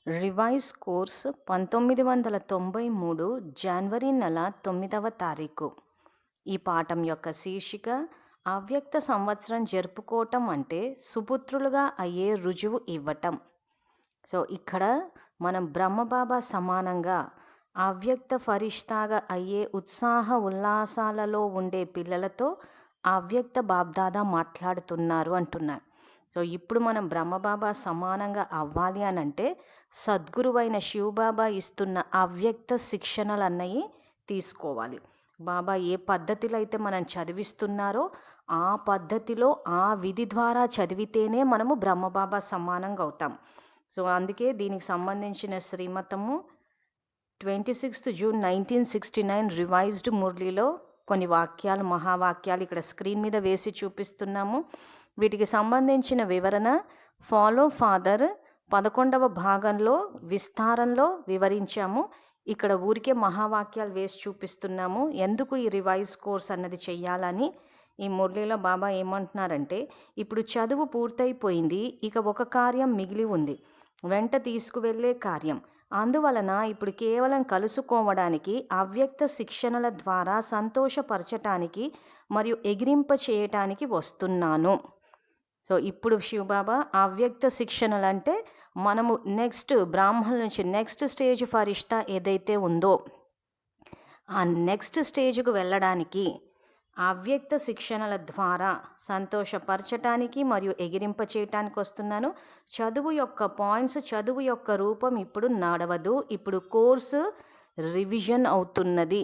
Revise course 1993 జనవరి నెల 9వ తారీఖు. ఈ పాఠం యొక్క శీర్షిక అవ్యక్త సంవత్సరం జరుపుకోవటం అంటే సుపుత్రులుగా అయ్యే రుజువు ఇవ్వటం. సో ఇక్కడ మనం బ్రహ్మబాబా సమానంగా అవ్యక్త ఫరిష్తాగా అయ్యే ఉత్సాహ ఉల్లాసాలలో ఉండే పిల్లలతో అవ్యక్త బాబ్దాదా మాట్లాడుతున్నారు అంటున్నారు. సో ఇప్పుడు మనం బ్రహ్మబాబా సమానంగా అవ్వాలి అని అంటే సద్గురువైన శివబాబా ఇస్తున్న అవ్యక్త శిక్షణలన్నవి తీసుకోవాలి. బాబా ఏ పద్ధతిలో అయితే మనం చదివిస్తున్నారో ఆ పద్ధతిలో ఆ విధి ద్వారా చదివితేనే మనము బ్రహ్మబాబా సమానంగా అవుతాం. సో అందుకే దీనికి సంబంధించిన శ్రీమతము 26 జూన్ 1969 రివైజ్డ్ మురళిలో కొన్ని వాక్యాలు, మహావాక్యాలు ఇక్కడ స్క్రీన్ మీద వేసి చూపిస్తున్నాము. వీటికి సంబంధించిన వివరణ ఫాలో ఫాదర్ 11వ భాగంలో విస్తారంలో వివరించాము. ఇక్కడ ఊరికే మహావాక్యాలు వేసి చూపిస్తున్నాము. ఎందుకు ఈ రివైజ్ కోర్స్ అన్నది చెయ్యాలని ఈ మురళిలో బాబా ఏమంటున్నారంటే, ఇప్పుడు చదువు పూర్తయిపోయింది, ఇక ఒక కార్యం మిగిలి ఉంది, వెంట తీసుకువెళ్ళే కార్యం. అందువలన ఇప్పుడు కేవలం కలుసుకోవడానికి, అవ్యక్త శిక్షణల ద్వారా సంతోషపరచటానికి మరియు ఎగిరింప చేయటానికి వస్తున్నాను. సో ఇప్పుడు శివబాబా అవ్యక్త శిక్షణలు అంటే మనము నెక్స్ట్ బ్రాహ్మణుల నుంచి నెక్స్ట్ స్టేజ్ ఫరిష్తా ఏదైతే ఉందో ఆ నెక్స్ట్ స్టేజ్కు వెళ్ళడానికి అవ్యక్త శిక్షణల ద్వారా సంతోషపరచటానికి మరియు ఎగిరింప చేయటానికి వస్తున్నాను. చదువు యొక్క పాయింట్స్, చదువు యొక్క రూపం ఇప్పుడు నడవదు, ఇప్పుడు కోర్సు రివిజన్ అవుతున్నది.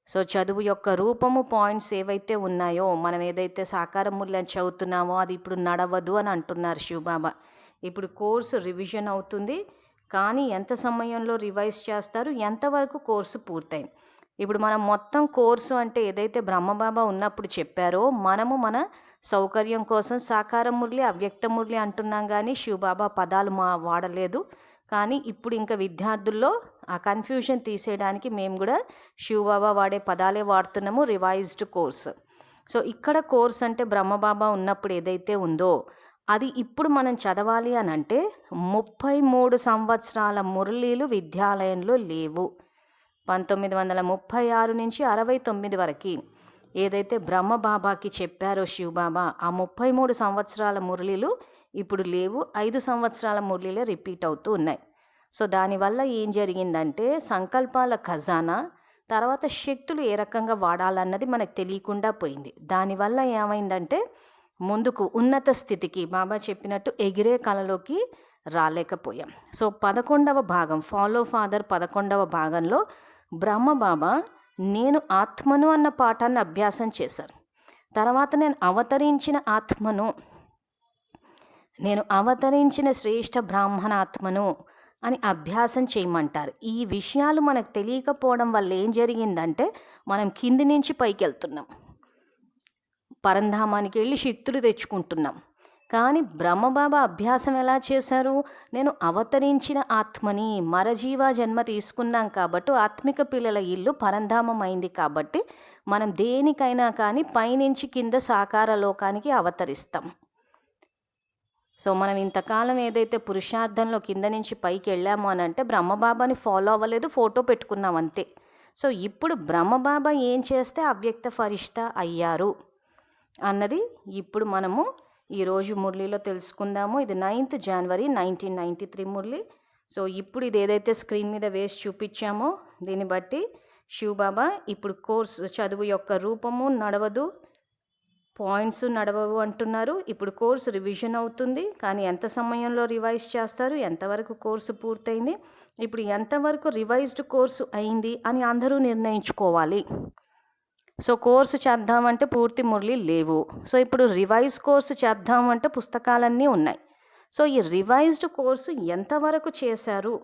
సో చదువు యొక్క రూపము, పాయింట్స్ ఏవైతే ఉన్నాయో, మనం ఏదైతే సాకార మూల్యం చదువుతున్నామో అది ఇప్పుడు నడవదు అని అంటున్నారు శివబాబా. ఇప్పుడు కోర్సు రివిజన్ అవుతుంది, కానీ ఎంత సమయంలో రివైజ్ చేస్తారు, ఎంతవరకు కోర్సు పూర్తయింది. ఇప్పుడు మనం మొత్తం కోర్సు అంటే ఏదైతే బ్రహ్మబాబా ఉన్నప్పుడు చెప్పారో మనము మన సౌకర్యం కోసం సాకార మురళి, అవ్యక్త మురళి అంటున్నాం, కానీ శివబాబా పదాలు వాడలేదు. కానీ ఇప్పుడు ఇంకా విద్యార్థుల్లో ఆ కన్ఫ్యూజన్ తీసేయడానికి మేము కూడా శివబాబా వాడే పదాలే వాడుతున్నాము, రివైజ్డ్ కోర్స్. సో ఇక్కడ కోర్స్ అంటే బ్రహ్మబాబా ఉన్నప్పుడు ఏదైతే ఉందో అది ఇప్పుడు మనం చదవాలి అని అంటే 33 సంవత్సరాల మురళీలు విద్యాలయంలో లేవు. 1936 నుంచి 69 వరకు ఏదైతే బ్రహ్మబాబాకి చెప్పారో శివబాబా, ఆ 33 సంవత్సరాల మురళీలు ఇప్పుడు లేవు. 5 సంవత్సరాల మురళీలే రిపీట్ అవుతూ ఉన్నాయి. సో దానివల్ల ఏం జరిగిందంటే సంకల్పాల ఖజానా, తర్వాత శక్తులు ఏ రకంగా వాడాలన్నది మనకు తెలియకుండా పోయింది. దానివల్ల ఏమైందంటే ముందుకు ఉన్నత స్థితికి బాబా చెప్పినట్టు ఎగిరే కళలోకి రాలేకపోయాం. సో 11వ భాగం ఫాలో ఫాదర్ 11వ భాగంలో బ్రహ్మబాబా నేను ఆత్మను అన్న పాఠాన్ని అభ్యాసం చేశారు. తర్వాత నేను అవతరించిన శ్రేష్ఠ బ్రాహ్మణ ఆత్మను అని అభ్యాసం చేయమంటారు. ఈ విషయాలు మనకు తెలియకపోవడం వల్ల ఏం జరిగిందంటే మనం కింది నుంచి పైకి వెళ్తున్నాం, పరంధామానికి వెళ్ళి శక్తులు తెచ్చుకుంటున్నాం. కానీ బ్రహ్మబాబా అభ్యాసం ఎలా చేశారు, నేను అవతరించిన ఆత్మని, మరజీవ జన్మ తీసుకున్నాం కాబట్టి ఆత్మిక పిల్లల ఇల్లు పరంధామం అయింది కాబట్టి మనం దేనికైనా కానీ పైనుంచి కింద సాకార లోకానికి అవతరిస్తాం. సో మనం ఇంతకాలం ఏదైతే పురుషార్థంలో కింద నుంచి పైకి వెళ్ళాము అని అంటే బ్రహ్మబాబాని ఫాలో అవ్వలేదు, ఫోటో పెట్టుకున్నాం అంతే. సో ఇప్పుడు బ్రహ్మబాబా ఏం చేస్తే అవ్యక్త ఫరిష్తా అయ్యారు అన్నది ఇప్పుడు మనము ఈరోజు మురళిలో తెలుసుకుందాము. ఇది 9th జనవరి 1993 మురళి. సో ఇప్పుడు ఇది ఏదైతే స్క్రీన్ మీద వేసి చూపించామో దీన్ని బట్టి శివబాబా ఇప్పుడు కోర్సు చదువు యొక్క రూపము నడవదు, పాయింట్స్ నడవవు అంటున్నారు. ఇప్పుడు కోర్సు రివిజన్ అవుతుంది, కానీ ఎంత సమయంలో రివైజ్ చేస్తారు, ఎంతవరకు కోర్సు పూర్తయింది, ఇప్పుడు ఎంతవరకు రివైజ్డ్ కోర్సు అయింది అని అందరూ నిర్ణయించుకోవాలి. సో కోర్సు చేద్దామంటే పూర్తి మురళి లేవు. సో ఇప్పుడు రివైజ్ కోర్సు చేద్దామంటే పుస్తకాలన్నీ ఉన్నాయి. సో ఈ రివైజ్డ్ కోర్సు ఎంతవరకు చేశారు,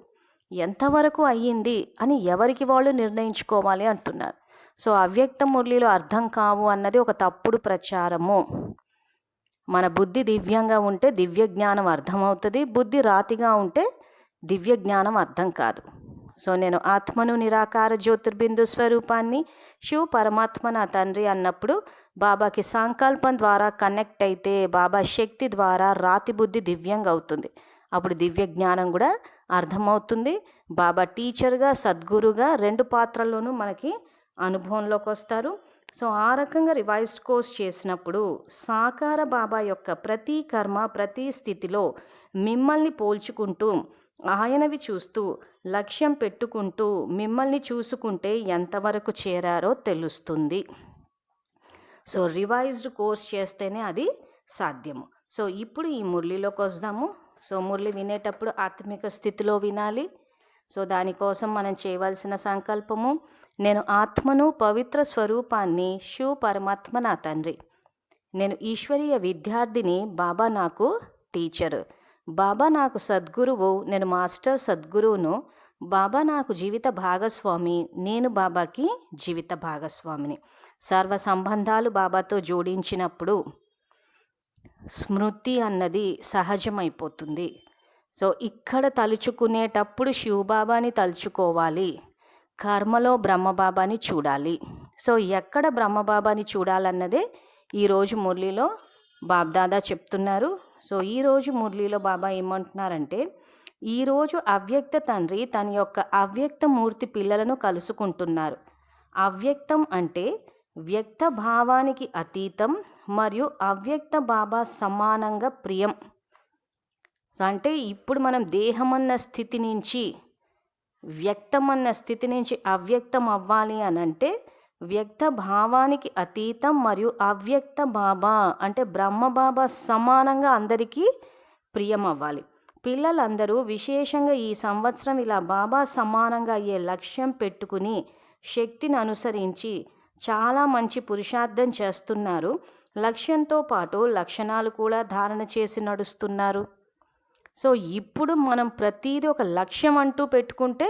ఎంతవరకు అయ్యింది అని ఎవరికి వాళ్ళు నిర్ణయించుకోవాలి అంటున్నారు. సో అవ్యక్త మురళిలో అర్థం కావు అన్నది ఒక తప్పుడు ప్రచారము. మన బుద్ధి దివ్యంగా ఉంటే దివ్య జ్ఞానం అర్థమవుతుంది, బుద్ధి రాతిగా ఉంటే దివ్య జ్ఞానం అర్థం కాదు. సో నేను ఆత్మను, నిరాకార జ్యోతిర్బిందు స్వరూపాన్ని, శివ పరమాత్మ నా తండ్రి అన్నప్పుడు బాబాకి సంకల్పం ద్వారా కనెక్ట్ అయితే బాబా శక్తి ద్వారా రాతి బుద్ధి దివ్యంగా అవుతుంది. అప్పుడు దివ్య జ్ఞానం కూడా అర్థమవుతుంది. బాబా టీచర్గా, సద్గురుగా 2 పాత్రల్లోనూ మనకి అనుభవంలోకి వస్తారు. సో ఆ రకంగా రివైజ్డ్ కోర్స్ చేసినప్పుడు సాకార బాబా యొక్క ప్రతి కర్మ, ప్రతి స్థితిలో మిమ్మల్ని పోల్చుకుంటూ, ఆయనవి చూస్తూ, లక్ష్యం పెట్టుకుంటూ, మిమ్మల్ని చూసుకుంటే ఎంతవరకు చేరారో తెలుస్తుంది. సో రివైజ్డ్ కోర్స్ చేస్తేనే అది సాధ్యము. సో ఇప్పుడు ఈ మురళిలోకి వద్దాము. సో మురళి వినేటప్పుడు ఆత్మిక స్థితిలో వినాలి. సో దానికోసం మనం చేయవలసిన సంకల్పము, నేను ఆత్మను, పవిత్ర స్వరూపాన్ని, శివ పరమాత్మ నా తండ్రి. నేను ఈశ్వరీయ విద్యార్థిని, బాబా నాకు టీచరు. బాబా నాకు సద్గురువు, నేను మాస్టర్ సద్గురువును. బాబా నాకు జీవిత భాగస్వామి, నేను బాబాకి జీవిత భాగస్వామిని. సర్వ సంబంధాలు బాబాతో జోడించినప్పుడు స్మృతి అన్నది సహజమైపోతుంది. సో ఇక్కడ తలుచుకునేటప్పుడు శివబాబాని తలుచుకోవాలి, కర్మలో బ్రహ్మబాబాని చూడాలి. సో ఎక్కడ బ్రహ్మబాబాని చూడాలన్నదే ఈరోజు మురళిలో బాబ్దాదా చెప్తున్నారు. సో ఈరోజు మురళిలో బాబా ఏమంటున్నారంటే, ఈరోజు అవ్యక్త తండ్రి తన యొక్క అవ్యక్త మూర్తి పిల్లలను కలుసుకుంటున్నారు. అవ్యక్తం అంటే వ్యక్త భావానికి అతీతం మరియు అవ్యక్త బాబా సమానంగా ప్రియం. అంటే ఇప్పుడు మనం దేహమన్న స్థితి నుంచి వ్యక్తమన్న స్థితి నుంచి అవ్యక్తం అవ్వాలి అని అంటే వ్యక్త భావానికి అతీతం మరియు అవ్యక్త బాబా అంటే బ్రహ్మ బాబా సమానంగా అందరికీ ప్రియం అవ్వాలి. పిల్లలందరూ విశేషంగా ఈ సంవత్సరం ఇలా బాబా సమానంగా అయ్యే లక్ష్యం పెట్టుకుని శక్తిని అనుసరించి చాలా మంచి పురుషార్థం చేస్తున్నారు. లక్ష్యంతో పాటు లక్షణాలు కూడా ధారణ చేసి నడుస్తున్నారు. సో ఇప్పుడు మనం ప్రతిదీ ఒక లక్ష్యం అంటూ పెట్టుకుంటే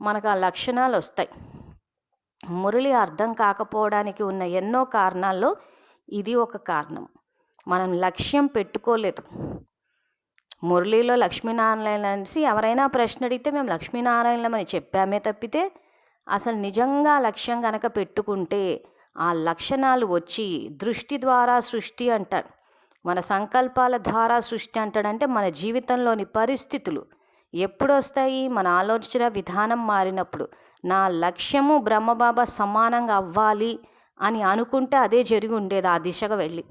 మనకు ఆ లక్షణాలు వస్తాయి. మురళి అర్థం కాకపోవడానికి ఉన్న ఎన్నో కారణాల్లో ఇది ఒక కారణం. మనం లక్ష్యం పెట్టుకోలేదు. మురళిలో లక్ష్మీనారాయణ అనేసి ఎవరైనా ప్రశ్న అడిగితే మేము లక్ష్మీనారాయణమని చెప్పామే తప్పితే అసలు నిజంగా లక్ష్యం కనుక పెట్టుకుంటే ఆ లక్షణాలు వచ్చి దృష్టి ద్వారా సృష్టి అంటాడు. మన సంకల్పాల ద్వారా సృష్టి అంటాడంటే మన జీవితంలోని పరిస్థితులు ఎప్పుడు వస్తాయి? మన ఆలోచన విధానం మారినప్పుడు. నా లక్ష్యము బ్రహ్మబాబా సమానంగా అవ్వాలి అని అనుకుంటే అదే జరిగి ఉండేది ఆ దిశగా వెళ్ళి.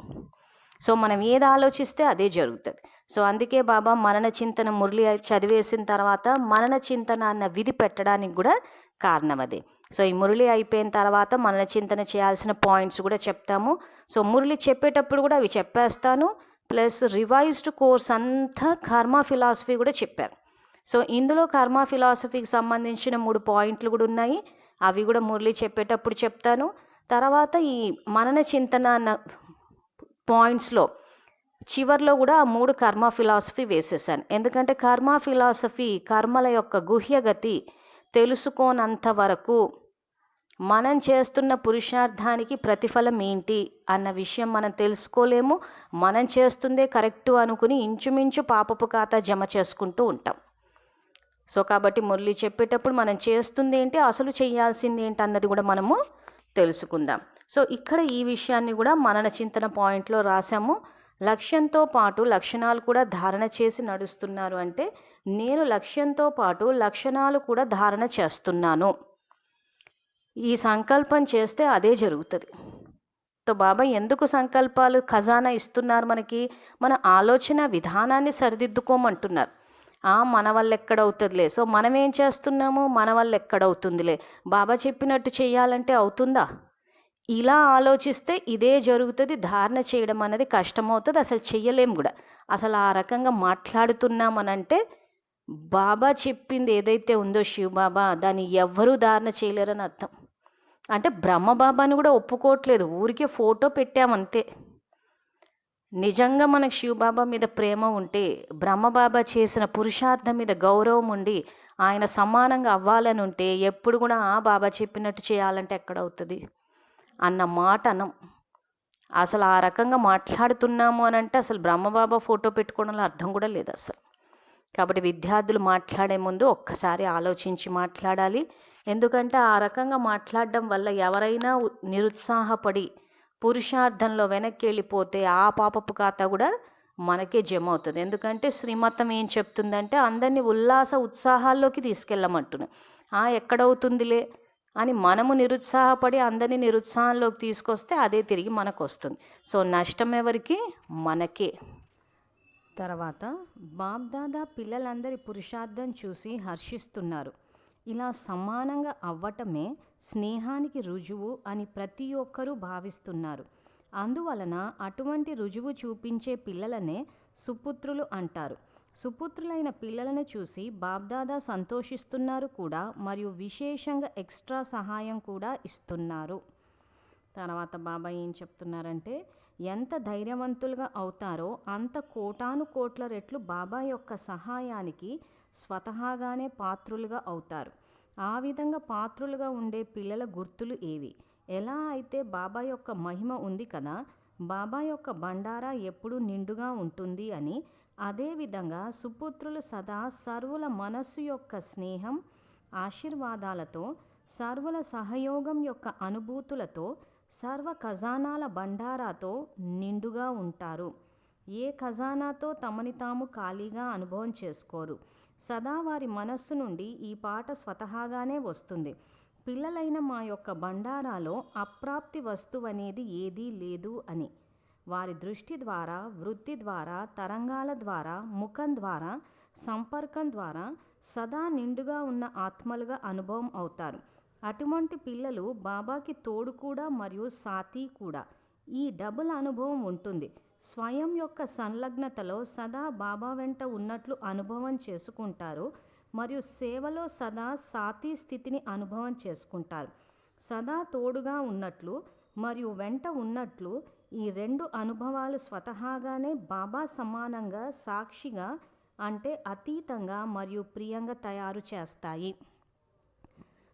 సో మనం ఏది ఆలోచిస్తే అదే జరుగుతుంది. సో అందుకే బాబా మరణ చింతన మురళి చదివేసిన తర్వాత మరణ చింతన అన్న విధి పెట్టడానికి కూడా కారణం అదే. సో ఈ మురళి అయిపోయిన తర్వాత మరణ చింతన చేయాల్సిన పాయింట్స్ కూడా చెప్తాము. సో మురళి చెప్పేటప్పుడు కూడా అవి చెప్పేస్తాను. ప్లస్ రివైజ్డ్ కోర్స్ అంతా కర్మ ఫిలాసఫీ కూడా చెప్పారు. సో ఇందులో కర్మ ఫిలాసఫీకి సంబంధించిన 3 పాయింట్లు కూడా ఉన్నాయి. అవి కూడా మురళి చెప్పేటప్పుడు చెప్తాను. తర్వాత ఈ మరణ చింతన అన్న పాయింట్స్లో చివర్లో కూడా ఆ 3 కర్మ ఫిలాసఫీ వేసేసాను. ఎందుకంటే కర్మ ఫిలాసఫీ కర్మల యొక్క గుహ్యగతి తెలుసుకోనంత వరకు మనం చేస్తున్న పురుషార్థానికి ప్రతిఫలం ఏంటి అన్న విషయం మనం తెలుసుకోలేము. మనం చేస్తుందే కరెక్టు అనుకుని ఇంచుమించు పాపపు ఖాతా జమ చేసుకుంటూ ఉంటాం. సో కాబట్టి మురళి చెప్పేటప్పుడు మనం చేస్తుంది ఏంటి, అసలు చేయాల్సింది ఏంటి అన్నది కూడా మనము తెలుసుకుందాం. సో ఇక్కడ ఈ విషయాన్ని కూడా మనన చింతన పాయింట్లో రాసాము. లక్ష్యంతో పాటు లక్షణాలు కూడా ధారణ చేసి నడుస్తున్నారు అంటే నేను లక్ష్యంతో పాటు లక్షణాలు కూడా ధారణ చేస్తున్నాను. ఈ సంకల్పం చేస్తే అదే జరుగుతుంది. సో బాబా ఎందుకు సంకల్పాలు ఖజానా ఇస్తున్నారు మనకి? మన ఆలోచన విధానాన్ని సరిదిద్దుకోమంటున్నారు. మన వల్ల ఎక్కడవుతుందిలే. సో మనం ఏం చేస్తున్నాము? మన వల్ల ఎక్కడవుతుందిలే. బాబా చెప్పినట్టు చేయాలంటే అవుతుందా? ఇలా ఆలోచిస్తే ఇదే జరుగుతుంది. ధారణ చేయడం అనేది కష్టమవుతుంది, అసలు చెయ్యలేం కూడా. అసలు ఆ రకంగా మాట్లాడుతున్నామనంటే బాబా చెప్పింది ఏదైతే ఉందో శివబాబా దాన్ని ఎవ్వరూ ధారణ చేయలేరని అర్థం. అంటే బ్రహ్మబాబాని కూడా ఒప్పుకోవట్లేదు, ఊరికే ఫోటో పెట్టామంతే. నిజంగా మనకు శివబాబా మీద ప్రేమ ఉంటే, బ్రహ్మబాబా చేసిన పురుషార్థం మీద గౌరవం ఉండి ఆయన సమానంగా అవ్వాలని ఉంటే ఎప్పుడు కూడా బాబా చెప్పినట్టు చేయాలంటే ఎక్కడవుతుంది అన్న మాట అనం. అసలు ఆ రకంగా మాట్లాడుతున్నాము అని అంటే అసలు బ్రహ్మబాబా ఫోటో పెట్టుకోవడంలో అర్థం కూడా లేదు అసలు. కాబట్టి విద్యార్థులు మాట్లాడే ముందు ఒక్కసారి ఆలోచించి మాట్లాడాలి. ఎందుకంటే ఆ రకంగా మాట్లాడడం వల్ల ఎవరైనా నిరుత్సాహపడి పురుషార్థంలో వెనక్కి వెళ్ళిపోతే ఆ పాపపు ఖాతా కూడా మనకే జమ అవుతుంది. ఎందుకంటే శ్రీమతం ఏం చెప్తుందంటే అందరినీ ఉల్లాస ఉత్సాహాల్లోకి తీసుకెళ్ళమంటున్నాయి. ఎక్కడవుతుందిలే అని మనము నిరుత్సాహపడి అందరినీ నిరుత్సాహంలోకి తీసుకొస్తే అదే తిరిగి మనకు వస్తుంది. సో నష్టం ఎవరికి? మనకే. తర్వాత బాబ్దాదా పిల్లలందరి పురుషార్థం చూసి హర్షిస్తున్నారు. ఇలా సమానంగా అవ్వటమే స్నేహానికి రుజువు అని ప్రతి ఒక్కరూ భావిస్తున్నారు. అందువలన అటువంటి రుజువు చూపించే పిల్లలనే సుపుత్రులు అంటారు. సుపుత్రులైన పిల్లలను చూసి బాబ్దాదా సంతోషిస్తున్నారు కూడా, మరియు విశేషంగా ఎక్స్ట్రా సహాయం కూడా ఇస్తున్నారు. తర్వాత బాబా ఏం చెప్తున్నారంటే, ఎంత ధైర్యవంతులుగా అవుతారో అంత కోటాను కోట్ల రెట్లు బాబా యొక్క సహాయానికి స్వతహాగానే పాత్రులుగా అవుతారు. ఆ విధంగా పాత్రులుగా ఉండే పిల్లల గుర్తులు ఏవి? ఎలా అయితే బాబా యొక్క మహిమ ఉంది కదా, బాబా యొక్క బండారా ఎప్పుడూ నిండుగా ఉంటుంది అని, అదేవిధంగా సుపుత్రులు సదా సర్వుల మనస్సు యొక్క స్నేహం, ఆశీర్వాదాలతో, సర్వుల సహయోగం యొక్క అనుభూతులతో, సర్వ ఖజానాల బండారాతో నిండుగా ఉంటారు. ఏ ఖజానాతో తమని తాము ఖాళీగా అనుభవం చేసుకోరు. సదా వారి మనస్సు నుండి ఈ పాట స్వతహాగానే వస్తుంది. పిల్లలైన మా యొక్క బండారాలో అప్రాప్తి వస్తువు అనేది ఏదీ లేదు అని. వారి దృష్టి ద్వారా, వృత్తి ద్వారా, తరంగాల ద్వారా, ముఖం ద్వారా, సంపర్కం ద్వారా సదా నిండుగా ఉన్న ఆత్మలుగా అనుభవం అవుతారు. అటువంటి పిల్లలు బాబాకి తోడు కూడా మరియు సాతి కూడా. ఈ డబుల్ అనుభవం ఉంటుంది. స్వయం యొక్క సంలగ్నతలో సదా బాబా వెంట ఉన్నట్లు అనుభవం చేసుకుంటారు, మరియు సేవలో సదా సాతి స్థితిని అనుభవం చేసుకుంటారు. సదా తోడుగా ఉన్నట్లు మరియు వెంట ఉన్నట్లు ఈ రెండు అనుభవాలు స్వతహాగానే బాబా సమానంగా, సాక్షిగా అంటే అతీతంగా మరియు ప్రియంగా తయారు చేస్తాయి.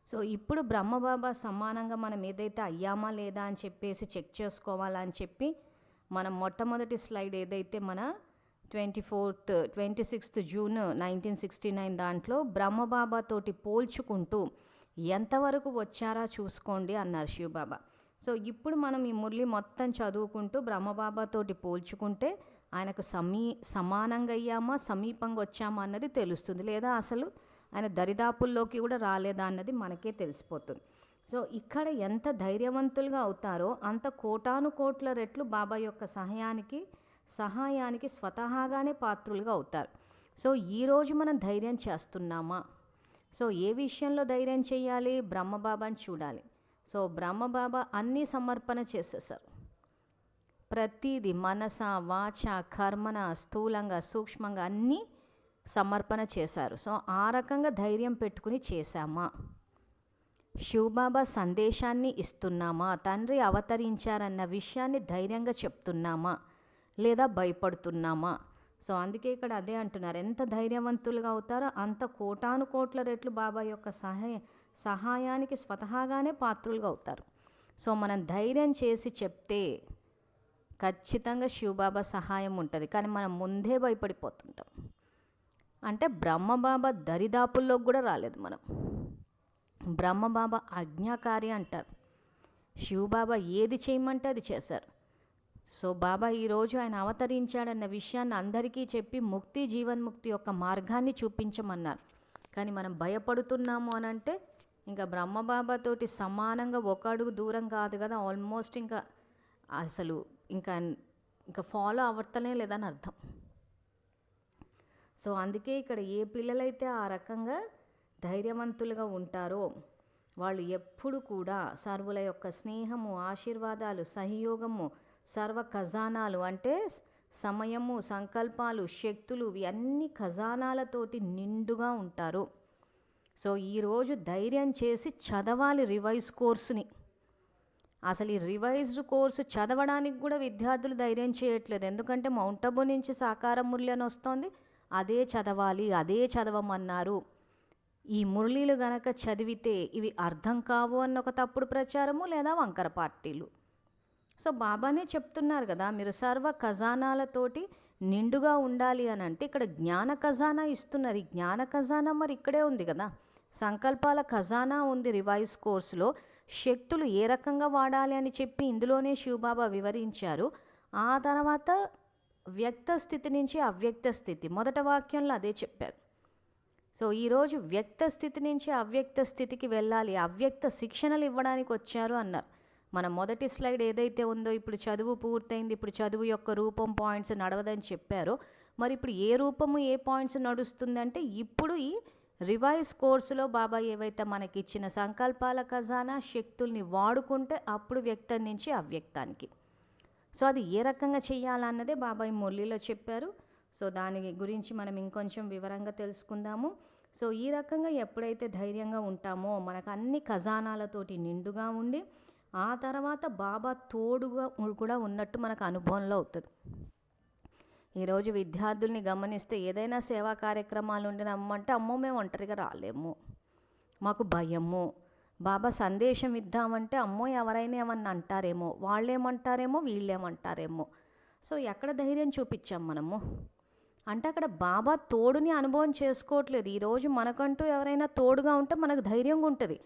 సో ఇప్పుడు బ్రహ్మబాబా సమానంగా మనం ఏదైతే అయ్యామా లేదా అని చెప్పేసి చెక్ చేసుకోవాలని చెప్పి మనం మొట్టమొదటి స్లైడ్ ఏదైతే మన 26th జూన్ 1969 దాంట్లో బ్రహ్మబాబాతోటి పోల్చుకుంటూ ఎంతవరకు వచ్చారా చూసుకోండి అన్నారు శివబాబా. సో ఇప్పుడు మనం ఈ మురళి మొత్తం చదువుకుంటూ బ్రహ్మబాబాతోటి పోల్చుకుంటే ఆయనకు సమానంగా అయ్యామా, సమీపంగా వచ్చామా అన్నది తెలుస్తుంది. లేదా అసలు ఆయన దరిదాపుల్లోకి కూడా రాలేదా అన్నది మనకే తెలిసిపోతుంది. సో ఇక్కడ ఎంత ధైర్యవంతులుగా అవుతారో అంత కోటాను కోట్ల రెట్లు బాబా యొక్క సహాయానికి స్వతహాగానే పాత్రులుగా అవుతారు. సో ఈరోజు మనం ధైర్యం చేస్తున్నామా? సో ఏ విషయంలో ధైర్యం చేయాలి? బ్రహ్మబాబాని చూడాలి. సో బ్రహ్మబాబా అన్నీ సమర్పణ చేసేసారు. ప్రతిదీ మనస, వాచ, కర్మన, స్థూలంగా, సూక్ష్మంగా అన్నీ సమర్పణ చేశారు. సో ఆ రకంగా ధైర్యం పెట్టుకుని చేశామా? శివబాబా సందేశాన్ని ఇస్తున్నామా? తండ్రి అవతరించారన్న విషయాన్ని ధైర్యంగా చెప్తున్నామా లేదా భయపడుతున్నామా? సో అందుకే ఇక్కడ అదే అంటున్నారు, ఎంత ధైర్యవంతులుగా అవుతారో అంత కోటాను కోట్ల రెట్లు బాబా యొక్క సహాయానికి స్వతహాగానే పాత్రులుగా అవుతారు. సో మనం ధైర్యం చేసి చెప్తే ఖచ్చితంగా శివబాబా సహాయం ఉంటుంది. కానీ మనం ముందే భయపడిపోతుంటాం. అంటే బ్రహ్మబాబా దరిదాపుల్లోకి కూడా రాలేదు మనం. బ్రహ్మబాబా ఆజ్ఞాకారి అంటారు. శివబాబా ఏది చేయమంటే అది చేశారు. సో బాబా ఈరోజు ఆయన అవతరించాడన్న విషయాన్ని అందరికీ చెప్పి ముక్తి, జీవన్ముక్తి యొక్క మార్గాన్ని చూపించమన్నారు. కానీ మనం భయపడుతున్నాము అని అంటే ఇంకా బ్రహ్మబాబాతోటి సమానంగా ఒక అడుగు దూరం కాదు కదా, ఆల్మోస్ట్ ఇంకా అసలు ఇంకా ఫాలో అవ్వటనే లేదని అర్థం. సో అందుకే ఇక్కడ ఏ పిల్లలైతే ఆ రకంగా ధైర్యవంతులుగా ఉంటారో వాళ్ళు ఎప్పుడు కూడా సర్వుల యొక్క స్నేహము, ఆశీర్వాదాలు, సహయోగము, సర్వ ఖజానాలు అంటే సమయము, సంకల్పాలు, శక్తులు ఇవన్నీ ఖజానాలతోటి నిండుగా ఉంటారు. సో ఈరోజు ధైర్యం చేసి చదవాలి రివైజ్ కోర్సుని. అసలు ఈ రివైజ్డ్ కోర్సు చదవడానికి కూడా విద్యార్థులు ధైర్యం చేయట్లేదు. ఎందుకంటే మౌంట్ అబూ నుంచి సాకార మురళి అని వస్తుంది, అదే చదవాలి, అదే చదవమన్నారు. ఈ మురళీలు గనక చదివితే ఇవి అర్థం కావు అన్న ఒక తప్పుడు ప్రచారము లేదా వంకర పార్టీలు. సో బాబానే చెప్తున్నారు కదా, మీరు సర్వ ఖజానాలతోటి నిండుగా ఉండాలి అని అంటే ఇక్కడ జ్ఞాన ఖజానా ఇస్తున్నారు. ఈ జ్ఞాన ఖజానా మరి ఇక్కడే ఉంది కదా, సంకల్పాల ఖజానా ఉంది రివైజ్ కోర్సులో. శక్తులు ఏ రకంగా వాడాలి అని చెప్పి ఇందులోనే శివబాబా వివరించారు. ఆ తర్వాత వ్యక్త స్థితి నుంచి అవ్యక్త స్థితి, మొదట వాక్యంలో అదే చెప్పారు. సో ఈరోజు వ్యక్త స్థితి నుంచి అవ్యక్త స్థితికి వెళ్ళాలి, అవ్యక్త శిక్షణలు ఇవ్వడానికి వచ్చారు అన్నారు. మన మొదటి స్లైడ్ ఏదైతే ఉందో, ఇప్పుడు చదువు పూర్తయింది, ఇప్పుడు చదువు యొక్క రూపం పాయింట్స్ నడవదని చెప్పారో, మరి ఇప్పుడు ఏ రూపము ఏ పాయింట్స్ నడుస్తుందంటే, ఇప్పుడు ఈ రివైజ్ కోర్సులో బాబా ఏవైతే మనకి ఇచ్చిన సంకల్పాల ఖజానా శక్తుల్ని వాడుకుంటే అప్పుడు వ్యక్తం నుంచి అవ్యక్తానికి. సో అది ఏ రకంగా చేయాలన్నదే బాబా ఈ మురళిలో చెప్పారు. సో దాని గురించి మనం ఇంకొంచెం వివరంగా తెలుసుకుందాము. సో ఈ రకంగా ఎప్పుడైతే ధైర్యంగా ఉంటామో, మనకు అన్ని ఖజానాలతోటి నిండుగా ఉండి, ఆ తర్వాత బాబా తోడుగా కూడా ఉన్నట్టు మనకు అనుభవంలో అవుతుంది. ఈరోజు విద్యార్థుల్ని గమనిస్తే ఏదైనా సేవా కార్యక్రమాలు ఉండినమ్మంటే, అమ్మో మేము ఒంటరిగా రాలేము, మాకు భయము. బాబా సందేశం ఇద్దామంటే, అమ్మో ఎవరైనా ఏమన్నా అంటారేమో, వాళ్ళేమంటారేమో వీళ్ళేమంటారేమో. సో ఎక్కడ ధైర్యం చూపించాం మనము అంటే, అక్కడ బాబా తోడుని అనుభవం చేసుకోవట్లేదు. ఈరోజు మనకంటూ ఎవరైనా తోడుగా ఉంటే మనకు ధైర్యంగా ఉంటుంది.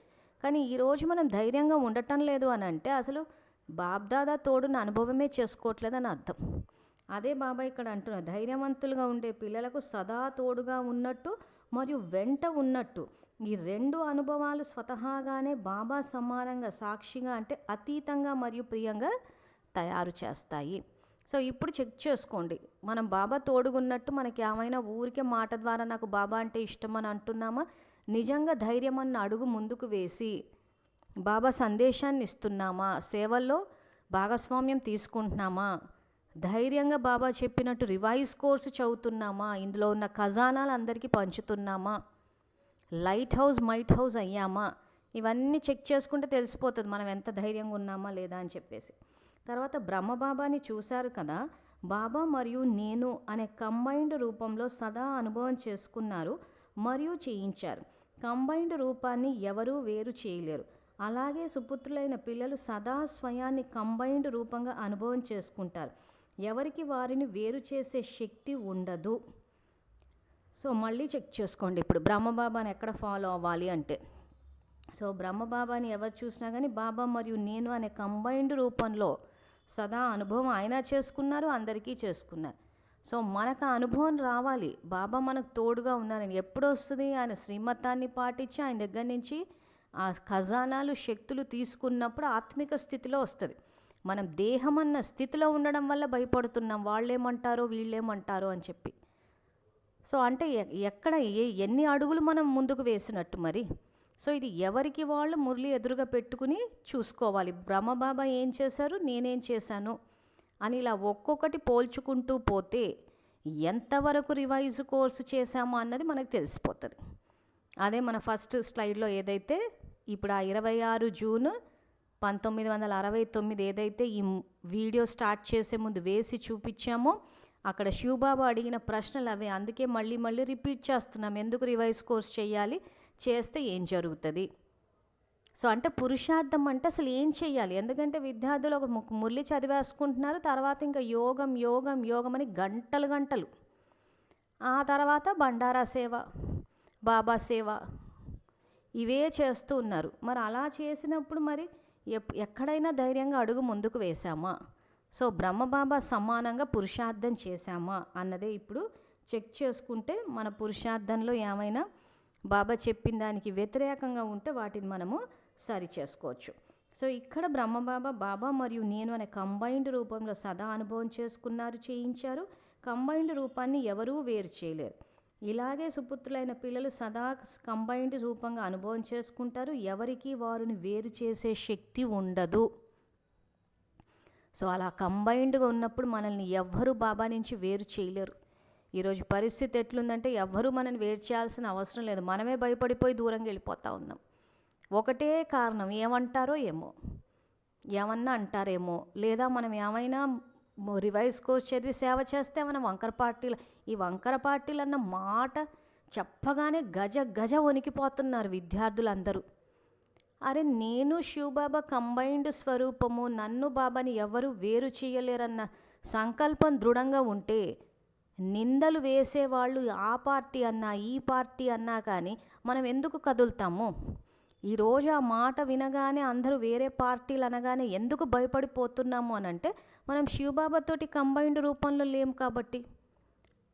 కానీ ఈరోజు మనం ధైర్యంగా ఉండటం లేదు అని అంటే, అసలు బాబ్దాదా తోడుని అనుభవమే చేసుకోవట్లేదు అని అర్థం. అదే బాబా ఇక్కడ అంటున్నారు, ధైర్యవంతులుగా ఉండే పిల్లలకు సదా తోడుగా ఉన్నట్టు మరియు వెంట ఉన్నట్టు, ఈ రెండు అనుభవాలు స్వతహాగానే బాబా సమానంగా, సాక్షిగా అంటే అతీతంగా మరియు ప్రియంగా తయారు చేస్తాయి. సో ఇప్పుడు చెక్ చేసుకోండి, మనం బాబా తోడుగున్నట్టు మనకి ఏమైనా ఊరికే మాట ద్వారా నాకు బాబా అంటే ఇష్టం అని అంటున్నామా, నిజంగా ధైర్యం అన్న అడుగు ముందుకు వేసి బాబా సందేశాన్ని ఇస్తున్నామా, సేవల్లో భాగస్వామ్యం తీసుకుంటున్నామా, ధైర్యంగా బాబా చెప్పినట్టు రివైజ్ కోర్సు చదువుతున్నామా, ఇందులో ఉన్న ఖజానాలు అందరికీ పంచుతున్నామా, లైట్ హౌస్ మైట్ హౌస్ అయ్యామా, ఇవన్నీ చెక్ చేసుకుంటే తెలిసిపోతుంది మనం ఎంత ధైర్యంగా ఉన్నామా లేదా అని చెప్పేసి. తర్వాత బ్రహ్మబాబాని చూశారు కదా, బాబా మరియు నేను అనే కంబైన్డ్ రూపంలో సదా అనుభవం చేసుకున్నారు మరియు చేయించారు. కంబైన్డ్ రూపాన్ని ఎవరూ వేరు చేయలేరు. అలాగే సుపుత్రులైన పిల్లలు సదా స్వయాన్ని కంబైన్డ్ రూపంగా అనుభవం చేసుకుంటారు. ఎవరికి వారిని వేరు చేసే శక్తి ఉండదు. సో మళ్ళీ చెక్ చేసుకోండి, ఇప్పుడు బ్రహ్మబాబాని ఎక్కడ ఫాలో అవ్వాలి అంటే, సో బ్రహ్మబాబాని ఎవరు చూసినా కానీ బాబా మరియు నేను అనే కంబైన్డ్ రూపంలో సదా అనుభవం ఆయన చేసుకున్నారు, అందరికీ చేసుకున్నారు. సో మనకు అనుభవం రావాలి, బాబా మనకు తోడుగా ఉన్నారని. ఎప్పుడు వస్తుంది? ఆయన శ్రీమతాన్ని పాటించి ఆయన దగ్గర నుంచి ఆ ఖజానాలు శక్తులు తీసుకున్నప్పుడు ఆత్మిక స్థితిలో వస్తుంది. మనం దేహం అన్న స్థితిలో ఉండడం వల్ల భయపడుతున్నాం, వాళ్ళేమంటారో వీళ్ళేమంటారో అని చెప్పి. సో అంటే ఎక్కడ ఎన్ని అడుగులు మనం ముందుకు వేసినట్టు మరి. సో ఇది ఎవరికి వాళ్ళు మురళి ఎదురుగా పెట్టుకుని చూసుకోవాలి, బ్రహ్మబాబా ఏం చేశారు, నేనేం చేశాను అని ఇలా ఒక్కొక్కటి పోల్చుకుంటూ పోతే ఎంతవరకు రివైజ్ కోర్సు చేశామో అన్నది మనకు తెలిసిపోతుంది. అదే మన ఫస్ట్ స్లైడ్లో ఏదైతే ఇప్పుడు ఆ 26 జూన్ 1969 ఏదైతే ఈ వీడియో స్టార్ట్ చేసే ముందు వేసి చూపించామో, అక్కడ శివబాబా అడిగిన ప్రశ్నలు అవే. అందుకే మళ్ళీ మళ్ళీ రిపీట్ చేస్తున్నాం, ఎందుకు రివైజ్ కోర్స్ చేయాలి, చేస్తే ఏం జరుగుతుంది. సో అంటే పురుషార్థం అంటే అసలు ఏం చేయాలి, ఎందుకంటే విద్యార్థులు ఒక మురళి చదివేసుకుంటున్నారు, తర్వాత ఇంకా యోగం యోగం యోగం అని గంటలు గంటలు, ఆ తర్వాత బండారా సేవ, బాబా సేవ, ఇవే చేస్తూ ఉన్నారు. మరి అలా చేసినప్పుడు మరి ఎక్కడైనా ధైర్యంగా అడుగు ముందుకు వేశామా, సో బ్రహ్మబాబా సమానంగా పురుషార్థం చేశామా అన్నదే ఇప్పుడు చెక్ చేసుకుంటే, మన పురుషార్థంలో ఏమైనా బాబా చెప్పిన దానికి వ్యతిరేకంగా ఉంటే వాటిని మనము సరి చేసుకోవచ్చు. సో ఇక్కడ బ్రహ్మబాబా బాబా మరియు నేను అనే కంబైన్డ్ రూపంలో సదా అనుభవం చేసుకున్నారు, చేయించారు. కంబైన్డ్ రూపాన్ని ఎవరూ వేరు చేయలేరు. ఇలాగే సుపుత్రులైన పిల్లలు సదా కంబైన్డ్ రూపంగా అనుభవం చేసుకుంటారు, ఎవరికి వారిని వేరు చేసే శక్తి ఉండదు. సో అలా కంబైన్డ్గా ఉన్నప్పుడు మనల్ని ఎవ్వరూ బాబా నుంచి వేరు చేయలేరు. ఈరోజు పరిస్థితి ఎట్లుందంటే ఎవ్వరూ మనల్ని వేరు చేయాల్సిన అవసరం లేదు, మనమే భయపడిపోయి దూరంగా వెళ్ళిపోతూ ఉన్నాం. ఒకటే కారణం, ఏమంటారో ఏమో, ఏమన్నా అంటారేమో, లేదా మనం ఏమైనా రివైజ్ కోర్స్ చదివి సేవ చేస్తే మనం వంకర పార్టీలు, ఈ వంకర పార్టీలు అన్న మాట చెప్పగానే గజ గజ వణికిపోతున్నారు విద్యార్థులందరూ. అరే నేను శివబాబా కంబైన్డ్ స్వరూపము, నన్ను బాబాని ఎవరు వేరు చేయలేరన్న సంకల్పం దృఢంగా ఉంటే నిందలు వేసేవాళ్ళు ఆ పార్టీ అన్నా ఈ పార్టీ అన్నా కానీ మనం ఎందుకు కదులుతాము? ఈరోజు ఆ మాట వినగానే అందరూ వేరే పార్టీలు అనగానే ఎందుకు భయపడిపోతున్నాము అని అంటే, మనం శివబాబాతోటి కంబైన్డ్ రూపంలో లేము కాబట్టి.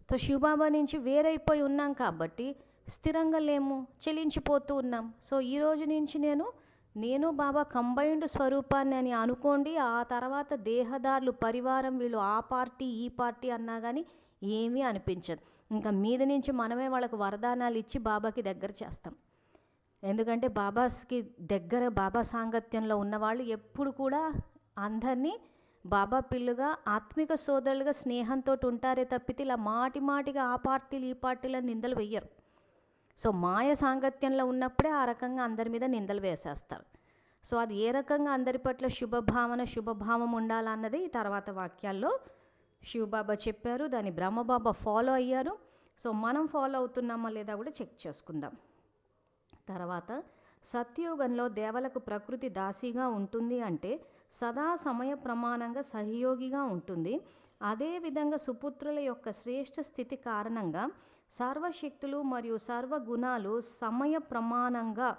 సో శివబాబా నుంచి వేరైపోయి ఉన్నాం కాబట్టి స్థిరంగా లేము, చెలించిపోతూ ఉన్నాం. సో ఈ రోజు నుంచి నేను బాబా కంబైన్డ్ స్వరూపాన్ని అని అనుకోండి. ఆ తర్వాత దేహదారులు, పరివారం, వీళ్ళు ఆ పార్టీ ఈ పార్టీ అన్నా కానీ ఏమీ అనిపించదు. ఇంకా మీద నుంచి మనమే వాళ్ళకు వరదానాలు ఇచ్చి బాబాకి దగ్గర చేస్తాం. ఎందుకంటే బాబాకి దగ్గర, బాబా సాంగత్యంలో ఉన్నవాళ్ళు ఎప్పుడు కూడా అందరినీ బాబా పిల్లుగా, ఆత్మిక సోదరులుగా స్నేహంతో ఉంటారే తప్పితే ఇలా మాటిగా ఆ పార్టీలు ఈ పార్టీలను నిందలు వెయ్యరు. సో మాయ సాంగత్యంలో ఉన్నప్పుడే ఆ రకంగా అందరి మీద నిందలు వేసేస్తారు. సో అది ఏ రకంగా అందరి పట్ల శుభభావం ఉండాలన్నది తర్వాత వాక్యాల్లో శివబాబా చెప్పారు. దాన్ని బ్రహ్మబాబా ఫాలో అయ్యారు. సో మనం ఫాలో అవుతున్నామా లేదా కూడా చెక్ చేసుకుందాం. తర్వాత సత్యయుగంలో దేవలకు ప్రకృతి దాసిగా ఉంటుంది అంటే సదా సమయ ప్రమాణంగా సహయోగిగా ఉంటుంది. అదేవిధంగా సుపుత్రుల యొక్క శ్రేష్ఠ స్థితి కారణంగా సర్వశక్తులు మరియు సర్వగుణాలు సమయ ప్రమాణంగా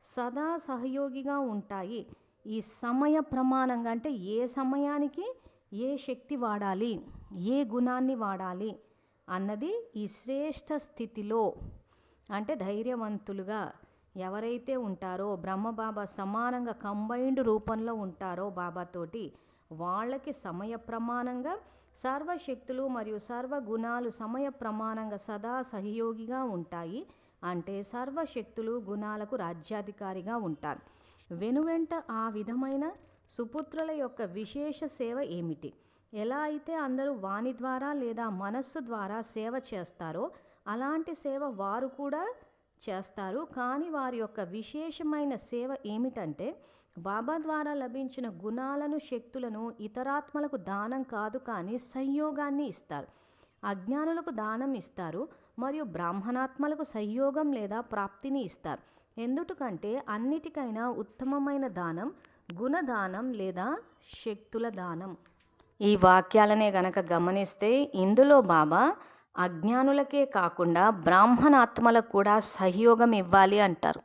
సదా సహయోగిగా ఉంటాయి. ఈ సమయ ప్రమాణంగా అంటే ఏ సమయానికి ఏ శక్తి వాడాలి, ఏ గుణాన్ని వాడాలి అన్నది ఈ శ్రేష్ఠ స్థితిలో అంటే ధైర్యవంతులుగా ఎవరైతే ఉంటారో, బ్రహ్మబాబా సమానంగా కంబైన్డ్ రూపంలో ఉంటారో బాబాతోటి, వాళ్ళకి సమయ ప్రమాణంగా సర్వశక్తులు మరియు సర్వగుణాలు సమయ ప్రమాణంగా సదా సహయోగిగా ఉంటాయి. అంటే సర్వశక్తులు గుణాలకు రాజ్యాధికారిగా ఉంటారు. వెనువెంట ఆ విధమైన సుపుత్రుల యొక్క విశేష సేవ ఏమిటి? ఎలా అయితే అందరూ వాణి ద్వారా లేదా మనస్సు ద్వారా సేవ చేస్తారో అలాంటి సేవ వారు కూడా చేస్తారు. కానీ వారి యొక్క విశేషమైన సేవ ఏమిటంటే బాబా ద్వారా లభించిన గుణాలను, శక్తులను ఇతరాత్మలకు దానం కాదు కానీ సంయోగాన్ని ఇస్తారు. అజ్ఞానులకు దానం ఇస్తారు మరియు బ్రాహ్మణాత్మలకు సంయోగం లేదా ప్రాప్తిని ఇస్తారు. ఎందుకంటే అన్నిటికైనా ఉత్తమమైన దానం గుణదానం లేదా శక్తుల దానం. ఈ వాక్యాలనే గనక గమనిస్తే ఇందులో బాబా అజ్ఞానులకే కాకుండా బ్రాహ్మణాత్మలకు కూడా సహయోగం ఇవ్వాలి అంటారు.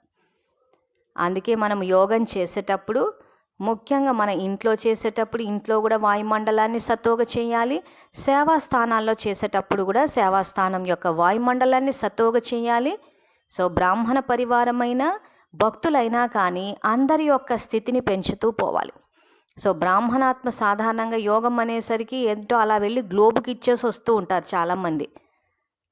అందుకే మనం యోగం చేసేటప్పుడు, ముఖ్యంగా మన ఇంట్లో చేసేటప్పుడు ఇంట్లో కూడా వాయుమండలాన్ని సతోగ చేయాలి. సేవా స్థానాల్లో చేసేటప్పుడు కూడా సేవాస్థానం యొక్క వాయుమండలాన్ని సతోగ చేయాలి. సో బ్రాహ్మణ పరివారమైన భక్తులైనా కానీ అందరి యొక్క స్థితిని పెంచుతూ పోవాలి. సో బ్రాహ్మణాత్మ సాధారణంగా యోగం అనేసరికి ఏంటో అలా వెళ్ళి గ్లోబుకి ఇచ్చేసి వస్తూ ఉంటారు చాలామంది.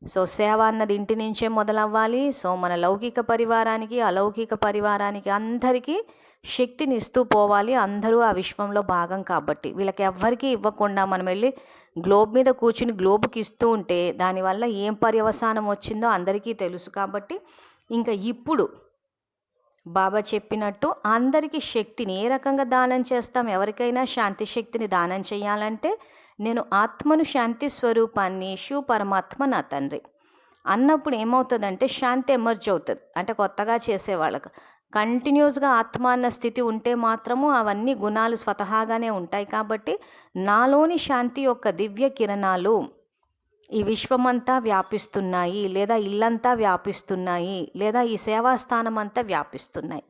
సో సేవ అన్నది ఇంటి నుంచే మొదలవ్వాలి. సో మన లౌకిక పరివారానికి, అలౌకిక పరివారానికి అందరికీ శక్తిని ఇస్తూ పోవాలి. అందరూ ఆ విశ్వంలో భాగం కాబట్టి వీళ్ళకి ఎవ్వరికీ ఇవ్వకుండా మనం వెళ్ళి గ్లోబ్ మీద కూర్చుని గ్లోబుకి ఇస్తూ ఉంటే దానివల్ల ఏం పర్యవసానం వచ్చిందో అందరికీ తెలుసు. కాబట్టి ఇంకా ఇప్పుడు బాబా చెప్పినట్టు అందరికీ శక్తిని ఏ రకంగా దానం చేస్తాం? ఎవరికైనా శాంతి శక్తిని దానం చేయాలంటే నేను ఆత్మను, శాంతి స్వరూపాన్ని, శివ పరమాత్మ నా తండ్రి అన్నప్పుడు ఏమవుతుందంటే శాంతి ఎమర్జ్ అవుతుంది. అంటే కొత్తగా చేసేవాళ్ళకు కంటిన్యూస్గా ఆత్మ అన్న స్థితి ఉంటే మాత్రము అవన్నీ గుణాలు స్వతహాగానే ఉంటాయి. కాబట్టి నాలోని శాంతి యొక్క దివ్య కిరణాలు ఈ విశ్వమంతా వ్యాపిస్తున్నాయి, లేదా ఇల్లంతా వ్యాపిస్తున్నాయి, లేదా ఈ సేవాస్థానం అంతా వ్యాపిస్తున్నాయి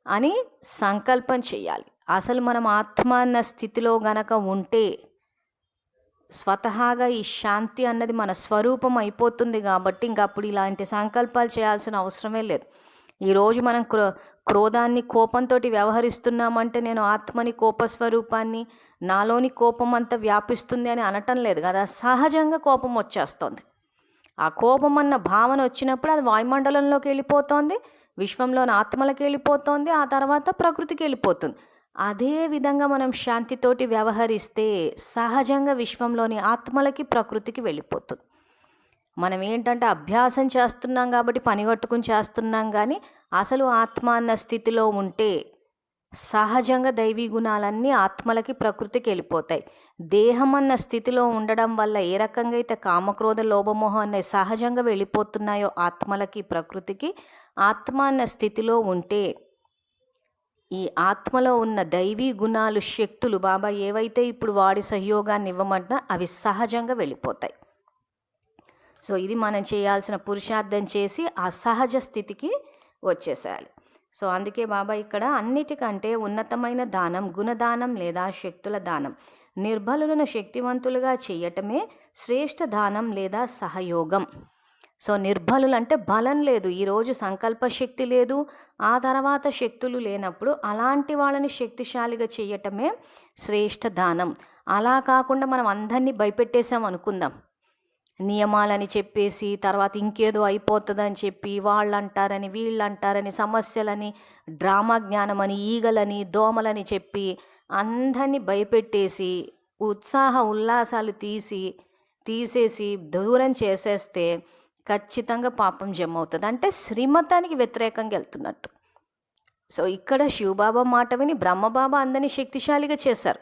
అని సంకల్పం చేయాలి. అసలు మనం ఆత్మ అన్న స్థితిలో గనక ఉంటే స్వతహాగా ఈ శాంతి అన్నది మన స్వరూపం అయిపోతుంది. కాబట్టి ఇంక అప్పుడు ఇలాంటి సంకల్పాలు చేయాల్సిన అవసరమే లేదు. ఈరోజు మనం క్రోధాన్ని, కోపంతో వ్యవహరిస్తున్నామంటే నేను ఆత్మని, కోపస్వరూపాన్ని, నాలోని కోపం అంతా వ్యాపిస్తుంది అని అనటం లేదు కదా. సహజంగా కోపం వచ్చేస్తుంది. ఆ కోపం అన్న భావన వచ్చినప్పుడు అది వాయుమండలంలోకి వెళ్ళిపోతుంది, విశ్వంలోని ఆత్మలకు వెళ్ళిపోతుంది, ఆ తర్వాత ప్రకృతికి వెళ్ళిపోతుంది. అదే విధంగా మనం శాంతితోటి వ్యవహరిస్తే సహజంగా విశ్వంలోని ఆత్మలకి, ప్రకృతికి వెళ్ళిపోతుంది. మనం ఏంటంటే అభ్యాసం చేస్తున్నాం కాబట్టి పనిగట్టుకుని చేస్తున్నాం. కానీ అసలు ఆత్మ అన్న స్థితిలో ఉంటే సహజంగా దైవీ గుణాలన్నీ ఆత్మలకి, ప్రకృతికి వెళ్ళిపోతాయి. దేహం అన్న స్థితిలో ఉండడం వల్ల ఏ రకంగా అయితే కామక్రోధ లోభమోహం అనేవి సహజంగా వెళ్ళిపోతున్నాయో ఆత్మలకి, ప్రకృతికి, ఆత్మ అన్న స్థితిలో ఉంటే ఈ ఆత్మలో ఉన్న దైవీ గుణాలు, శక్తులు బాబా ఏవైతే ఇప్పుడు వాడి సహయోగాన్ని ఇవ్వమంటున్నా అవి సహజంగా వెళ్ళిపోతాయి. సో ఇది మనం చేయాల్సిన పురుషార్థం చేసి ఆ సహజ స్థితికి వచ్చేసేయాలి. సో అందుకే బాబా ఇక్కడ అన్నిటికంటే ఉన్నతమైన దానం గుణదానం లేదా శక్తుల దానం. నిర్బలులను శక్తివంతులుగా చేయటమే శ్రేష్ఠ దానం లేదా సహయోగం. సో నిర్బలులు అంటే బలం లేదు, ఈరోజు సంకల్ప శక్తి లేదు, ఆ తర్వాత శక్తులు లేనప్పుడు అలాంటి వాళ్ళని శక్తిశాలిగా చేయటమే శ్రేష్ఠ దానం. అలా కాకుండా మనం అందరినీ భయపెట్టేసాం అనుకుందాం, నియమాలని చెప్పేసి తర్వాత ఇంకేదో అయిపోతుందని చెప్పి వాళ్ళు అంటారని వీళ్ళు అంటారని సమస్యలని డ్రామా జ్ఞానమని ఈగలని దోమలని చెప్పి అందరినీ భయపెట్టేసి ఉత్సాహ ఉల్లాసాలు తీసేసి దూరం చేసేస్తే ఖచ్చితంగా పాపం జమ అవుతుంది. అంటే శ్రీమతానికి వ్యతిరేకంగా వెళ్తున్నట్టు. సో ఇక్కడ శివబాబా మాట విని బ్రహ్మబాబా అందరినీ శక్తిశాలిగా చేశారు.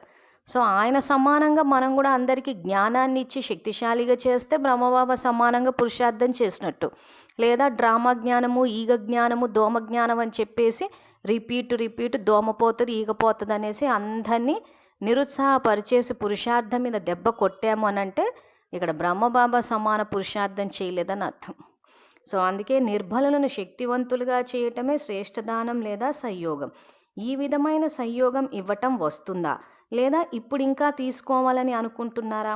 సో ఆయన సమానంగా మనం కూడా అందరికీ జ్ఞానాన్ని ఇచ్చి శక్తిశాలిగా చేస్తే బ్రహ్మబాబా సమానంగా పురుషార్థం చేసినట్టు. లేదా డ్రామా జ్ఞానము ఈగ జ్ఞానము దోమ జ్ఞానం అని చెప్పేసి రిపీట్ దోమ పోతుంది ఈగ పోతుంది అనేసి అందరినీ నిరుత్సాహపరిచేసి పురుషార్థం మీద దెబ్బ కొట్టాము అని అంటే ఇక్కడ బ్రహ్మబాబా సమాన పురుషార్థం చేయలేదని అర్థం. సో అందుకే నిర్బలులను శక్తివంతులుగా చేయటమే శ్రేష్ఠదానం లేదా సంయోగం. ఈ విధమైన సంయోగం ఇవ్వటం వస్తుందా లేదా ఇప్పుడు ఇంకా తీసుకోవాలని అనుకుంటున్నారా?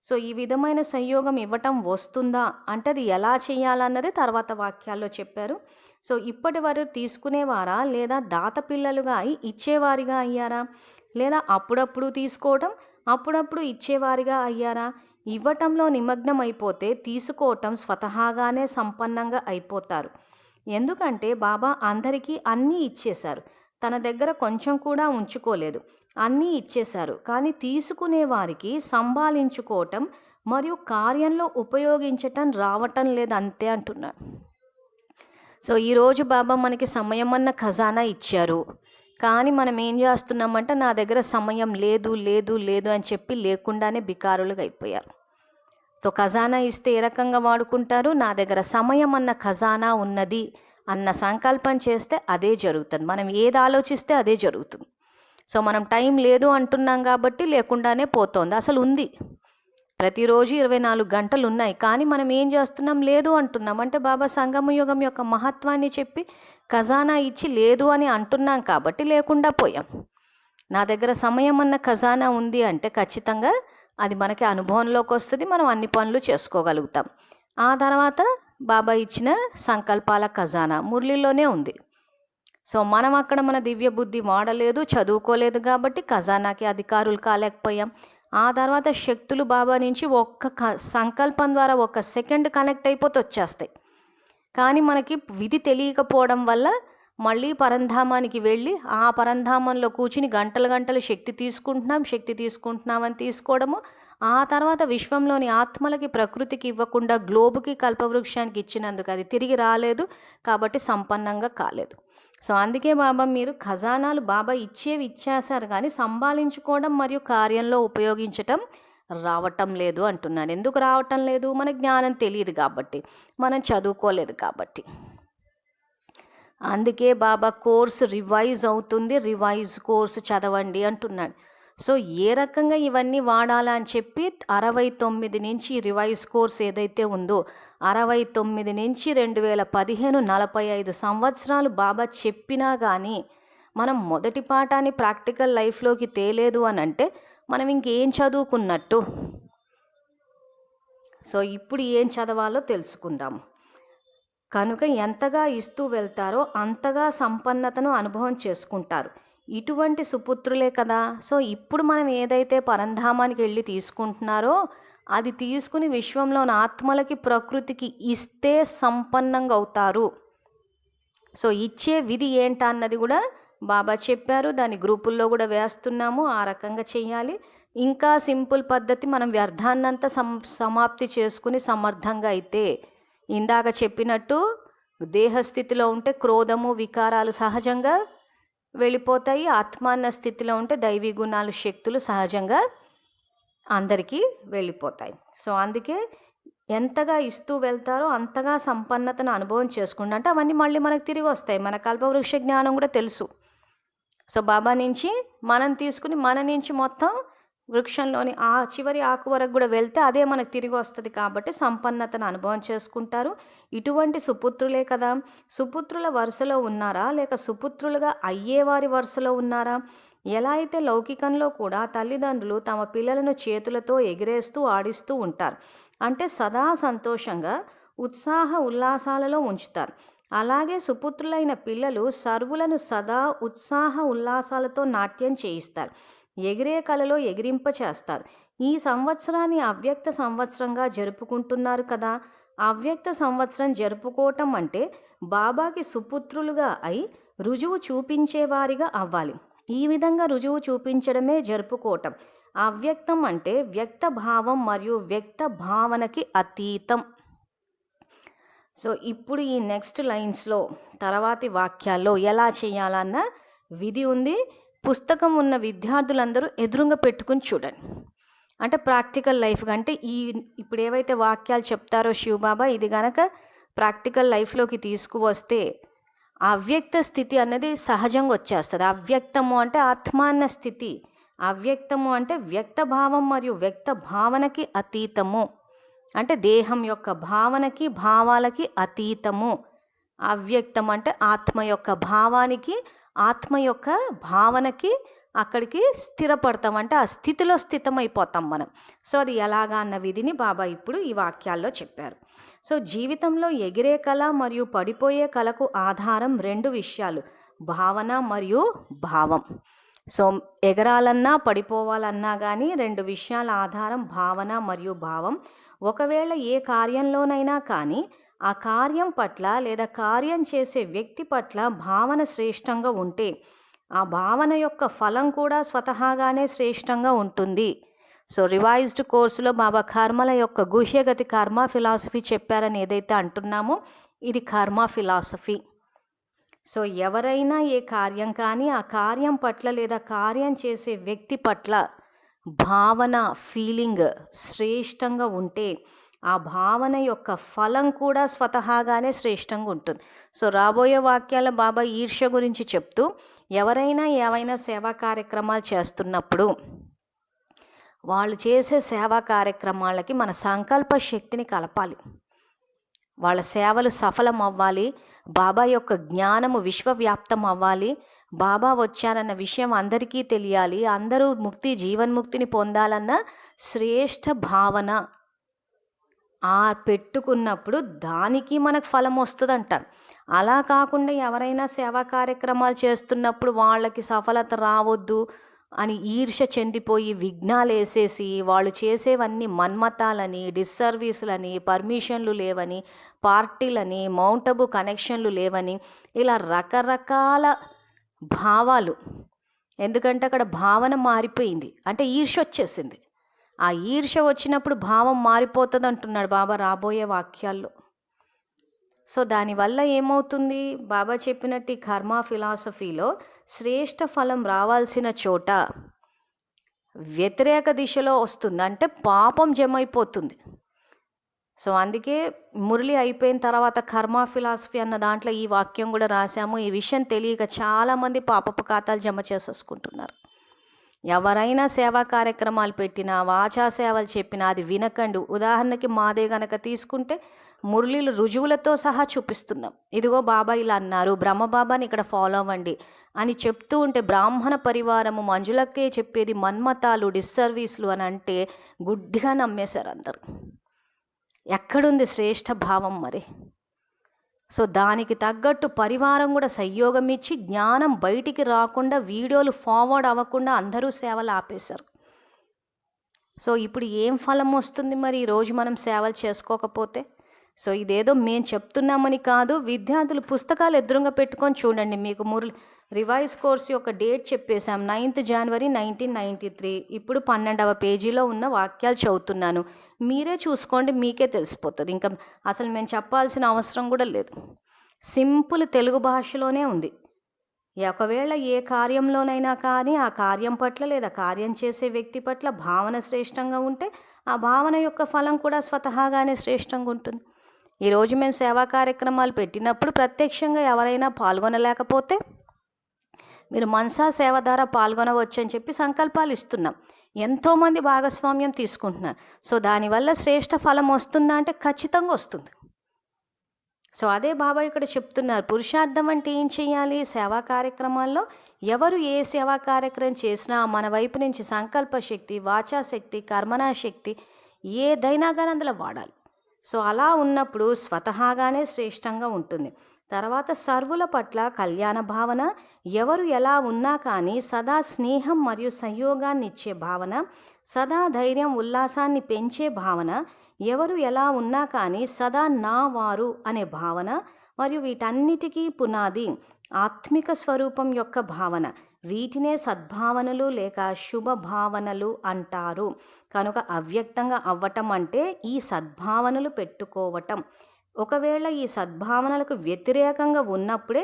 సో ఈ విధమైన సంయోగం ఇవ్వటం వస్తుందా అంటే అది ఎలా చేయాలన్నది తర్వాత వాక్యాల్లో చెప్పారు. సో ఇప్పటి వరకు తీసుకునేవారా లేదా దాత పిల్లలుగా అయి ఇచ్చేవారిగా అయ్యారా? లేదా అప్పుడప్పుడు తీసుకోవటం అప్పుడప్పుడు ఇచ్చేవారిగా అయ్యారా? ఇవ్వటంలో నిమగ్నం అయిపోతే తీసుకోవటం స్వతహాగానే సంపన్నంగా అయిపోతారు. ఎందుకంటే బాబా అందరికీ అన్నీ ఇచ్చేశారు, తన దగ్గర కొంచెం కూడా ఉంచుకోలేదు, అన్నీ ఇచ్చేశారు. కానీ తీసుకునే వారికి సంభాళించుకోవటం మరియు కార్యంలో ఉపయోగించటం రావటం లేదు, అంతే అంటున్నారు. సో ఈరోజు బాబా మనకి సమయం అన్న ఖజానా ఇచ్చారు, కానీ మనం ఏం చేస్తున్నామంటే నా దగ్గర సమయం లేదు లేదు లేదు అని చెప్పి లేకుండానే బికారులుగా అయిపోయారు. సో ఖజానా ఇస్తే ఏ రకంగా వాడుకుంటారు? నా దగ్గర సమయం అన్న ఖజానా ఉన్నది అన్న సంకల్పం చేస్తే అదే జరుగుతుంది. మనం ఏది ఆలోచిస్తే అదే జరుగుతుంది. సో మనం టైం లేదు అంటున్నాం కాబట్టి లేకుండానే పోతోంది. అసలు ఉంది, ప్రతిరోజు 24 గంటలు ఉన్నాయి, కానీ మనం ఏం చేస్తున్నాం? లేదు అంటున్నాం. అంటే బాబా సంగమ యుగం యొక్క మహత్వాన్ని చెప్పి ఖజానా ఇచ్చి లేదు అని అంటున్నాం కాబట్టి లేకుండా పోయాం. నా దగ్గర సమయం అన్న ఖజానా ఉంది అంటే ఖచ్చితంగా అది మనకి అనుభవంలోకి వస్తుంది, మనం అన్ని పనులు చేసుకోగలుగుతాం. ఆ తర్వాత బాబా ఇచ్చిన సంకల్పాల ఖజానా మురళిలోనే ఉంది. సో మనం అక్కడ మన దివ్య బుద్ధి వాడలేదు, చదువుకోలేదు కాబట్టి ఖజానాకి అధికారులు కాలేకపోయాం. ఆ తర్వాత శక్తులు బాబా నుంచి ఒక్క సంకల్పం ద్వారా 1 సెకండ్ కనెక్ట్ అయిపోతే వచ్చేస్తాయి. కానీ మనకి విధి తెలియకపోవడం వల్ల మళ్ళీ పరంధామానికి వెళ్ళి ఆ పరంధామంలో కూర్చుని గంటలు శక్తి తీసుకుంటున్నామని తీసుకోవడము, ఆ తర్వాత విశ్వంలోని ఆత్మలకి ప్రకృతికి ఇవ్వకుండా గ్లోబుకి కల్పవృక్షానికి ఇచ్చినందుకు అది తిరిగి రాలేదు, కాబట్టి సంపన్నంగా కాలేదు. సో అందుకే బాబా మీరు ఖజానాలు బాబా ఇచ్చేశారు కానీ సంభాళించుకోవడం మరియు కార్యంలో ఉపయోగించటం రావటం లేదు అంటున్నాను. ఎందుకు రావటం లేదు? మన జ్ఞానం తెలియదు కాబట్టి, మనం చదువుకోలేదు కాబట్టి. అందుకే బాబా కోర్సు రివైజ్ అవుతుంది, రివైజ్ కోర్సు చదవండి అంటున్నాడు. సో ఏ రకంగా ఇవన్నీ వాడాలా అని చెప్పి 69 నుంచి రివైజ్ కోర్స్ ఏదైతే ఉందో 69 నుంచి 2015 45 సంవత్సరాలు బాబా చెప్పినా కానీ మనం మొదటి పాఠాన్ని ప్రాక్టికల్ లైఫ్లోకి తేలేదు అని అంటే మనం ఇంకేం చదువుకున్నట్టు. సో ఇప్పుడు ఏం చదవాలో తెలుసుకుందాం. కనుక ఎంతగా ఇస్తూ వెళ్తారో అంతగా సంపన్నతను అనుభవం చేసుకుంటారు. ఇటువంటి సుపుత్రులే కదా. సో ఇప్పుడు మనం ఏదైతే పరంధామానికి వెళ్ళి తీసుకుంటున్నారో అది తీసుకుని విశ్వంలోని ఆత్మలకి ప్రకృతికి ఇస్తే సంపన్నంగా అవుతారు. సో ఇచ్చే విధి ఏంటన్నది కూడా బాబా చెప్పారు, దాని గ్రూపుల్లో కూడా వేస్తున్నాము. ఆ రకంగా చేయాలి. ఇంకా సింపుల్ పద్ధతి, మనం వ్యర్థాన్నంతా సమాప్తి చేసుకుని సమర్థంగా అయితే ఇందాక చెప్పినట్టు దేహస్థితిలో ఉంటే క్రోధము వికారాలు సహజంగా వెళ్ళిపోతాయి, ఆత్మాన్న స్థితిలో ఉంటే దైవీ గుణాలు శక్తులు సహజంగా అందరికీ వెళ్ళిపోతాయి. సో అందుకే ఎంతగా ఇస్తూ వెళ్తారో అంతగా సంపన్నతను అనుభవం చేసుకుంటా అంటే అవన్నీ మళ్ళీ మనకు తిరిగి వస్తాయి. మన కల్పవృక్ష జ్ఞానం కూడా తెలుసు. సో బాబా నుంచి మనం తీసుకుని మన నుంచి మొత్తం వృక్షంలోని ఆ చివరి ఆకు వరకు కూడా వెళ్తే అదే మనకు తిరిగి వస్తుంది కాబట్టి సంపన్నతను అనుభవం చేసుకుంటారు. ఇటువంటి సుపుత్రులే కదా. సుపుత్రుల వరుసలో ఉన్నారా లేక సుపుత్రులుగా అయ్యేవారి వరుసలో ఉన్నారా? ఎలా అయితే లౌకికంలో కూడా తల్లిదండ్రులు తమ పిల్లలను చేతులతో ఎగిరేస్తూ ఆడిస్తూ ఉంటారు, అంటే సదా సంతోషంగా ఉత్సాహ ఉల్లాసాలలో ఉంచుతారు. అలాగే సుపుత్రులైన పిల్లలు సర్వులను సదా ఉత్సాహ ఉల్లాసాలతో నాట్యం చేయిస్తారు, ఎగిరే కలలో ఎగిరింప చేస్తారు. ఈ సంవత్సరాన్ని అవ్యక్త సంవత్సరంగా జరుపుకుంటున్నారు కదా. అవ్యక్త సంవత్సరం జరుపుకోవటం అంటే బాబాకి సుపుత్రులుగా అయి రుజువు చూపించేవారిగా అవ్వాలి. ఈ విధంగా రుజువు చూపించడమే జరుపుకోవటం. అవ్యక్తం అంటే వ్యక్త భావం మరియు వ్యక్త భావనకి అతీతం. సో ఇప్పుడు ఈ నెక్స్ట్ లైన్స్లో తర్వాతి వాక్యాల్లో ఎలా చేయాలన్న విధి ఉంది. పుస్తకం ఉన్న విద్యార్థులందరూ ఎదురుగా పెట్టుకుని చూడండి. అంటే ప్రాక్టికల్ లైఫ్ అంటే ఇప్పుడు ఏవైతే వాక్యాలు చెప్తారో శివబాబా, ఇది గనక ప్రాక్టికల్ లైఫ్లోకి తీసుకువస్తే అవ్యక్త స్థితి అనేది సహజంగా వచ్చేస్తుంది. అవ్యక్తము అంటే ఆత్మాన్న స్థితి, అవ్యక్తము అంటే వ్యక్త భావం మరియు వ్యక్త భావనకి అతీతము, అంటే దేహం యొక్క భావనకి భావాలకి అతీతము. అవ్యక్తం అంటే ఆత్మ యొక్క భావానికి ఆత్మ యొక్క భావనకి అక్కడికి స్థిరపడతాం, అంటే ఆ స్థితిలో స్థితమైపోతాం మనం. సో అది ఎలాగా అన్న విధిని బాబా ఇప్పుడు ఈ వాక్యాల్లో చెప్పారు. సో జీవితంలో ఎగిరే కళ మరియు పడిపోయే కళకు ఆధారం రెండు విషయాలు, భావన మరియు భావం. సో ఎగరాలన్నా పడిపోవాలన్నా కానీ రెండు విషయాల ఆధారం భావన మరియు భావం. ఒకవేళ ఏ కార్యంలోనైనా కానీ ఆ కార్యం పట్ల లేదా కార్యం చేసే వ్యక్తి పట్ల భావన శ్రేష్టంగా ఉంటే ఆ భావన యొక్క ఫలం కూడా స్వతహాగానే శ్రేష్టంగా ఉంటుంది. సో రివైజ్డ్ కోర్సులో బాబా కర్మల యొక్క గుహ్యగతి కర్మ ఫిలాసఫీ చెప్పారని ఏదైతే అంటున్నామో ఇది కర్మ ఫిలాసఫీ. సో ఎవరైనా ఏ కార్యం కానీ ఆ కార్యం పట్ల లేదా కార్యం చేసే వ్యక్తి పట్ల భావన ఫీలింగ్ శ్రేష్టంగా ఉంటే ఆ భావన యొక్క ఫలం కూడా స్వతహాగానే శ్రేష్టంగా ఉంటుంది. సో రాబోయే వాక్యాల బాబా ఈర్ష్య గురించి చెప్తూ ఎవరైనా ఏవైనా సేవా కార్యక్రమాలు చేస్తున్నప్పుడు వాళ్ళు చేసే సేవా కార్యక్రమాలకి మన సంకల్ప శక్తిని కలపాలి. వాళ్ళ సేవలు సఫలం అవ్వాలి, బాబా యొక్క జ్ఞానము విశ్వవ్యాప్తం అవ్వాలి, బాబా వచ్చారన్న విషయం అందరికీ తెలియాలి, అందరూ ముక్తి జీవన్ముక్తిని పొందాలన్న శ్రేష్ఠ భావన పెట్టుకున్నప్పుడు దానికి మనకు ఫలం వస్తుందంట. అలా కాకుండా ఎవరైనా సేవా కార్యక్రమాలు చేస్తున్నప్పుడు వాళ్ళకి సఫలత రావద్దు అని ఈర్ష్య చెందిపోయి విఘ్నాలు వేసేసి వాళ్ళు చేసేవన్నీ మన్మతాలని, డిస్సర్వీసులని, పర్మిషన్లు లేవని, పార్టీలని, మౌంటబు కనెక్షన్లు లేవని, ఇలా రకరకాల భావాలు. ఎందుకంటే అక్కడ భావన మారిపోయింది, అంటే ఈర్ష్య వచ్చేసింది. ఆ ఈర్ష్య వచ్చినప్పుడు భావం మారిపోతుంది అంటున్నాడు బాబా రాబోయే వాక్యాల్లో. సో దానివల్ల ఏమవుతుంది, బాబా చెప్పినట్టు కర్మ ఫిలాసఫీలో శ్రేష్ఠ ఫలం రావాల్సిన చోట వ్యతిరేక దిశలో వస్తుంది, అంటే పాపం జమైపోతుంది. సో అందుకే మురళి అయిపోయిన తర్వాత కర్మ ఫిలాసఫీ అన్న దాంట్లో ఈ వాక్యం కూడా రాశాము. ఈ విషయం తెలియక చాలామంది పాపపు ఖాతాలు జమ చేసేసుకుంటున్నారు. ఎవరైనా సేవా కార్యక్రమాలు పెట్టినా వాచా సేవలు చెప్పినా అది వినకండి. ఉదాహరణకి మాదే గనక తీసుకుంటే మురళీలు రుజువులతో సహా చూపిస్తున్నాం. ఇదిగో బాబా ఇలా అన్నారు, బ్రహ్మబాబాని ఇక్కడ ఫాలో అవ్వండి అని చెప్తూ ఉంటే బ్రాహ్మణ పరివారము మంజులకే చెప్పేది మన్మతాలు డిస్సర్వీస్లు అని అంటే గుడ్డిగా నమ్మేశారు అందరు. ఎక్కడుంది శ్రేష్ఠ భావం మరి? సో దానికి తగ్గట్టు పరివారం కూడా సహయోగం ఇచ్చి జ్ఞానం బయటికి రాకుండా వీడియోలు ఫార్వర్డ్ అవ్వకుండా అందరూ సేవలు ఆపేశారు. సో ఇప్పుడు ఏం ఫలం వస్తుంది మరి ఈరోజు మనం సేవలు చేసుకోకపోతే? సో ఇదేదో మేము చెప్తున్నామని కాదు, విద్యార్థులు పుస్తకాలు ఎదురుగా పెట్టుకొని చూడండి. మీకు రివైజ్ కోర్స్ యొక్క డేట్ చెప్పేశాం, 9th January 1993. ఇప్పుడు 12వ పేజీలో ఉన్న వాక్యాలు చదువుతున్నాను, మీరే చూసుకోండి, మీకే తెలిసిపోతుంది. ఇంకా అసలు మేము చెప్పాల్సిన అవసరం కూడా లేదు, సింపుల్ తెలుగు భాషలోనే ఉంది. ఒకవేళ ఏ కార్యంలోనైనా కానీ ఆ కార్యం పట్ల లేదా కార్యం చేసే వ్యక్తి పట్ల భావన శ్రేష్టంగా ఉంటే ఆ భావన యొక్క ఫలం కూడా స్వతహాగానే శ్రేష్టంగా ఉంటుంది. ఈరోజు మేము సేవా కార్యక్రమాలు పెట్టినప్పుడు ప్రత్యక్షంగా ఎవరైనా పాల్గొనలేకపోతే మీరు మనసా సేవ ద్వారా పాల్గొనవచ్చు అని చెప్పి సంకల్పాలు ఇస్తున్నాం. ఎంతోమంది భాగస్వామ్యం తీసుకుంటున్నారు. సో దానివల్ల శ్రేష్ఠ ఫలం వస్తుందా అంటే ఖచ్చితంగా వస్తుంది. సో అదే బాబా ఇక్కడ చెప్తున్నారు. పురుషార్థం అంటే ఏం చేయాలి? సేవా కార్యక్రమాల్లో ఎవరు ఏ సేవా కార్యక్రమం చేసినా మన వైపు నుంచి సంకల్ప శక్తి, వాచాశక్తి, కర్మనా శక్తి ఏదైనా కానీ అందులో వాడాలి. సో అలా ఉన్నప్పుడు స్వతహాగానే శ్రేష్టంగా ఉంటుంది. తర్వాత సర్వుల పట్ల కళ్యాణ భావన, ఎవరు ఎలా ఉన్నా కానీ సదా స్నేహం మరియు సహయోగాన్ని ఇచ్చే భావన, సదా ధైర్యం ఉల్లాసాన్ని పెంచే భావన, ఎవరు ఎలా ఉన్నా కానీ సదా నా వారు అనే భావన, మరియు వీటన్నిటికీ పునాది ఆత్మిక స్వరూపం యొక్క భావన. వీటినే సద్భావనలు లేక శుభ భావనలు అంటారు. కనుక అవ్యక్తంగా అవ్వటం అంటే ఈ సద్భావనలు పెట్టుకోవటం. ఒకవేళ ఈ సద్భావనలకు వ్యతిరేకంగా ఉన్నప్పుడే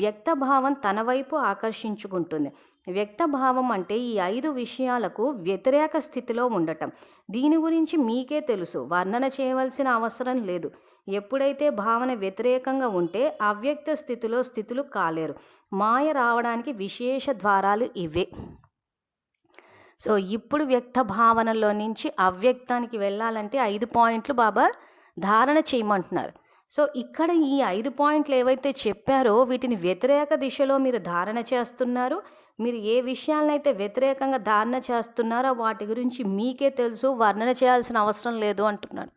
వ్యక్తభావం తన వైపు ఆకర్షించుకుంటుంది. వ్యక్తభావం అంటే ఈ 5 విషయాలకు వ్యతిరేక స్థితిలో ఉండటం. దీని గురించి మీకే తెలుసు, వర్ణన చేయవలసిన అవసరం లేదు. ఎప్పుడైతే భావన వ్యతిరేకంగా ఉంటే అవ్యక్త స్థితులు కాలేరు. మాయ రావడానికి విశేష ద్వారాలు ఇవే. సో ఇప్పుడు వ్యక్త భావనలో నుంచి అవ్యక్తానికి వెళ్ళాలంటే 5 పాయింట్లు బాబా ధారణ చేయమంటున్నారు. సో ఇక్కడ ఈ 5 పాయింట్లు ఏవైతే చెప్పారో వీటిని వ్యతిరేక దిశలో మీరు ధారణ చేస్తున్నారు. మీరు ఏ విషయాలనైతే వ్యతిరేకంగా ధారణ చేస్తున్నారో వాటి గురించి మీకే తెలుసు, వర్ణన చేయాల్సిన అవసరం లేదు అంటున్నాడు.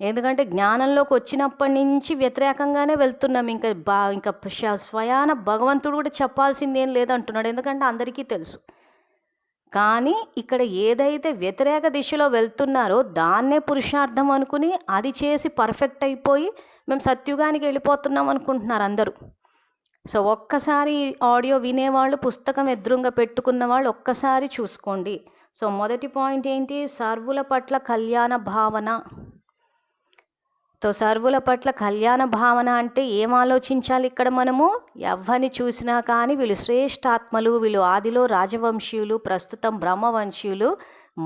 ఎందుకంటే జ్ఞానంలోకి వచ్చినప్పటి నుంచి వ్యతిరేకంగానే వెళ్తున్నాం. ఇంకా స్వయాన భగవంతుడు కూడా చెప్పాల్సిందేం లేదంటున్నాడు. ఎందుకంటే అందరికీ తెలుసు. కానీ ఇక్కడ ఏదైతే వ్యతిరేక దిశలో వెళ్తున్నారో దాన్నే పురుషార్థం అనుకుని అది చేసి పర్ఫెక్ట్ అయిపోయి మేము సత్యుగానికి వెళ్ళిపోతున్నాం అనుకుంటున్నారు అందరూ. సో ఒక్కసారి ఆడియో వినేవాళ్ళు, పుస్తకం ఎదురుగా పెట్టుకున్న వాళ్ళు ఒక్కసారి చూసుకోండి. సో మొదటి పాయింట్ ఏంటి? సర్వుల పట్ల కళ్యాణ భావన. సర్వుల పట్ల కళ్యాణ భావన అంటే ఏం ఆలోచించాలి ఇక్కడ మనము? ఎవ్వరిని చూసినా కానీ వీళ్ళు శ్రేష్ఠాత్మలు, వీళ్ళు ఆదిలో రాజవంశీయులు, ప్రస్తుతం బ్రహ్మవంశీయులు,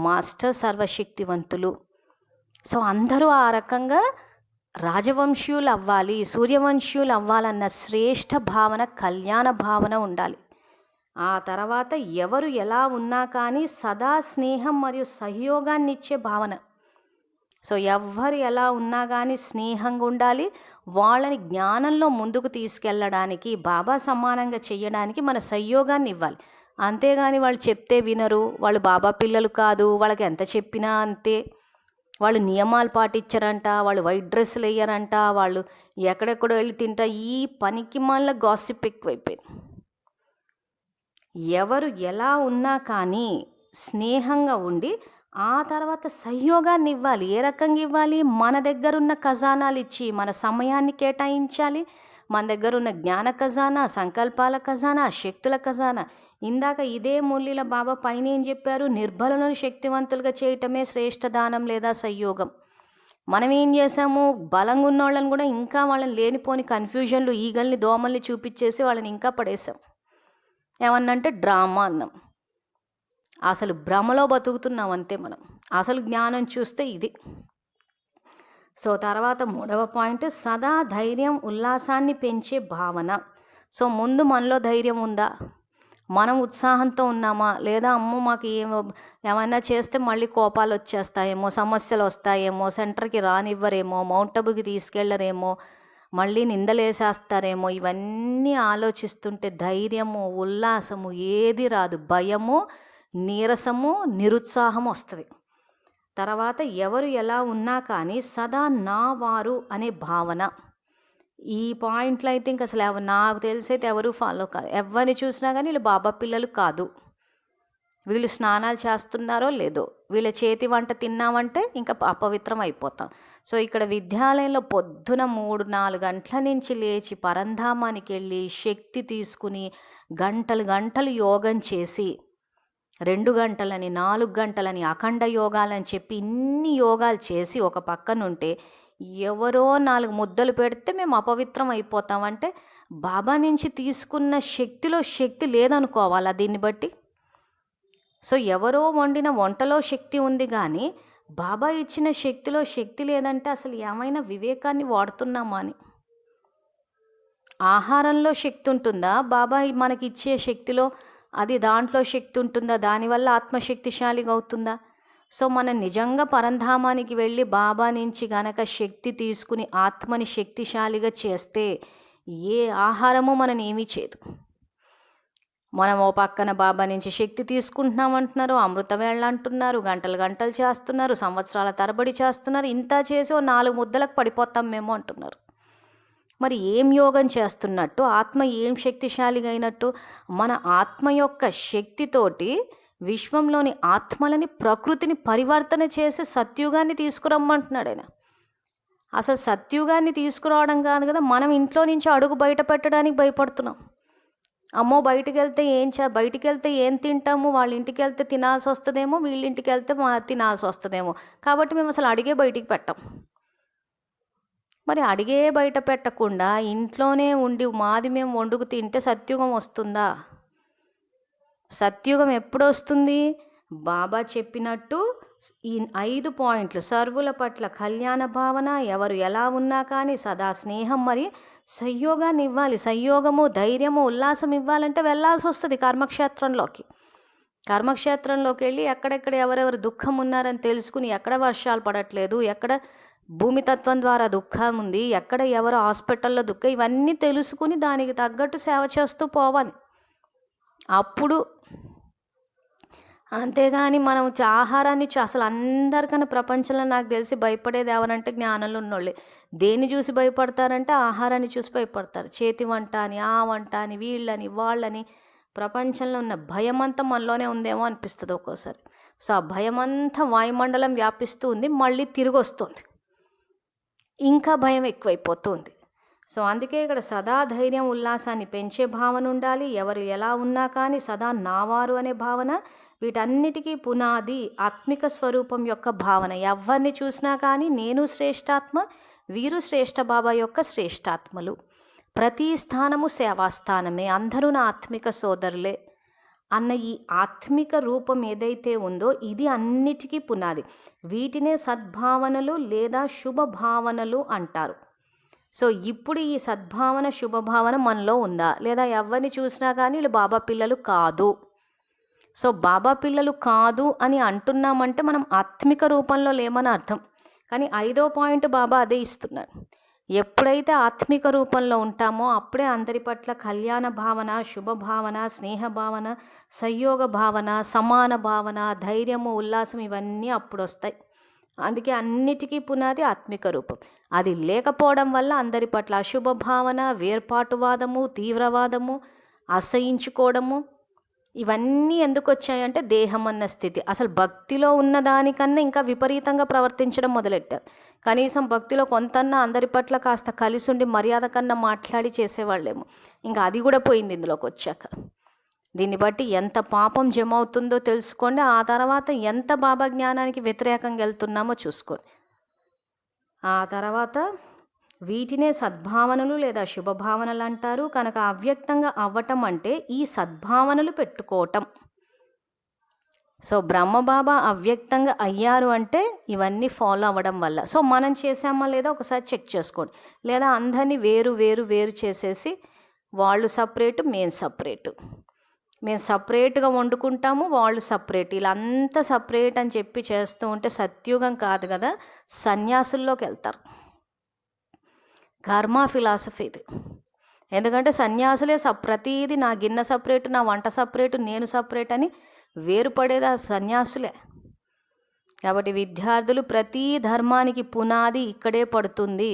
మాస్టర్ సర్వశక్తివంతులు. సో అందరూ ఆ రకంగా రాజవంశీయులు అవ్వాలి, సూర్యవంశీయులు అవ్వాలన్న శ్రేష్ఠ భావన, కళ్యాణ భావన ఉండాలి. ఆ తర్వాత ఎవరు ఎలా ఉన్నా కానీ సదా స్నేహం మరియు సహయోగాన్ని ఇచ్చే భావన. సో ఎవ్వరు ఎలా ఉన్నా కానీ స్నేహంగా ఉండాలి. వాళ్ళని జ్ఞానంలో ముందుకు తీసుకెళ్ళడానికి, బాబా సమానంగా చేయడానికి మన సహయోగాన్ని ఇవ్వాలి. అంతేగాని వాళ్ళు చెప్తే వినరు, వాళ్ళు బాబా పిల్లలు కాదు, వాళ్ళకి ఎంత చెప్పినా అంతే, వాళ్ళు నియమాలు పాటించరంట, వాళ్ళు వైట్ డ్రెస్సులు వేయరంట, వాళ్ళు ఎక్కడెక్కడో వెళ్ళి తింటా, ఈ పనికి మళ్ళీ గాసిప్ ఎక్కువైపోయింది. ఎవరు ఎలా ఉన్నా కానీ స్నేహంగా ఉండి ఆ తర్వాత సహయోగాన్ని ఇవ్వాలి. ఏ రకంగా ఇవ్వాలి? మన దగ్గర ఉన్న ఖజానాలు ఇచ్చి మన సమయాన్ని కేటాయించాలి. మన దగ్గర ఉన్న జ్ఞాన ఖజానా, సంకల్పాల ఖజానా, శక్తుల ఖజానా. ఇందాక ఇదే మురళీల బాబా పైన ఏం చెప్పారు? నిర్బలను శక్తివంతులుగా చేయటమే శ్రేష్ఠ దానం లేదా సహయోగం. మనం ఏం చేసాము? బలంగా ఉన్న వాళ్ళని కూడా ఇంకా వాళ్ళని లేనిపోని కన్ఫ్యూజన్లు, ఈగల్ని దోమల్ని చూపించేసి వాళ్ళని ఇంకా పడేసాం. ఏమన్నంటే డ్రామా అన్నాం. అసలు భ్రమలో బతుకుతున్నాం అంతే మనం. అసలు జ్ఞానం చూస్తే ఇది. సో తర్వాత 3వ పాయింట్ సదా ధైర్యం ఉల్లాసాన్ని పెంచే భావన. సో ముందు మనలో ధైర్యం ఉందా? మనం ఉత్సాహంతో ఉన్నామా? లేదా అమ్మో మాకు ఏమైనా చేస్తే మళ్ళీ కోపాలు వచ్చేస్తాయేమో, సమస్యలు వస్తాయేమో, సెంటర్కి రానివ్వరేమో, మౌంట్ అబుకి తీసుకెళ్ళరేమో, మళ్ళీ నిందలేసేస్తారేమో, ఇవన్నీ ఆలోచిస్తుంటే ధైర్యము, ఉల్లాసము ఏది రాదు. భయము, నీరసము, నిరుత్సాహం వస్తుంది. తర్వాత ఎవరు ఎలా ఉన్నా కానీ సదా నా వారు అనే భావన. ఈ పాయింట్లు అయితే ఇంక అసలు నాకు తెలిసైతే ఎవరు ఫాలో కాదు. ఎవరిని చూసినా కానీ వీళ్ళు బాబా పిల్లలు కాదు. వీళ్ళు స్నానాలు చేస్తున్నారో లేదో, వీళ్ళ చేతి వంట తిన్నామంటే ఇంకా అపవిత్రం అయిపోతాం. సో ఇక్కడ విద్యాలయంలో పొద్దున 3-4 గంటల నుంచి లేచి పరంధామానికి వెళ్ళి శక్తి తీసుకుని గంటలు యోగం చేసి 2 గంటలని 4 గంటలని అఖండ యోగాలని చెప్పి ఇన్ని యోగాలు చేసి ఒక పక్కనుంటే ఎవరో 4 ముద్దలు పెడితే మేము అపవిత్రం అయిపోతామంటే బాబా నుంచి తీసుకున్న శక్తిలో శక్తి లేదనుకోవాలా దీన్ని బట్టి? సో ఎవరో వండిన వంటలో శక్తి ఉంది కానీ బాబా ఇచ్చిన శక్తిలో శక్తి లేదంటే అసలు ఏమైనా వివేకాన్ని వాడుతున్నామా అని. ఆహారంలో శక్తి ఉంటుందా? బాబా మనకిచ్చే శక్తిలో అది దాంట్లో శక్తి ఉంటుందా? దానివల్ల ఆత్మశక్తిశాలిగా అవుతుందా? సో మనం నిజంగా పరంధామానికి వెళ్ళి బాబా నుంచి గనక శక్తి తీసుకుని ఆత్మని శక్తిశాలిగా చేస్తే ఏ ఆహారము మనని ఏమీ చేయదు. మనం ఓ పక్కన బాబా నుంచి శక్తి తీసుకుంటున్నాం అంటున్నారు, అమృతవేళ అంటున్నారు, గంటలు గంటలు చేస్తున్నారు, సంవత్సరాల తరబడి చేస్తున్నారు, ఇంత చేసి ఓ 4 ముద్దలకు పడిపోతాం మేము అంటున్నారు. మరి ఏం యోగం చేస్తున్నట్టు, ఆత్మ ఏం శక్తిశాలిగా అయినట్టు? మన ఆత్మ యొక్క శక్తితోటి విశ్వంలోని ఆత్మలని, ప్రకృతిని పరివర్తన చేసి సత్యుగాన్ని తీసుకురమ్మంటున్నాడు ఆయన. అసలు సత్యుగాన్ని తీసుకురావడం కాదు కదా, మనం ఇంట్లో నుంచి అడుగు బయట పెట్టడానికి భయపడుతున్నాం. అమ్మో బయటికి వెళ్తే ఏం తింటాము, వాళ్ళ ఇంటికి వెళ్తే తినాల్సి వస్తుందేమో, వీళ్ళ ఇంటికి వెళ్తే తినాల్సి వస్తుందేమో, కాబట్టి మేము అసలు అడిగే బయటికి పెట్టాం. మరి అడిగే బయట పెట్టకుండా ఇంట్లోనే ఉండి మాది మేము వండుకు తింటే సత్యుగం వస్తుందా? సత్యుగం ఎప్పుడు వస్తుంది? బాబా చెప్పినట్టు ఈ 5 పాయింట్లు, సర్వుల పట్ల కళ్యాణ భావన, ఎవరు ఎలా ఉన్నా కానీ సదా స్నేహం, మరి సంయోగాన్ని ఇవ్వాలి. సంయోగము, ధైర్యము, ఉల్లాసం ఇవ్వాలంటే వెళ్ళాల్సి వస్తుంది కర్మక్షేత్రంలోకి. కర్మక్షేత్రంలోకి వెళ్ళి ఎక్కడెక్కడ ఎవరెవరు దుఃఖం ఉన్నారని తెలుసుకుని, ఎక్కడ వర్షాలు పడట్లేదు, ఎక్కడ భూమితత్వం ద్వారా దుఃఖం ఉంది, ఎక్కడ ఎవరు హాస్పిటల్లో దుఃఖం, ఇవన్నీ తెలుసుకుని దానికి తగ్గట్టు సేవ చేస్తూ పోవాలి. అప్పుడు అంతేగాని మనం ఆహారాన్ని అసలు అందరికన్నా ప్రపంచంలో నాకు తెలిసి భయపడేది ఎవరంటే జ్ఞానంలో ఉన్నోళ్ళే. దేన్ని చూసి భయపడతారంటే ఆహారాన్ని చూసి భయపడతారు. చేతి వంట అని, ఆ వంట అని, వీళ్ళని వాళ్ళని, ప్రపంచంలో ఉన్న భయమంతా మనలోనే ఉందేమో అనిపిస్తుంది ఒక్కోసారి. సో ఆ భయమంతా వాయుమండలం వ్యాపిస్తూ ఉంది, మళ్ళీ తిరిగి వస్తుంది, ఇంకా భయం ఎక్కువైపోతుంది. సో అందుకే ఇక్కడ సదా ధైర్యం, ఉల్లాసాన్ని పెంచే భావన ఉండాలి. ఎవరు ఎలా ఉన్నా కానీ సదా నావారు అనే భావన, వీటన్నిటికీ పునాది ఆత్మిక స్వరూపం యొక్క భావన. ఎవరిని చూసినా కానీ నేను శ్రేష్ఠాత్మ, వీరు శ్రేష్ఠ బాబా యొక్క శ్రేష్ఠాత్మలు, ప్రతి స్థానము సేవాస్థానమే, అందరూ నా ఆత్మిక సోదరులే అన్న ఈ ఆత్మిక రూపం ఏదైతే ఉందో ఇది అన్నిటికీ పునాది. వీటినే సద్భావనలు లేదా శుభభావనలు అంటారు. సో ఇప్పుడు ఈ సద్భావన, శుభభావన మనలో ఉందా? లేదా ఎవరిని చూసినా కానీ వీళ్ళు బాబా పిల్లలు కాదు. సో బాబా పిల్లలు కాదు అని అంటున్నామంటే మనం ఆత్మిక రూపంలో లేమని అర్థం. కానీ 5వ పాయింట్ బాబా అదే ఇస్తున్నాడు. ఎప్పుడైతే ఆత్మిక రూపంలో ఉంటామో అప్పుడే అందరి పట్ల కళ్యాణ భావన, శుభభావన, స్నేహ భావన, సంయోగ భావన, సమాన భావన, ధైర్యము, ఉల్లాసం ఇవన్నీ అప్పుడు వస్తాయి. అందుకే అన్నిటికీ పునాది ఆత్మిక రూపం. అది లేకపోవడం వల్ల అందరి పట్ల అశుభ భావన, వేర్పాటువాదము, తీవ్రవాదము, అసహించుకోవడము ఇవన్నీ ఎందుకు వచ్చాయంటే దేహం అన్న స్థితి. అసలు భక్తిలో ఉన్న దానికన్నా ఇంకా విపరీతంగా ప్రవర్తించడం మొదలెట్టారు. కనీసం భక్తిలో కొంతన్నా అందరి పట్ల కాస్త కలిసి ఉండి మర్యాద కన్నా మాట్లాడి చేసేవాళ్ళేమో, ఇంకా అది కూడా పోయింది ఇందులోకి వచ్చాక. దీన్ని బట్టి ఎంత పాపం జమ అవుతుందో తెలుసుకోండి. ఆ తర్వాత ఎంత బాబా జ్ఞానానికి వ్యతిరేకంగా వెళ్తున్నామో చూసుకోండి. ఆ తర్వాత వీటినే సద్భావనలు లేదా శుభభావనలు అంటారు. కనుక అవ్యక్తంగా అవ్వటం అంటే ఈ సద్భావనలు పెట్టుకోవటం. సో బ్రహ్మబాబా అవ్యక్తంగా అయ్యారు అంటే ఇవన్నీ ఫాలో అవ్వడం వల్ల. సో మనం చేసామా లేదా ఒకసారి చెక్ చేసుకోండి. లేదా అందరినీ వేరు వేరు వేరు చేసేసి వాళ్ళు సపరేటు, మేము సపరేటు, మేము సపరేట్గా వండుకుంటాము, వాళ్ళు సపరేట్, ఇలా అంతా సపరేట్ అని చెప్పి చేస్తూ ఉంటే సత్యుగం కాదు కదా, సన్యాసుల్లోకి వెళ్తారు. కర్మ ఫిలాసఫీ ఇది. ఎందుకంటే సన్యాసులే ప్రతీది నా గిన్నె సపరేటు, నా వంట సపరేటు, నేను సపరేట్ అని వేరుపడేది ఆ సన్యాసులే. కాబట్టి విద్యార్థులు ప్రతి ధర్మానికి పునాది ఇక్కడే పడుతుంది.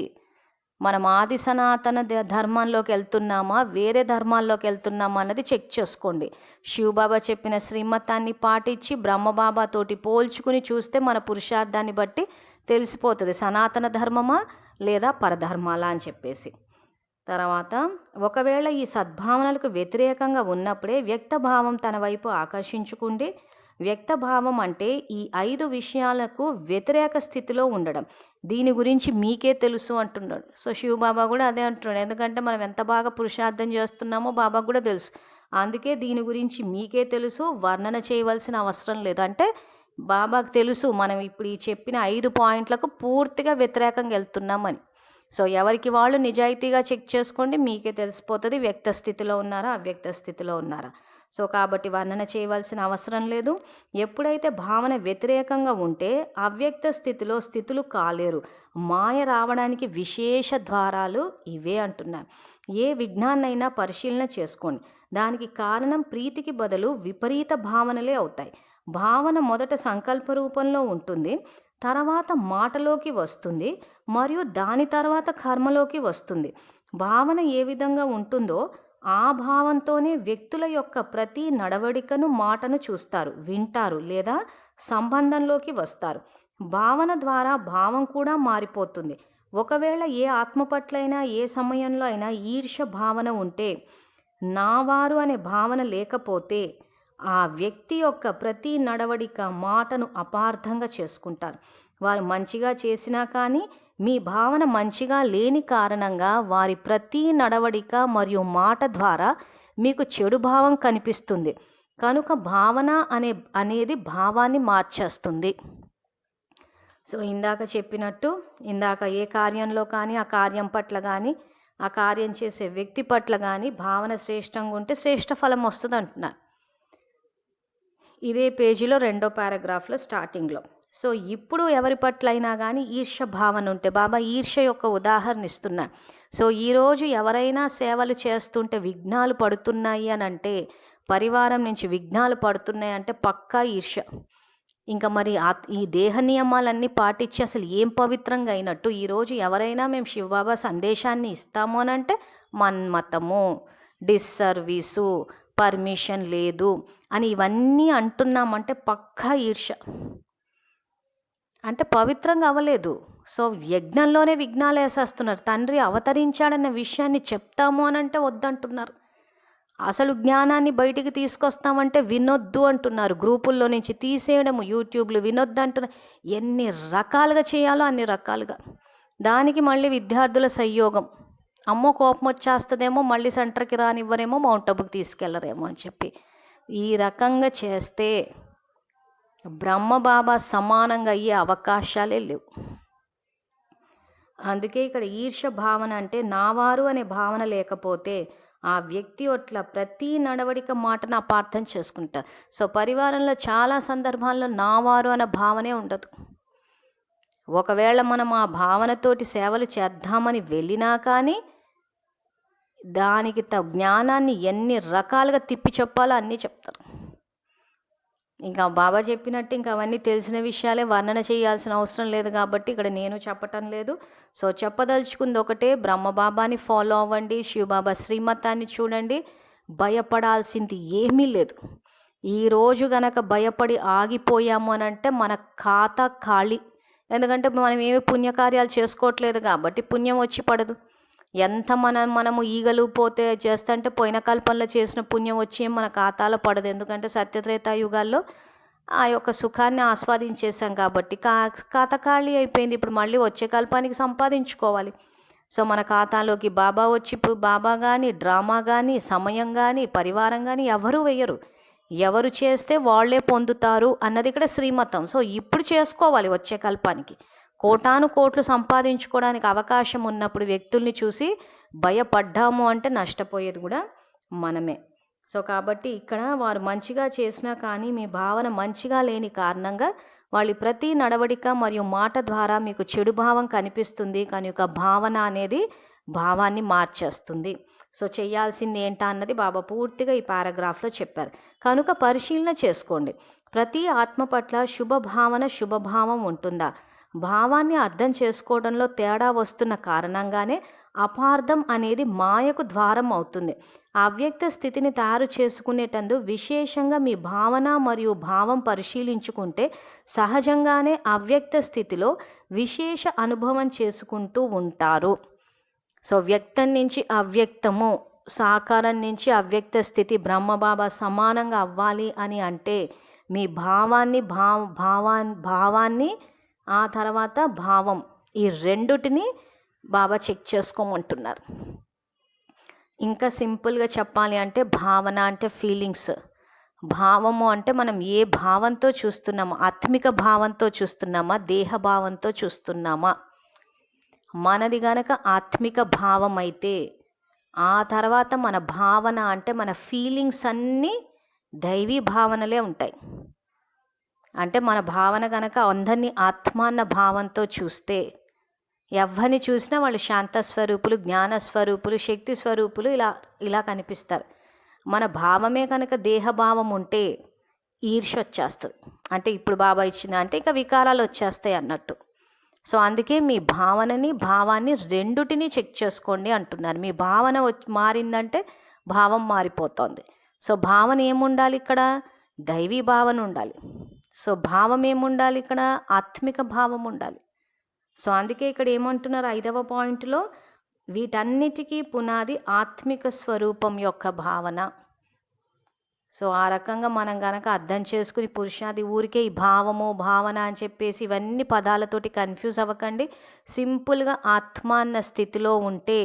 మనం ఆది సనాతన ధర్మంలోకి వెళ్తున్నామా, వేరే ధర్మాల్లోకి వెళ్తున్నామా అన్నది చెక్ చేసుకోండి. శివబాబా చెప్పిన శ్రీమతాన్ని పాటించి బ్రహ్మబాబాతోటి పోల్చుకుని చూస్తే మన పురుషార్థాన్ని బట్టి తెలిసిపోతుంది సనాతన ధర్మమా లేదా పరధర్మాలా అని చెప్పేసి. తర్వాత ఒకవేళ ఈ సద్భావనలకు వ్యతిరేకంగా ఉన్నప్పుడే వ్యక్తభావం తన వైపు ఆకర్షించుకుంటే, వ్యక్తభావం అంటే ఈ 5 విషయాలకు వ్యతిరేక స్థితిలో ఉండడం. దీని గురించి మీకే తెలుసు అంటున్నాడు. సో శివబాబా కూడా అదే అంటున్నాడు. ఎందుకంటే మనం ఎంత బాగా పురుషార్థం చేస్తున్నామో బాబాకు కూడా తెలుసు. అందుకే దీని గురించి మీకే తెలుసు, వర్ణన చేయవలసిన అవసరం లేదు. అంటే బాబాకు తెలుసు మనం ఇప్పుడు ఈ చెప్పిన 5 పాయింట్లకు పూర్తిగా వ్యతిరేకంగా వెళ్తున్నామని. సో ఎవరికి వాళ్ళు నిజాయితీగా చెక్ చేసుకోండి, మీకే తెలిసిపోతుంది వ్యక్త స్థితిలో ఉన్నారా అవ్యక్త స్థితిలో ఉన్నారా. సో కాబట్టి వర్ణన చేయవలసిన అవసరం లేదు. ఎప్పుడైతే భావన వ్యతిరేకంగా ఉంటే అవ్యక్త స్థితులు కాలేరు. మాయ రావడానికి విశేష ద్వారాలు ఇవే అంటున్నారు. ఏ విజ్ఞాన్నైనా పరిశీలన చేసుకోండి, దానికి కారణం ప్రీతికి బదులు విపరీత భావనలే అవుతాయి. భావన మొదట సంకల్ప రూపంలో ఉంటుంది, తర్వాత మాటలోకి వస్తుంది, మరియు దాని తర్వాత కర్మలోకి వస్తుంది. భావన ఏ విధంగా ఉంటుందో ఆ భావంతోనే వ్యక్తుల యొక్క ప్రతి నడవడికను మాటను చూస్తారు, వింటారు లేదా సంబంధంలోకి వస్తారు. భావన ద్వారా భావం కూడా మారిపోతుంది. ఒకవేళ ఏ ఆత్మ పట్లైనా ఏ సమయంలో అయినా ఈర్ష్య భావన ఉంటే, నావారు అనే భావన లేకపోతే ఆ వ్యక్తి యొక్క ప్రతి నడవడిక మాటను అపార్థంగా చేసుకుంటారు. వారు మంచిగా చేసినా కానీ మీ భావన మంచిగా లేని కారణంగా వారి ప్రతి నడవడిక మరియు మాట ద్వారా మీకు చెడు భావం కనిపిస్తుంది. కనుక భావన అనేది భావాన్ని మార్చేస్తుంది. సో ఇందాక చెప్పినట్టు, ఇందాక ఏ కార్యంలో కానీ ఆ కార్యం పట్ల కానీ ఆ కార్యం చేసే వ్యక్తి పట్ల కానీ భావన శ్రేష్టంగా ఉంటే శ్రేష్ఠ ఫలం వస్తుంది అంటున్నారు. ఇదే పేజీలో 2వ పారాగ్రాఫ్లో స్టార్టింగ్లో. సో ఇప్పుడు ఎవరి పట్ల అయినా కానీ ఈర్ష్య భావన ఉంటే, బాబా ఈర్ష్య యొక్క ఉదాహరణ ఇస్తున్నా. సో ఈరోజు ఎవరైనా సేవలు చేస్తుంటే విఘ్నాలు పడుతున్నాయి అని అంటే, పరివారం నుంచి విఘ్నాలు పడుతున్నాయి అంటే పక్కా ఈర్ష్య. ఇంకా మరి ఈ దేహ నియమాలన్నీ పాటించి అసలు ఏం పవిత్రంగా అయినట్టు? ఈరోజు ఎవరైనా మేము శివబాబా సందేశాన్ని ఇస్తాము అని అంటే మన్మతము, డిస్సర్వీసు, పర్మిషన్ లేదు అని ఇవన్నీ అంటున్నామంటే పక్కా ఈర్ష్య, అంటే పవిత్రంగా అవ్వలేదు. సో యజ్ఞంలోనే విఘ్నాలు వేసేస్తున్నారు. తండ్రి అవతరించాడన్న విషయాన్ని చెప్తాము అని అంటే వద్దంటున్నారు. అసలు జ్ఞానాన్ని బయటికి తీసుకొస్తామంటే వినొద్దు అంటున్నారు. గ్రూపుల్లో నుంచి తీసేయడము, యూట్యూబ్లు వినొద్దు అంటున్నారు. ఎన్ని రకాలుగా చేయాలో అన్ని రకాలుగా. దానికి మళ్ళీ విద్యార్థుల సంయోగం, అమ్మో కోపం వచ్చేస్తుందేమో, మళ్ళీ సెంటర్కి రానివ్వరేమో, మౌంట్ అబుకి తీసుకెళ్లరేమో అని చెప్పి ఈ రకంగా చేస్తే బ్రహ్మబాబా సమానంగా అయ్యే అవకాశాలే లేవు. అందుకే ఇక్కడ ఈర్ష్య భావన అంటే నావారు అనే భావన లేకపోతే ఆ వ్యక్తి ఒట్ల ప్రతి నడవడిక మాటను అపార్థం చేసుకుంటారు. సో పరివారంలో చాలా సందర్భాల్లో నావారు అనే భావనే ఉండదు. ఒకవేళ మనం ఆ భావనతోటి సేవలు చేద్దామని వెళ్ళినా కానీ దానికి జ్ఞానాన్ని ఎన్ని రకాలుగా తిప్పి చెప్పాలో అన్నీ చెప్తారు. ఇంకా బాబా చెప్పినట్టు ఇంకా అవన్నీ తెలిసిన విషయాలే, వర్ణన చేయాల్సిన అవసరం లేదు కాబట్టి ఇక్కడ నేను చెప్పటం లేదు. సో చెప్పదలుచుకుంది ఒకటే, బ్రహ్మబాబాని ఫాలో అవ్వండి, శివబాబా శ్రీమతాన్ని చూడండి. భయపడాల్సింది ఏమీ లేదు. ఈరోజు గనక భయపడి ఆగిపోయాము అని అంటే మన ఖాతా ఖాళీ. ఎందుకంటే మనం ఏమి పుణ్యకార్యాలు చేసుకోవట్లేదు కాబట్టి పుణ్యం వచ్చి పడదు. ఎంత మనము ఈగలు పోతే చేస్తుంటే పోయిన కల్పంలో చేసిన పుణ్యం వచ్చి మన ఖాతాలో పడదు. ఎందుకంటే సత్యత్రేతాయుగాల్లో ఆ యొక్క సుఖాన్ని ఆస్వాదించేసాం కాబట్టి ఖాతా ఖాళీ అయిపోయింది. ఇప్పుడు మళ్ళీ వచ్చే కల్పానికి సంపాదించుకోవాలి. సో మన ఖాతాలోకి బాబా వచ్చి, బాబా కానీ డ్రామా కానీ సమయం కానీ పరివారం కానీ ఎవరు వేయరు. ఎవరు చేస్తే వాళ్ళే పొందుతారు అన్నది ఇక్కడ శ్రీమతం. సో ఇప్పుడు చేసుకోవాలి. వచ్చే కల్పానికి కోటాను కోట్లు సంపాదించుకోవడానికి అవకాశం ఉన్నప్పుడు వ్యక్తుల్ని చూసి భయపడ్డాము అంటే నష్టపోయేది కూడా మనమే. సో కాబట్టి ఇక్కడ వారు మంచిగా చేసినా కానీ మీ భావన మంచిగా లేని కారణంగా వాళ్ళ ప్రతి నడవడిక మరియు మాట ద్వారా మీకు చెడు భావం కనిపిస్తుంది. కనుక భావన అనేది భావాన్ని మార్చేస్తుంది. సో చేయాల్సింది ఏంటా అన్నది బాబా పూర్తిగా ఈ పారాగ్రాఫ్లో చెప్పారు. కనుక పరిశీలన చేసుకోండి. ప్రతి ఆత్మ పట్ల శుభభావం ఉంటుందా? భావాన్ని అర్థం చేసుకోవడంలో తేడా వస్తున్న కారణంగానే అపార్థం అనేది మాయకు ద్వారం అవుతుంది. అవ్యక్త స్థితిని తయారు చేసుకునేటందు విశేషంగా మీ భావన మరియు భావం పరిశీలించుకుంటే సహజంగానే అవ్యక్త స్థితిలో విశేష అనుభవం చేసుకుంటూ ఉంటారు. సో వ్యక్తం నుంచి అవ్యక్తము, సాకారం నుంచి అవ్యక్త స్థితి బ్రహ్మబాబా సమానంగా అవ్వాలి అని అంటే మీ భావాన్ని ఆ తర్వాత భావం, ఈ రెండుటిని బాబా చెక్ చేసుకోమంటున్నారు. ఇంకా సింపుల్గా చెప్పాలి అంటే భావన అంటే ఫీలింగ్స్, భావము అంటే మనం ఏ భావంతో చూస్తున్నామా, ఆత్మిక భావంతో చూస్తున్నామా, దేహ భావంతో చూస్తున్నామా. మనది గనక ఆత్మిక భావం అయితే ఆ తర్వాత మన భావన అంటే మన ఫీలింగ్స్ అన్నీ దైవీ భావనలే ఉంటాయి. అంటే మన భావన గనక అందరినీ ఆత్మాన్న భావంతో చూస్తే ఎవరిని చూసినా వాళ్ళు శాంతస్వరూపులు, జ్ఞానస్వరూపులు, శక్తి స్వరూపులు ఇలా ఇలా కనిపిస్తారు. మన భావమే కనుక దేహభావం ఉంటే ఈర్ష్య వచ్చేస్తుంది. అంటే ఇప్పుడు బాబా ఇచ్చిన అంటే ఇక వికారాలు వచ్చేస్తాయి అన్నట్టు. సో అందుకే మీ భావాన్ని రెండుటిని చెక్ చేసుకోండి అంటున్నారు. మీ భావన మారిందంటే భావం మారిపోతుంది. సో భావన ఏముండాలి ఇక్కడ? దైవీ భావన ఉండాలి. సో భావం ఏముండాలి ఇక్కడ? ఆత్మిక భావం ఉండాలి. సో అందుకే ఇక్కడ ఏమంటున్నారు 5వ పాయింట్లో, వీటన్నిటికీ పునాది ఆత్మిక స్వరూపం యొక్క భావన. సో ఆ రకంగా మనం కనుక అర్థం చేసుకుని పురుషాది ఊరికే ఈ భావము భావన అని చెప్పేసి ఇవన్నీ పదాలతోటి కన్ఫ్యూజ్ అవ్వకండి. సింపుల్గా ఆత్మ అన్న స్థితిలో ఉంటే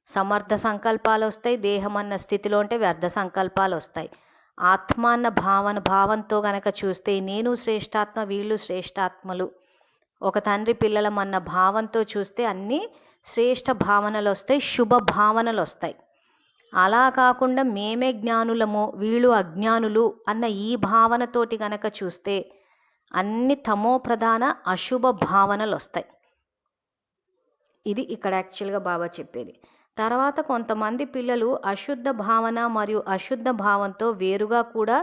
సమర్థ సంకల్పాలు వస్తాయి, దేహం అన్న స్థితిలో ఉంటే వ్యర్థ సంకల్పాలు వస్తాయి. ఆత్మ అన్న భావంతో గనక చూస్తే నేను శ్రేష్టాత్మ, వీళ్ళు శ్రేష్టాత్మలు, ఒక తండ్రి పిల్లలం అన్న భావంతో చూస్తే అన్నీ శ్రేష్ఠ భావనలు వస్తాయి, శుభ భావనలు వస్తాయి. అలా కాకుండా మేమే జ్ఞానులము వీళ్ళు అజ్ఞానులు అన్న ఈ భావనతోటి గనక చూస్తే అన్ని తమో ప్రధాన అశుభ భావనలు వస్తాయి. ఇది ఇక్కడ యాక్చువల్గా బాబా చెప్పేది. తర్వాత కొంతమంది పిల్లలు అశుద్ధ భావన మరియు అశుద్ధ భావంతో వేరుగా కూడా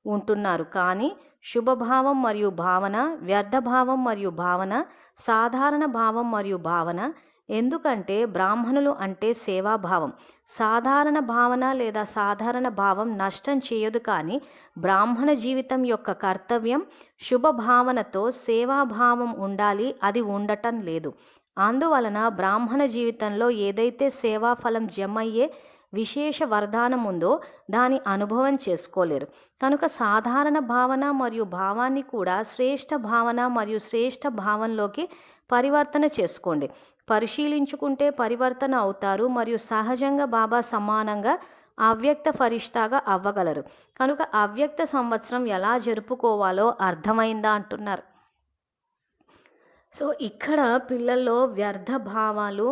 ఉంటున్నారు. కానీ శుభభావం మరియు భావన, వ్యర్థభావం మరియు భావన, సాధారణ భావం మరియు భావన. ఎందుకంటే బ్రాహ్మణులు అంటే సేవాభావం. సాధారణ భావన లేదా సాధారణ భావం నష్టం చేయదు, కానీ బ్రాహ్మణ జీవితం యొక్క కర్తవ్యం శుభభావనతో సేవాభావం ఉండాలి, అది ఉండటం లేదు. అందువలన బ్రాహ్మణ జీవితంలో ఏదైతే సేవాఫలం జమయ్యే విశేష వరదానం ఉందో దాని అనుభవం చేసుకోలేరు. కనుక సాధారణ భావన మరియు భావాన్ని కూడా శ్రేష్ఠ భావన మరియు శ్రేష్ఠ భావంలోకి పరివర్తన చేసుకోండి. పరిశీలించుకుంటే పరివర్తన అవుతారు మరియు సహజంగా బాబా సమానంగా అవ్యక్త ఫరిష్తాగా అవ్వగలరు. కనుక అవ్యక్త సంవత్సరం ఎలా జరుపుకోవాలో అర్థమైందా అంటున్నారు. సో ఇక్కడ పిల్లల్లో వ్యర్థ భావాలు,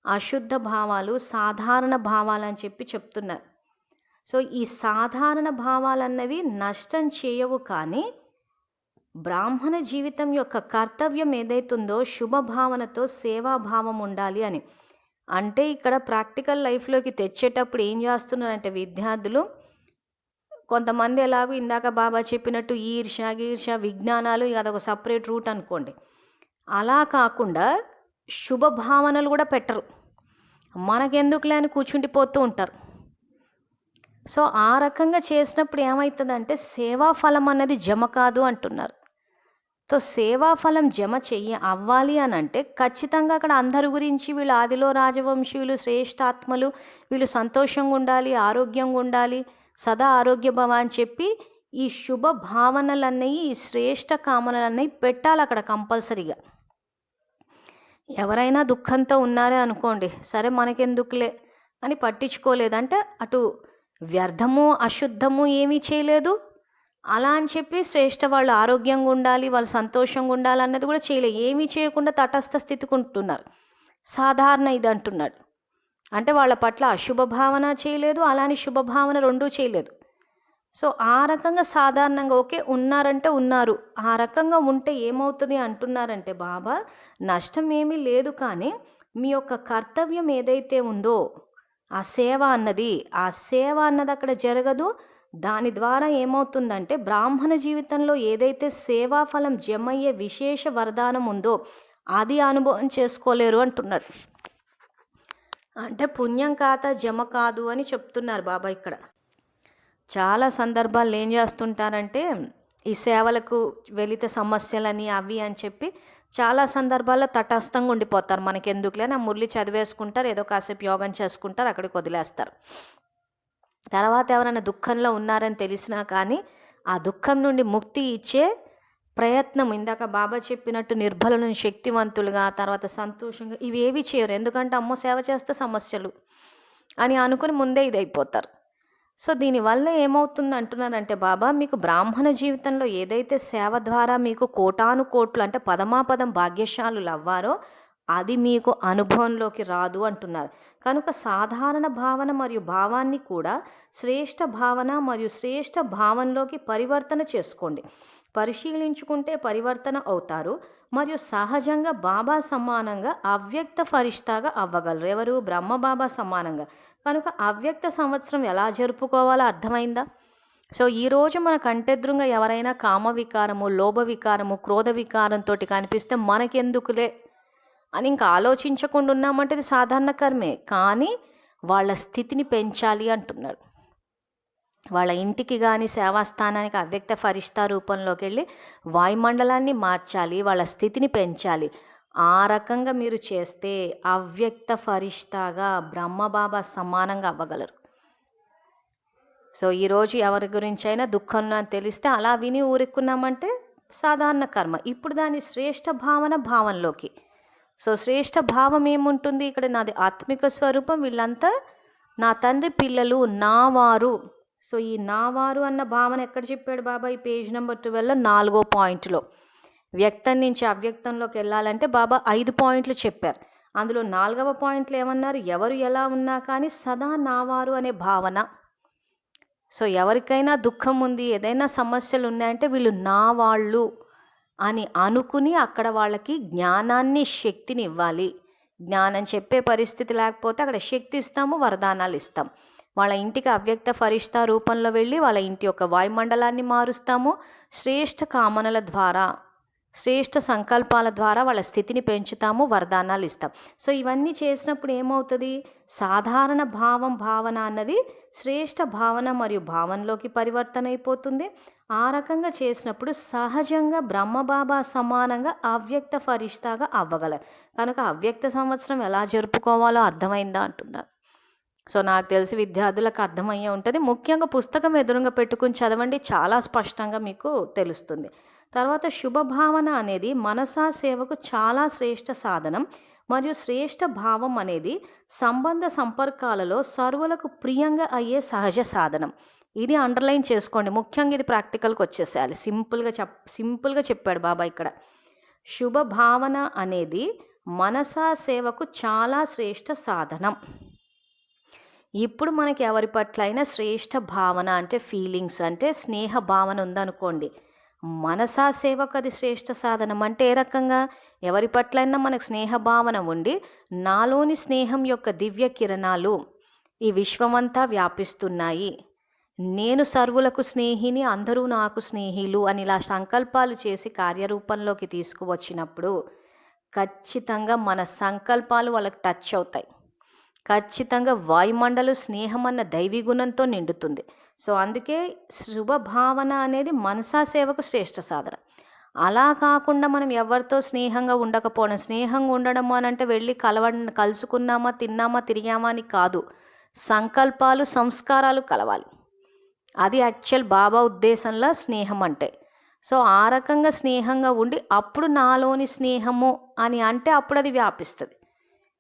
అశుద్ధ భావాలు, సాధారణ భావాలు అని చెప్తున్నారు. సో ఈ సాధారణ భావాలన్నవి నష్టం చేయవు, కానీ బ్రాహ్మణ జీవితం యొక్క కర్తవ్యం ఏదైతుందో శుభభావనతో సేవాభావం ఉండాలి అని. అంటే ఇక్కడ ప్రాక్టికల్ లైఫ్లోకి తెచ్చేటప్పుడు ఏం చేస్తున్నారంటే విద్యార్థులు కొంతమంది ఎలాగో ఇందాక బాబా చెప్పినట్టు ఈర్ష్య విజ్ఞానాలు అదొక సపరేట్ రూట్ అనుకోండి. అలా కాకుండా శుభభావనలు కూడా పెట్టరు, మనకెందుకులే అని కూర్చుండిపోతూ ఉంటారు. సో ఆ రకంగా చేసినప్పుడు ఏమవుతుందంటే సేవాఫలం అన్నది జమ కాదు అంటున్నారు. సో సేవాఫలం జమ అవ్వాలి అని అంటే ఖచ్చితంగా అక్కడ అందరి గురించి వీళ్ళు ఆదిలో రాజవంశీయులు, శ్రేష్ఠాత్మలు, వీళ్ళు సంతోషంగా ఉండాలి, ఆరోగ్యంగా ఉండాలి, సదా ఆరోగ్య భవ అని చెప్పి ఈ శుభ భావనలన్నవి, ఈ శ్రేష్ఠ కామనలన్నవి పెట్టాలి అక్కడ కంపల్సరీగా. ఎవరైనా దుఃఖంతో ఉన్నారే అనుకోండి, సరే మనకెందుకులే అని పట్టించుకోలేదంటే అటు వ్యర్థము అశుద్ధము ఏమీ చేయలేదు, అలా అని చెప్పి శ్రేష్ఠ వాళ్ళు ఆరోగ్యంగా ఉండాలి, వాళ్ళు సంతోషంగా ఉండాలి అన్నది కూడా చేయలేదు. ఏమీ చేయకుండా తటస్థ స్థితికి ఉంటున్నారు. సాధారణ ఇది అంటున్నాడు. అంటే వాళ్ళ పట్ల అశుభ భావన చేయలేదు, అలానే శుభభావన రెండూ చేయలేదు. సో ఆ రకంగా సాధారణంగా ఓకే ఉన్నారంటే ఉన్నారు, ఆ రకంగా ఉంటే ఏమవుతుంది అంటున్నారంటే బాబా నష్టం ఏమీ లేదు, కానీ మీ యొక్క కర్తవ్యం ఏదైతే ఉందో ఆ సేవ అన్నది అక్కడ జరగదు. దాని ద్వారా ఏమవుతుందంటే బ్రాహ్మణ జీవితంలో ఏదైతే సేవాఫలం జమయ్యే విశేష వరదానం ఉందో అది అనుభవం చేసుకోలేరు అంటున్నారు. అంటే పుణ్యం ఖాతా జమ కాదు అని చెప్తున్నారు బాబా ఇక్కడ. చాలా సందర్భాలు ఏం చేస్తుంటారంటే ఈ సేవలకు వెళితే సమస్యలని అవి అని చెప్పి చాలా సందర్భాల్లో తటస్థంగా ఉండిపోతారు. మనకెందుకులే నా మురళి చదివేసుకుంటారు, ఏదో కాసేపు యోగం చేసుకుంటారు, అక్కడికి వదిలేస్తారు. తర్వాత ఎవరైనా దుఃఖంలో ఉన్నారని తెలిసినా కానీ ఆ దుఃఖం నుండి ముక్తి ఇచ్చే ప్రయత్నం, ఇందాక బాబా చెప్పినట్టు నిర్బలను శక్తివంతులుగా, తర్వాత సంతోషంగా ఇవేవి చేయరు. ఎందుకంటే అమ్మో సేవ చేస్తే సమస్యలు అని అనుకుని ముందే ఇదైపోతారు. సో దీనివల్ల ఏమవుతుంది అంటున్నారంటే బాబా, మీకు బ్రాహ్మణ జీవితంలో ఏదైతే సేవ ద్వారా మీకు కోటాను కోట్లు అంటే పదమాపదం భాగ్యశాలులు అవ్వారో అది మీకు అనుభవంలోకి రాదు అంటున్నారు. కనుక సాధారణ భావన మరియు భావాన్ని కూడా శ్రేష్ఠ భావన మరియు శ్రేష్ఠ భావంలోకి పరివర్తన చేసుకోండి. పరిశీలించుకుంటే పరివర్తన అవుతారు మరియు సహజంగా బాబా సమానంగా అవ్యక్త ఫరిష్తాగా అవ్వగలరు. ఎవరు? బ్రహ్మబాబా సమానంగా. కనుక అవ్యక్త సంవత్సరం ఎలా జరుపుకోవాలో అర్థమైందా? సో ఈరోజు మన కంటెదురుగా ఎవరైనా కామ వికారము, లోభ వికారము, క్రోధ వికారంతో కనిపిస్తే మనకెందుకులే అని ఇంకా ఆలోచించకుండా ఉన్నామంటే ఇది సాధారణ కర్మే. కానీ వాళ్ళ స్థితిని పెంచాలి అంటున్నాడు. వాళ్ళ ఇంటికి కానీ సేవాస్థానానికి అవ్యక్త ఫరిష్తా రూపంలోకి వెళ్ళి వాయుమండలాన్ని మార్చాలి, వాళ్ళ స్థితిని పెంచాలి. ఆ రకంగా మీరు చేస్తే అవ్యక్త ఫరిష్తాగా బ్రహ్మబాబా సమానంగా అవ్వగలరు. సో ఈరోజు ఎవరి గురించి అయినా దుఃఖం అని తెలిస్తే అలా విని ఊరెక్కున్నామంటే సాధారణ కర్మ. ఇప్పుడు దాని శ్రేష్ఠ భావంలోకి. సో శ్రేష్ఠ భావం ఏముంటుంది? ఇక్కడ నాది ఆత్మిక స్వరూపం, వీళ్ళంతా నా తండ్రి పిల్లలు, నావారు. సో ఈ నావారు అన్న భావన ఎక్కడ చెప్పాడు బాబా? ఈ పేజ్ నెంబర్ 12 4వ పాయింట్లో. వ్యక్తం నుంచి అవ్యక్తంలోకి వెళ్ళాలంటే బాబా 5 పాయింట్లు చెప్పారు. అందులో 4వ పాయింట్లు ఏమన్నారు? ఎవరు ఎలా ఉన్నా కానీ సదా నావారు అనే భావన. సో ఎవరికైనా దుఃఖం ఉంది, ఏదైనా సమస్యలు ఉన్నాయంటే వీళ్ళు నా వాళ్ళు అని అనుకుని అక్కడ వాళ్ళకి జ్ఞానాన్ని, శక్తిని ఇవ్వాలి. జ్ఞానం చెప్పే పరిస్థితి లేకపోతే అక్కడ శక్తి ఇస్తాము, వరదానాలు ఇస్తాం. వాళ్ళ ఇంటికి అవ్యక్త ఫరిష్తా రూపంలో వెళ్ళి వాళ్ళ ఇంటి యొక్క వాయుమండలాన్ని మారుస్తాము. శ్రేష్ఠ కామనల ద్వారా, శ్రేష్ఠ సంకల్పాల ద్వారా వాళ్ళ స్థితిని పెంచుతాము, వరదానాలు ఇస్తాం. సో ఇవన్నీ చేసినప్పుడు ఏమవుతుంది? సాధారణ భావన అన్నది శ్రేష్ఠ భావన మరియు భావనలోకి పరివర్తన అయిపోతుంది. ఆ రకంగా చేసినప్పుడు సహజంగా బ్రహ్మబాబా సమానంగా అవ్యక్త ఫరిష్తాగా అవ్వగలరు. కనుక అవ్యక్త సంవత్సరం ఎలా జరుపుకోవాలో అర్థమైందా అంటున్నారు. సో నాకు తెలిసి విద్యార్థులకు అర్థమయ్యే ఉంటుంది. ముఖ్యంగా పుస్తకం ఎదురుగా పెట్టుకుని చదవండి, చాలా స్పష్టంగా మీకు తెలుస్తుంది. తర్వాత శుభభావన అనేది మనసా సేవకు చాలా శ్రేష్ఠ సాధనం మరియు శ్రేష్ఠ భావం అనేది సంబంధ సంపర్కాలలో సర్వులకు ప్రియంగా అయ్యే సహజ సాధనం. ఇది అండర్లైన్ చేసుకోండి. ముఖ్యంగా ఇది ప్రాక్టికల్కి వచ్చేసేయాలి. సింపుల్గా చెప్పాడు బాబా ఇక్కడ. శుభభావన అనేది మనసా సేవకు చాలా శ్రేష్ఠ సాధనం. ఇప్పుడు మనకి ఎవరి పట్ల అయినా శ్రేష్ఠ భావన అంటే ఫీలింగ్స్ అంటే స్నేహ భావన ఉందనుకోండి, మనసా సేవకు అది శ్రేష్ఠ సాధనం. అంటే ఏ రకంగా? ఎవరి పట్లైనా మనకు స్నేహ భావన ఉండి నాలోని స్నేహం యొక్క దివ్య కిరణాలు ఈ విశ్వమంతా వ్యాపిస్తున్నాయి, నేను సర్వులకు స్నేహిని, అందరూ నాకు స్నేహిలు అని ఇలా సంకల్పాలు చేసి కార్యరూపంలోకి తీసుకువచ్చినప్పుడు ఖచ్చితంగా మన సంకల్పాలు వాళ్ళకి టచ్ అవుతాయి. ఖచ్చితంగా వాయుమండలు స్నేహం అన్న దైవీ గుణంతో నిండుతుంది. సో అందుకే శుభభావన అనేది మనసా సేవకు శ్రేష్ఠ సాధన. అలా కాకుండా మనం ఎవరితో స్నేహంగా ఉండకపోవడం, స్నేహంగా ఉండడం అని అంటే వెళ్ళి కలుసుకున్నామా, తిన్నామా, తిరిగామా అని కాదు. సంకల్పాలు, సంస్కారాలు కలవాలి. అది యాక్చువల్ బాబా ఉద్దేశంలో స్నేహం అంటే. సో ఆ రకంగా స్నేహంగా ఉండి అప్పుడు నాలోని స్నేహము అని అంటే అప్పుడు అది వ్యాపిస్తుంది.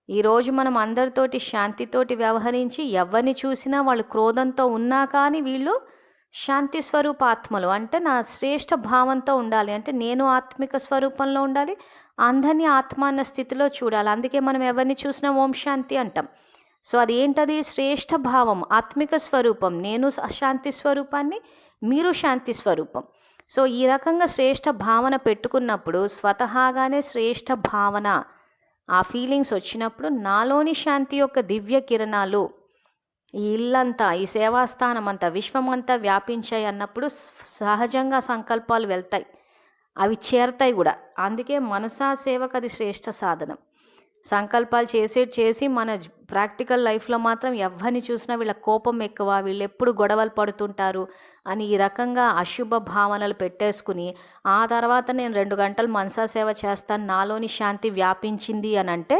ఈరోజు మనం అందరితోటి శాంతితోటి వ్యవహరించి ఎవరిని చూసినా వాళ్ళు క్రోధంతో ఉన్నా కానీ వీళ్ళు శాంతి స్వరూపాత్మలు. అంటే నా శ్రేష్ఠ భావంతో ఉండాలి, అంటే నేను ఆత్మిక స్వరూపంలో ఉండాలి, అందరినీ ఆత్మ అన్న స్థితిలో చూడాలి. అందుకే మనం ఎవరిని చూసినా ఓం శాంతి అంటాం. సో అది ఏంటది? శ్రేష్ఠ భావం, ఆత్మిక స్వరూపం. నేను శాంతి స్వరూపాన్ని, మీరు శాంతి స్వరూపం. సో ఈ రకంగా శ్రేష్ఠ భావన పెట్టుకున్నప్పుడు స్వతహాగానే శ్రేష్ఠ భావన, ఆ ఫీలింగ్స్ వచ్చినప్పుడు నాలోని శాంతి యొక్క దివ్య కిరణాలు ఈ ఇల్లంతా, ఈ సేవాస్థానం అంతా, విశ్వమంతా వ్యాపించాయి అన్నప్పుడు సహజంగా సంకల్పాలు వెళ్తాయి, అవి చేరతాయి కూడా. అందుకే మనసా సేవకు అది శ్రేష్ఠ సాధనం. సంకల్పాలు చేసి మన ప్రాక్టికల్ లైఫ్లో మాత్రం ఎవరిని చూసినా వీళ్ళ కోపం ఎక్కువ, వీళ్ళు ఎప్పుడు గొడవలు పడుతుంటారు అని ఈ రకంగా అశుభ భావనలు పెట్టేసుకుని ఆ తర్వాత నేను 2 గంటలు మనసా సేవ చేస్తాను, నాలోని శాంతి వ్యాపించింది అని అంటే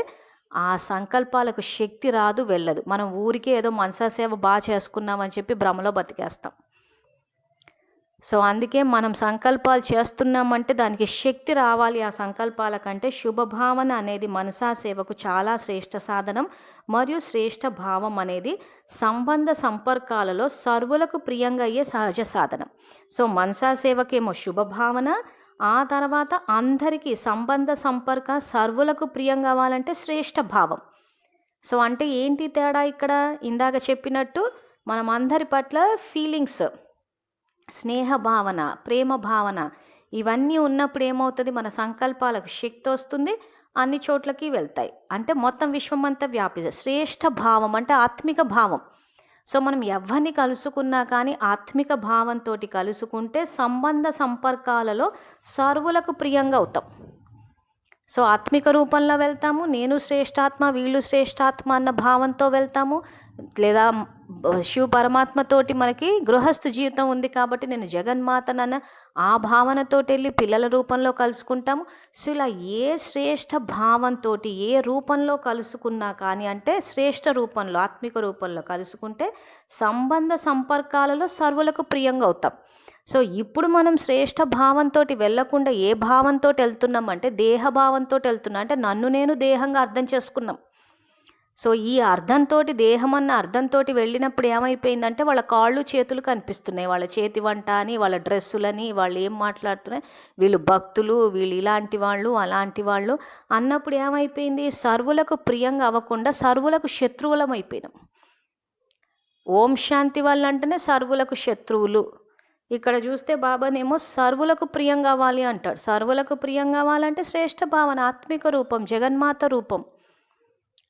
ఆ సంకల్పాలకు శక్తి రాదు, వెళ్ళదు. మనం ఊరికే ఏదో మనసా సేవ బాగా చేసుకున్నామని చెప్పి భ్రమలో బతికేస్తాం. సో అందుకే మనం సంకల్పాలు చేస్తున్నామంటే దానికి శక్తి రావాలి. ఆ సంకల్పాల కంటే శుభభావన అనేది మనసా సేవకు చాలా శ్రేష్ఠ సాధనం మరియు శ్రేష్ఠ భావం అనేది సంబంధ సంపర్కాలలో సర్వులకు ప్రియంగా అయ్యే సహజ సాధనం. సో మనసా సేవకేమో శుభభావన, ఆ తర్వాత అందరికీ సంబంధ సంపర్క సర్వులకు ప్రియం కావాలంటే శ్రేష్ఠ భావం. సో అంటే ఏంటి తేడా ఇక్కడ? ఇందాక చెప్పినట్టు మనం అందరి పట్ల ఫీలింగ్స్, స్నేహ భావన, ప్రేమ భావన ఇవన్నీ ఉన్నప్పుడు ఏమవుతుంది? మన సంకల్పాలకు శక్తి వస్తుంది, అన్ని చోట్లకి వెళ్తాయి. అంటే మొత్తం విశ్వమంతా వ్యాపిస్తుంది. శ్రేష్ఠ భావం అంటే ఆత్మిక భావం. సో మనం ఎవరిని కలుసుకున్నా కానీ ఆత్మిక భావంతో కలుసుకుంటే సంబంధ సంపర్కాలలో సర్వులకు ప్రియంగా అవుతాం. సో ఆత్మిక రూపంలో వెళ్తాము, నేను శ్రేష్ఠాత్మ వీళ్ళు శ్రేష్ఠాత్మ అన్న భావంతో వెళ్తాము. లేదా శివ పరమాత్మతోటి మనకి గృహస్థ జీవితం ఉంది కాబట్టి నేను జగన్మాతనన్న ఆ భావనతో వెళ్ళి పిల్లల రూపంలో కలుసుకుంటాము. సో ఇలా ఏ శ్రేష్ఠ భావంతో ఏ రూపంలో కలుసుకున్నా కానీ అంటే శ్రేష్ఠ రూపంలో ఆత్మిక రూపంలో కలుసుకుంటే సంబంధ సంపర్కాలలో సర్వులకు ప్రియంగా అవుతాం. సో ఇప్పుడు మనం శ్రేష్ఠ భావంతో వెళ్ళకుండా ఏ భావంతో వెళ్తున్నామంటే దేహ భావంతో వెళ్తున్నాం. అంటే నన్ను నేను దేహంగా అర్థం చేసుకున్నాం. సో ఈ అర్థంతో దేహం అన్న అర్థంతో వెళ్ళినప్పుడు ఏమైపోయిందంటే వాళ్ళ కాళ్ళు చేతులు కనిపిస్తున్నాయి, వాళ్ళ చేతి వంట అని, వాళ్ళ డ్రెస్సులని, వాళ్ళు ఏం మాట్లాడుతున్నాయి, వీళ్ళు భక్తులు, వీళ్ళు ఇలాంటి వాళ్ళు అలాంటి వాళ్ళు అన్నప్పుడు ఏమైపోయింది? సర్వులకు ప్రియంగా అవ్వకుండా సర్వులకు శత్రువులం అయిపోయినాం. ఓం శాంతి వాళ్ళు అంటేనే సర్వులకు శత్రువులు. ఇక్కడ చూస్తే బాబానేమో సర్వులకు ప్రియం కావాలి అంటాడు. సర్వులకు ప్రియం కావాలంటే శ్రేష్ఠ భావన, ఆత్మిక రూపం, జగన్మాత రూపం,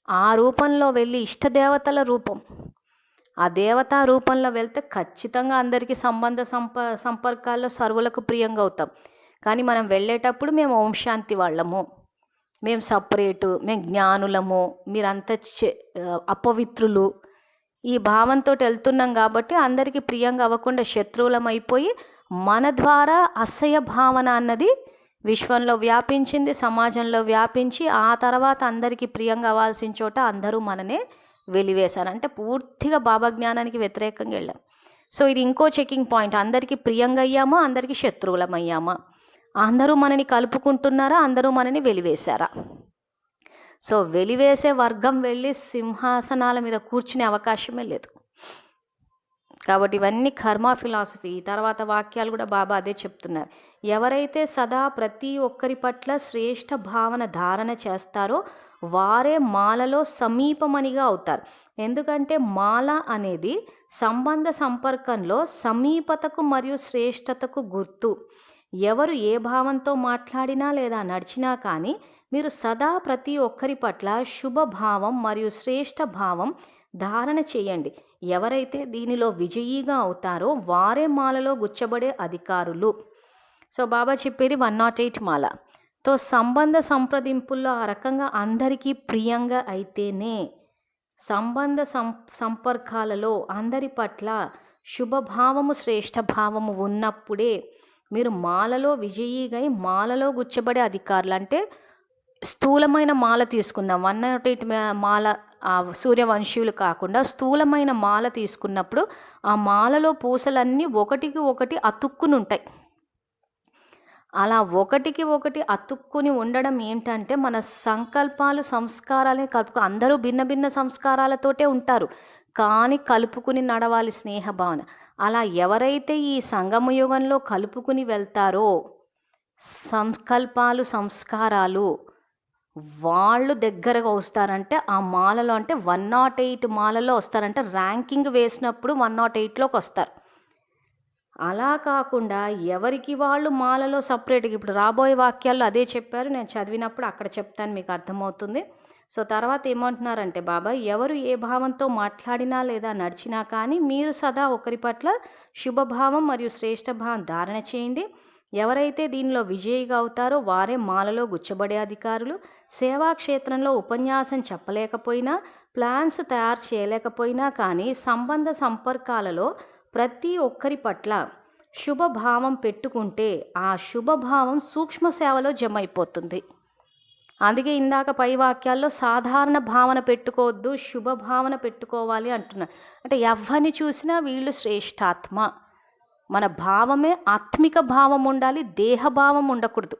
ఆ రూపంలో వెళ్ళి ఇష్టదేవతల రూపం, ఆ దేవతా రూపంలో వెళ్తే ఖచ్చితంగా అందరికీ సంబంధ సంపర్కాల్లో సర్వులకు ప్రియంగా అవుతాం. కానీ మనం వెళ్ళేటప్పుడు మేము ఓం శాంతి వాళ్ళము, మేము సపరేటు, మేము జ్ఞానులము, మీరంతా అపవిత్రులు, ఈ భావంతో వెళ్తున్నాం కాబట్టి అందరికీ ప్రియంగా అవ్వకుండా శత్రువులం అయిపోయి మన ద్వారా అసహ్య భావన అన్నది విశ్వంలో వ్యాపించింది, సమాజంలో వ్యాపించి ఆ తర్వాత అందరికీ ప్రియంగా అవ్వాల్సిన చోట అందరూ మననే వెలివేశారు. అంటే పూర్తిగా బాబా జ్ఞానానికి వ్యతిరేకంగా వెళ్ళాం. సో ఇది ఇంకో చెకింగ్ పాయింట్. అందరికీ ప్రియంగా అయ్యామా, అందరికీ శత్రువులం అయ్యామా, అందరూ మనని కలుపుకుంటున్నారా, అందరూ మనని వెలివేశారా? సో వెలివేసే వర్గం వెళ్ళి సింహాసనాల మీద కూర్చునే అవకాశమే లేదు. కాబట్టి ఇవన్నీ కర్మ ఫిలాసఫీ. తర్వాత వాక్యాలు కూడా బాబా అదే చెప్తున్నారు. ఎవరైతే సదా ప్రతి ఒక్కరి పట్ల శ్రేష్ఠ భావన ధారణ చేస్తారో వారే మాలలో సమీపమనిగా అవుతారు. ఎందుకంటే మాల అనేది సంబంధ సంపర్కంలో సమీపతకు మరియు శ్రేష్టతకు గుర్తు. ఎవరు ఏ భావంతో మాట్లాడినా లేదా నడిచినా కానీ మీరు సదా ప్రతి ఒక్కరి పట్ల శుభభావం మరియు శ్రేష్ఠ భావం ధారణ చేయండి. ఎవరైతే దీనిలో విజయీగా అవుతారో వారే మాలలో గుచ్చబడే అధికారులు. సో బాబా చెప్పేది 108 మాల. తో సంబంధ సంప్రదింపుల్లో ఆ రకంగా అందరికీ ప్రియంగా అయితేనే, సంబంధ సంపర్కాలలో అందరి పట్ల శుభభావము శ్రేష్ఠ భావము ఉన్నప్పుడే మీరు మాలలో విజయీగా మాలలో గుచ్చబడే అధికారులు. అంటే స్థూలమైన మాల తీసుకుందాం, 108 మాల సూర్యవంశీయులు కాకుండా స్థూలమైన మాల తీసుకున్నప్పుడు ఆ మాలలో పూసలన్నీ ఒకటికి ఒకటి అతుక్కుని ఉంటాయి. అలా ఒకటికి ఒకటి అతుక్కుని ఉండడం ఏంటంటే మన సంకల్పాలు సంస్కారాలని కలుపుకు. అందరూ భిన్న భిన్న సంస్కారాలతోటే ఉంటారు కానీ కలుపుకుని నడవాలి స్నేహభావన. అలా ఎవరైతే ఈ సంగమ యుగంలో కలుపుకుని వెళ్తారో సంకల్పాలు సంస్కారాలు వాళ్ళు దగ్గరగా వస్తారంటే ఆ మాలలో, అంటే 108 మాలలో వస్తారంటే ర్యాంకింగ్ వేసినప్పుడు 108లోకి వస్తారు. అలా కాకుండా ఎవరికి వాళ్ళు మాలలో సపరేట్గా, ఇప్పుడు రాబోయే వాక్యాల్లో అదే చెప్పారు, నేను చదివినప్పుడు అక్కడ చెప్తాను, మీకు అర్థమవుతుంది. సో తర్వాత ఏమంటున్నారంటే బాబా, ఎవరు ఏ భావంతో మాట్లాడినా లేదా నడిచినా కానీ మీరు సదా ఒకరి పట్ల శుభభావం మరియు శ్రేష్ఠ భావం ధారణ చేయండి. ఎవరైతే దీనిలో విజయిగా అవుతారో వారే మాలలో గుచ్చబడే అధికారులు. సేవాక్షేత్రంలో ఉపన్యాసం చెప్పలేకపోయినా, ప్లాన్స్ తయారు చేయలేకపోయినా కానీ సంబంధ సంపర్కాలలో ప్రతి ఒక్కరి పట్ల శుభభావం పెట్టుకుంటే ఆ శుభభావం సూక్ష్మ సేవలో జమ అయిపోతుంది. అందుకే ఇందాక పై వాక్యాల్లో సాధారణ భావన పెట్టుకోవద్దు, శుభభావన పెట్టుకోవాలి అంటున్నారు. అంటే ఎవరిని చూసినా వీళ్ళు శ్రేష్ఠాత్మ, మన భావమే ఆత్మిక భావం ఉండాలి, దేహభావం ఉండకూడదు.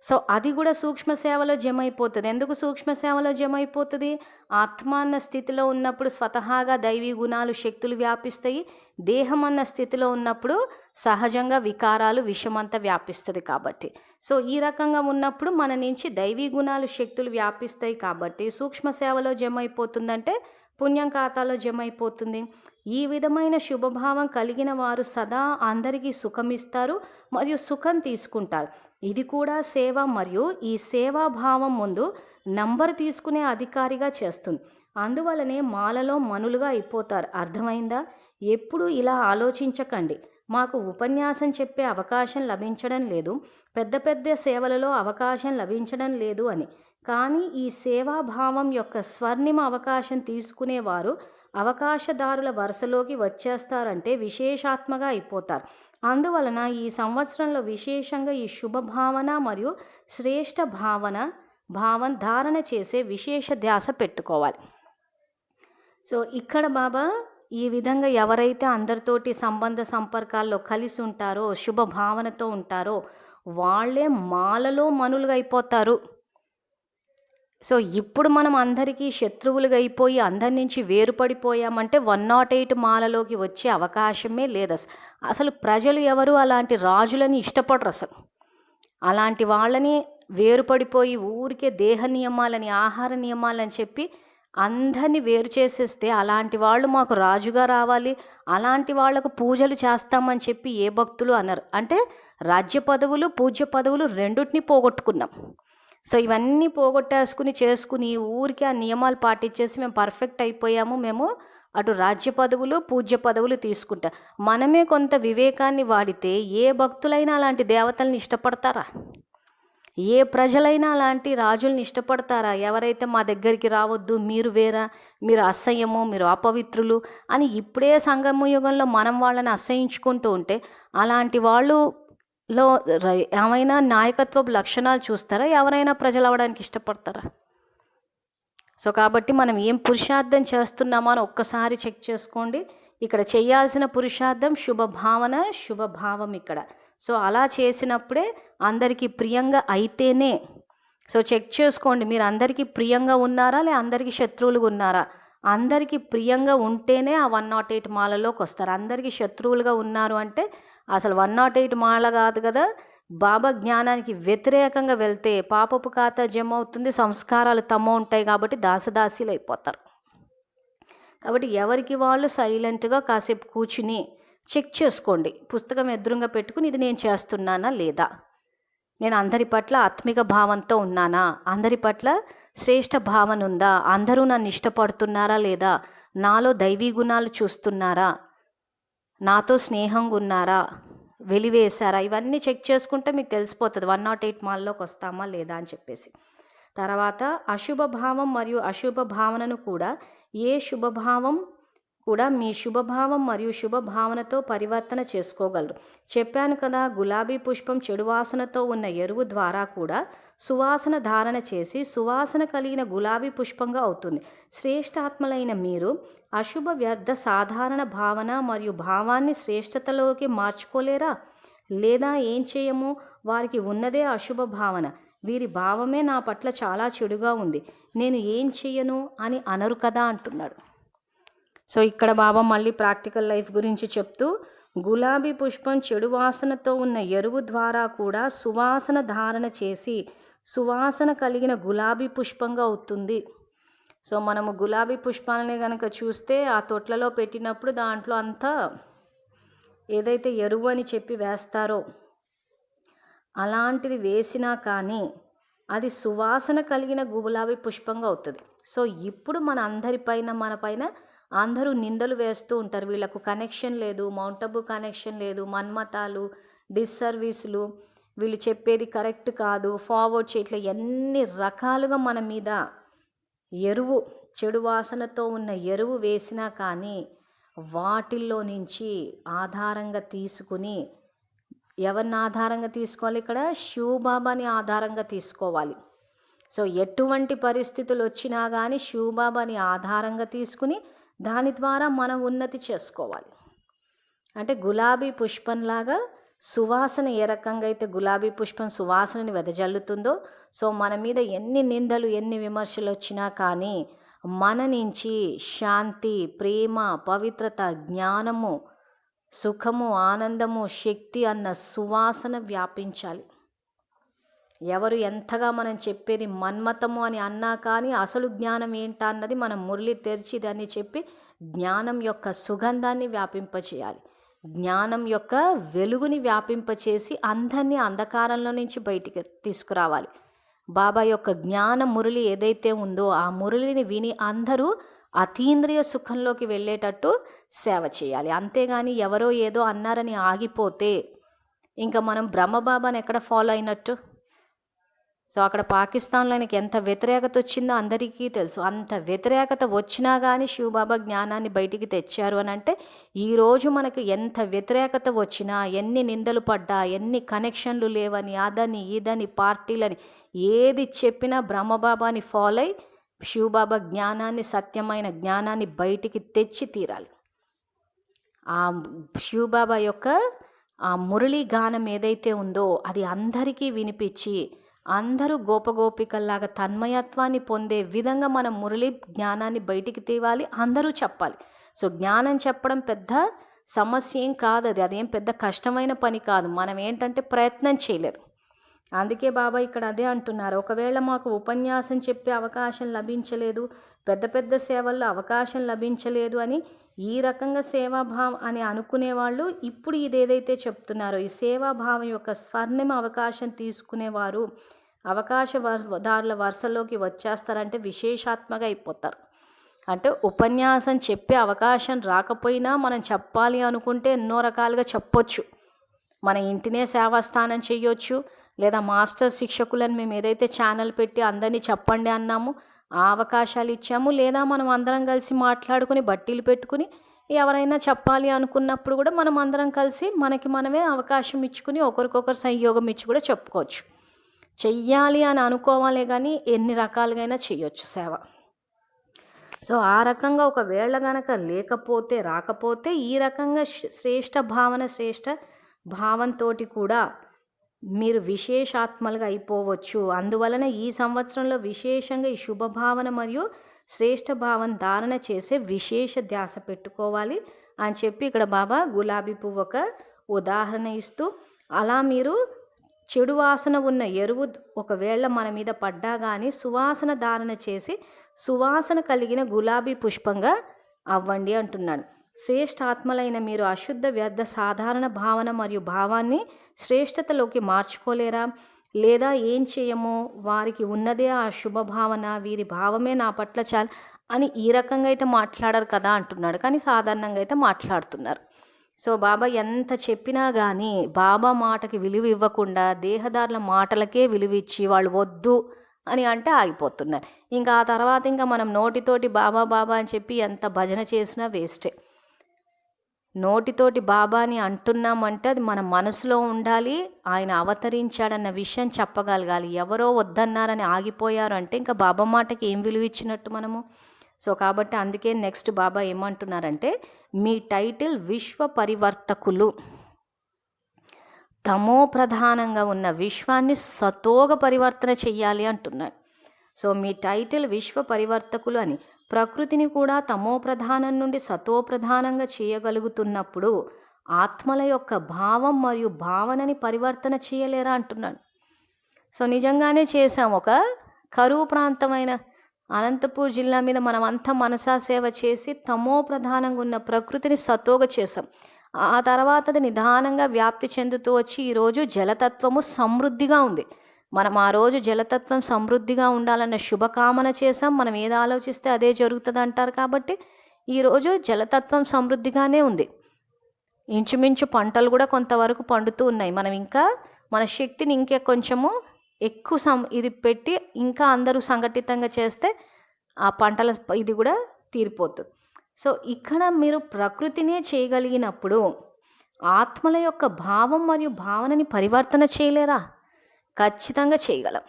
సో అది కూడా సూక్ష్మ సేవలో జమ అయిపోతుంది. ఎందుకు సూక్ష్మ సేవలో జమ అయిపోతుంది? ఆత్మ అన్న స్థితిలో ఉన్నప్పుడు స్వతహాగా దైవీ గుణాలు, శక్తులు వ్యాపిస్తాయి. దేహం అన్న స్థితిలో ఉన్నప్పుడు సహజంగా వికారాలు, విషమంతా వ్యాపిస్తుంది కాబట్టి. సో ఈ రకంగా ఉన్నప్పుడు మన నుంచి దైవీ గుణాలు, శక్తులు వ్యాపిస్తాయి కాబట్టి సూక్ష్మ సేవలో జమ అయిపోతుందంటే పుణ్యం ఖాతాలో జమ అయిపోతుంది. ఈ విధమైన శుభభావం కలిగిన వారు సదా అందరికీ సుఖమిస్తారు మరియు సుఖం తీసుకుంటారు. ఇది కూడా సేవ మరియు ఈ సేవాభావం ముందు నంబర్ తీసుకునే అధికారిగా చేస్తుంది. అందువలనే మాలలో మనులుగా అయిపోతారు. అర్థమైందా? ఎప్పుడు ఇలా ఆలోచించకండి, మాకు ఉపన్యాసం చెప్పే అవకాశం లభించడం లేదు, పెద్ద పెద్ద సేవలలో అవకాశం లభించడం లేదు అని. కానీ ఈ సేవాభావం యొక్క స్వర్ణిమ అవకాశం తీసుకునేవారు అవకాశదారుల వరుసలోకి వచ్చేస్తారంటే విశేషాత్మగా అయిపోతారు. అందువలన ఈ సంవత్సరంలో విశేషంగా ఈ శుభభావన మరియు శ్రేష్ఠ భావం ధారణ చేసే విశేష ధ్యాస పెట్టుకోవాలి. సో ఇక్కడ బాబా ఈ విధంగా ఎవరైతే అందరితోటి సంబంధ సంపర్కాల్లో కలిసి ఉంటారో, శుభభావనతో ఉంటారో వాళ్ళే మాలలో మనులుగా అయిపోతారు. సో ఇప్పుడు మనం అందరికీ శత్రువులుగా అయిపోయి అందరి నుంచి వేరుపడిపోయామంటే 108 మాలలోకి వచ్చే అవకాశమే లేదు. అసలు ప్రజలు ఎవరు అలాంటి రాజులని ఇష్టపడరు. అసలు అలాంటి వాళ్ళని వేరుపడిపోయి ఊరికే దేహ నియమాలని, ఆహార నియమాలని చెప్పి అందరినీ వేరు చేసేస్తే అలాంటి వాళ్ళు మాకు రాజుగా రావాలి, అలాంటి వాళ్లకు పూజలు చేస్తామని చెప్పి ఏ భక్తులు అనరు. అంటే రాజ్య పదవులు, పూజ్య పదవులు రెండుటిని పోగొట్టుకున్నాం. సో ఇవన్నీ పోగొట్టేసుకుని చేసుకుని ఊరికి ఆ నియమాలు పాటించేసి మేము పర్ఫెక్ట్ అయిపోయాము, మేము అటు రాజ్య పదవులు, పూజ్య పదవులు తీసుకుంటాం. మనమే కొంత వివేకాన్ని వాడితే ఏ భక్తులైనా అలాంటి దేవతల్ని ఇష్టపడతారా? ఏ ప్రజలైనా అలాంటి రాజుల్ని ఇష్టపడతారా? ఎవరైతే మా దగ్గరికి రావద్దు, మీరు వేరా, మీరు అసహ్యము, మీరు అపవిత్రులు అని ఇప్పుడే సంగమ యుగంలో మనం వాళ్ళని అసహించుకుంటూ ఉంటే అలాంటి వాళ్ళలో ఏమైనా నాయకత్వపు లక్షణాలు చూస్తారా? ఎవరైనా ప్రజలు అవ్వడానికి ఇష్టపడతారా? సో కాబట్టి మనం ఏం పురుషార్థం చేస్తున్నామో అని ఒక్కసారి చెక్ చేసుకోండి. ఇక్కడ చేయాల్సిన పురుషార్థం శుభభావన, శుభభావం ఇక్కడ. సో అలా చేసినప్పుడే అందరికీ ప్రియంగా అయితేనే. సో చెక్ చేసుకోండి, మీరు అందరికీ ప్రియంగా ఉన్నారా లే అందరికీ శత్రువులుగా ఉన్నారా? అందరికీ ప్రియంగా ఉంటేనే ఆ 108 మాలలోకి వస్తారు. అందరికీ శత్రువులుగా ఉన్నారు అంటే అసలు 108 మాల కాదు కదా. బాబా జ్ఞానానికి వ్యతిరేకంగా వెళ్తే పాపపు ఖాతా జమ అవుతుంది, సంస్కారాలు తమ ఉంటాయి కాబట్టి దాసదాసీలు అయిపోతారు. కాబట్టి ఎవరికి వాళ్ళు సైలెంట్గా కాసేపు కూర్చుని చెక్ చేసుకోండి. పుస్తకం ఎదురుగా పెట్టుకుని ఇది నేను చేస్తున్నానా లేదా, నేను అందరి పట్ల ఆత్మిక భావంతో ఉన్నానా, అందరి పట్ల శ్రేష్ఠ భావన ఉందా, అందరూ నన్ను ఇష్టపడుతున్నారా లేదా, నాలో దైవీ గుణాలు చూస్తున్నారా, నాతో స్నేహంగా ఉన్నారా, వెలివేశారా, ఇవన్నీ చెక్ చేసుకుంటే మీకు తెలిసిపోతుంది 108 మాల్లోకి వస్తామా లేదా అని చెప్పేసి. తర్వాత అశుభ భావం మరియు అశుభ భావనను కూడా ఏ శుభభావం కూడా మీ శుభభావం మరియు శుభభావనతో పరివర్తన చేసుకోగలరు. చెప్పాను కదా, గులాబీ పుష్పం చెడు వాసనతో ఉన్న ఎరువు ద్వారా కూడా సువాసన ధారణ చేసి సువాసన కలిగిన గులాబీ పుష్పంగా అవుతుంది. శ్రేష్ఠాత్మలైన మీరు అశుభ వ్యర్థ సాధారణ భావన మరియు భావాన్ని శ్రేష్టతలోకి మార్చుకోలేరా? లేదా ఏం చేయము, వారికి ఉన్నదే అశుభ భావన, వీరి భావమే నా పట్ల చాలా చెడుగా ఉంది, నేను ఏం చెయ్యను అని అనరు కదా అంటున్నాడు. సో ఇక్కడ బాబా మళ్ళీ ప్రాక్టికల్ లైఫ్ గురించి చెప్తూ, గులాబీ పుష్పం చెడు వాసనతో ఉన్న ఎరువు ద్వారా కూడా సువాసన ధారణ చేసి సువాసన కలిగిన గులాబీ పుష్పంగా అవుతుంది. సో మనము గులాబీ పుష్పాలని కనుక చూస్తే ఆ తొట్లలో పెట్టినప్పుడు దాంట్లో అంతా ఏదైతే ఎరువు అని చెప్పి వేస్తారో అలాంటిది వేసినా కానీ అది సువాసన కలిగిన గులాబీ పుష్పంగా అవుతుంది. సో ఇప్పుడు మన పైన అందరూ నిందలు వేస్తూ ఉంటారు, వీళ్ళకు కనెక్షన్ లేదు, మౌంటబు కనెక్షన్ లేదు, మన్మతాలు, డిస్సర్వీసులు, వీళ్ళు చెప్పేది కరెక్ట్ కాదు, ఫార్వర్డ్ చేయట్లే, ఎన్ని రకాలుగా మన మీద ఎరువు, చెడు వాసనతో ఉన్న ఎరువు వేసినా కానీ వాటిల్లో నుంచి ఆధారంగా తీసుకుని, ఎవరిని ఆధారంగా తీసుకోవాలి? ఇక్కడ శివబాబాని ఆధారంగా తీసుకోవాలి. సో ఎటువంటి పరిస్థితులు వచ్చినా కానీ శివబాబాని ఆధారంగా తీసుకుని దాని ద్వారా మనం ఉన్నతి చేసుకోవాలి. అంటే గులాబీ పుష్పంలాగా సువాసన ఏ రకంగా అయితే గులాబీ పుష్పం సువాసనని వెదజల్లుతుందో, సో మన మీద ఎన్ని నిందలు ఎన్ని విమర్శలు వచ్చినా కానీ మన నుంచి శాంతి, ప్రేమ, పవిత్రత, జ్ఞానము, సుఖము, ఆనందము, శక్తి అన్న సువాసన వ్యాపించాలి. ఎవరు ఎంతగా మనం చెప్పేది మన్మతము అని అన్నా కానీ అసలు జ్ఞానం ఏంటా అన్నది మనం మురళి తెరిచి దాన్ని చెప్పి జ్ఞానం యొక్క సుగంధాన్ని వ్యాపింపచేయాలి. జ్ఞానం యొక్క వెలుగుని వ్యాపింపచేసి అందరినీ అంధకారంలో నుంచి బయటికి తీసుకురావాలి. బాబా యొక్క జ్ఞాన మురళి ఏదైతే ఉందో ఆ మురళిని విని అందరూ అతీంద్రియ సుఖంలోకి వెళ్ళేటట్టు సేవ చేయాలి. అంతేగాని ఎవరో ఏదో అన్నారని ఆగిపోతే ఇంకా మనం బ్రహ్మబాబాని ఎక్కడ ఫాలో అయినట్టు? సో అక్కడ పాకిస్తాన్లో ఆయనకి ఎంత వ్యతిరేకత వచ్చిందో అందరికీ తెలుసు. అంత వ్యతిరేకత వచ్చినా కానీ శివబాబా జ్ఞానాన్ని బయటికి తెచ్చారు అని అంటే ఈరోజు మనకు ఎంత వ్యతిరేకత వచ్చినా, ఎన్ని నిందలు పడ్డా, ఎన్ని కనెక్షన్లు లేవని, అదని ఇదని పార్టీలని ఏది చెప్పినా బ్రహ్మబాబాని ఫాలో అయి శివబాబా జ్ఞానాన్ని, సత్యమైన జ్ఞానాన్ని బయటికి తెచ్చి తీరాలి. ఆ శివబాబా యొక్క ఆ మురళీ గానం ఏదైతే ఉందో అది అందరికీ వినిపించి అందరూ గోపగోపికల్లాగా తన్మయత్వాన్ని పొందే విధంగా మనం మురళి జ్ఞానాన్ని బయటికి తేవాలి, అందరూ చెప్పాలి. సో జ్ఞానం చెప్పడం పెద్ద సమస్య ఏం కాదు, అదేం పెద్ద కష్టమైన పని కాదు. మనం ఏంటంటే ప్రయత్నం చేయలేదు. అందుకే బాబా ఇక్కడ అదే అంటున్నారు, ఒకవేళ మాకు ఉపన్యాసం చెప్పే అవకాశం లభించలేదు, పెద్ద పెద్ద సేవల్లో అవకాశం లభించలేదు అని ఈ రకంగా సేవాభావం అని అనుకునేవాళ్ళు ఇప్పుడు ఇదేదైతే చెప్తున్నారో ఈ సేవాభావం యొక్క స్వర్ణిమ అవకాశం తీసుకునేవారు అవకాశదారుల వరుసలోకి వచ్చేస్తారంటే విశేషాత్మగా అయిపోతారు. అంటే ఉపన్యాసం చెప్పే అవకాశం రాకపోయినా మనం చెప్పాలి అనుకుంటే ఎన్నో రకాలుగా చెప్పొచ్చు. మన ఇంటినే సేవాస్థానం చేయొచ్చు, లేదా మాస్టర్ శిక్షకులను మేము ఏదైతే ఛానల్ పెట్టి అందరినీ చెప్పండి అన్నాము ఆ అవకాశాలు ఇచ్చాము, లేదా మనం అందరం కలిసి మాట్లాడుకుని బట్టీలు పెట్టుకుని ఎవరైనా చెప్పాలి అనుకున్నప్పుడు కూడా మనం అందరం కలిసి మనకి మనమే అవకాశం ఇచ్చుకుని ఒకరికొకరు సంయోగం ఇచ్చి కూడా చెప్పుకోవచ్చు. చెయ్యాలి అని అనుకోవాలే కానీ ఎన్ని రకాలుగైనా చేయొచ్చు సేవ. సో ఆ రకంగా ఒకవేళ గనక లేకపోతే రాకపోతే ఈ రకంగా శ్రేష్ఠ భావన శ్రేష్ఠ భావంతో కూడా మీరు విశేషాత్మలుగా అయిపోవచ్చు. అందువలన ఈ సంవత్సరంలో విశేషంగా ఈ శుభభావన మరియు శ్రేష్ఠ భావన ధారణ చేసే విశేష ధ్యాస పెట్టుకోవాలి అని చెప్పి ఇక్కడ బాబా గులాబీ పువ్వు ఒక ఉదాహరణ ఇస్తూ, అలా మీరు చెడు వాసన ఉన్న ఎరువు ఒకవేళ మన మీద పడ్డా కానీ సువాసన ధారణ చేసి సువాసన కలిగిన గులాబీ పుష్పంగా అవ్వండి అంటున్నాడు. శ్రేష్ఠాత్మలైన మీరు అశుద్ధ వ్యర్థ సాధారణ భావన మరియు భావాన్ని శ్రేష్టతలోకి మార్చుకోలేరా? లేదా ఏం చేయమో వారికి ఉన్నదే ఆ శుభభావన, వీరి భావమే నా పట్ల చాలు అని ఈ రకంగా అయితే మాట్లాడరు కదా అంటున్నాడు. కానీ సాధారణంగా అయితే మాట్లాడుతున్నారు. సో బాబా ఎంత చెప్పినా కానీ బాబా మాటకి విలువ ఇవ్వకుండా దేహదారుల మాటలకే విలువ ఇచ్చి వాళ్ళు వద్దు అని అంటే ఆగిపోతున్నారు. ఇంకా ఆ తర్వాత ఇంకా మనం నోటితోటి బాబా బాబా అని చెప్పి ఎంత భజన చేసినా వేస్టే. నోటితోటి బాబాని అంటున్నామంటే అది మన మనసులో ఉండాలి, ఆయన అవతరించాడన్న విషయం చెప్పగలగాలి. ఎవరో వద్దన్నారని ఆగిపోయారు అంటే ఇంకా బాబా మాటకి ఏం విలువ ఇచ్చినట్టు మనము. సో కాబట్టి అందుకే నెక్స్ట్ బాబా ఏమంటున్నారంటే మీ టైటిల్ విశ్వ పరివర్తకులు, తమో ప్రధానంగా ఉన్న విశ్వాన్ని సతోగ పరివర్తన చెయ్యాలి అంటున్నాడు. సో మీ టైటిల్ విశ్వ పరివర్తకులు అని ప్రకృతిని కూడా తమో ప్రధానం నుండి సతో ప్రధానంగా చేయగలుగుతున్నప్పుడు ఆత్మల యొక్క భావం మరియు భావనని పరివర్తన చేయలేరా అంటున్నాడు. సో నిజంగానే చేసాం. ఒక కరువు ప్రాంతమైన అనంతపూర్ జిల్లా మీద మనం అంతా మనసా సేవ చేసి తమో ప్రధానంగా ఉన్న ప్రకృతిని సతోగా చేసాం. ఆ తర్వాత అది నిదానంగా వ్యాప్తి చెందుతూ వచ్చి ఈరోజు జలతత్వము సమృద్ధిగా ఉంది. మనం ఆ రోజు జలతత్వం సమృద్ధిగా ఉండాలన్న శుభకామన చేసాం. మనం ఏది ఆలోచిస్తే అదే జరుగుతుంది అంటారు. కాబట్టి ఈరోజు జలతత్వం సమృద్ధిగానే ఉంది. ఇంచుమించు పంటలు కూడా కొంతవరకు పండుతూ ఉన్నాయి. మనం ఇంకా మన శక్తిని ఇంకా కొంచెము ఎక్కువ ఇది పెట్టి ఇంకా అందరూ సంఘటితంగా చేస్తే ఆ పంటల ఇది కూడా తీరిపోతుంది. సో ఇక్కడ మీరు ప్రకృతినే చేయగలిగినప్పుడు ఆత్మల యొక్క భావం మరియు భావనని పరివర్తన చేయలేరా? ఖచ్చితంగా చేయగలం.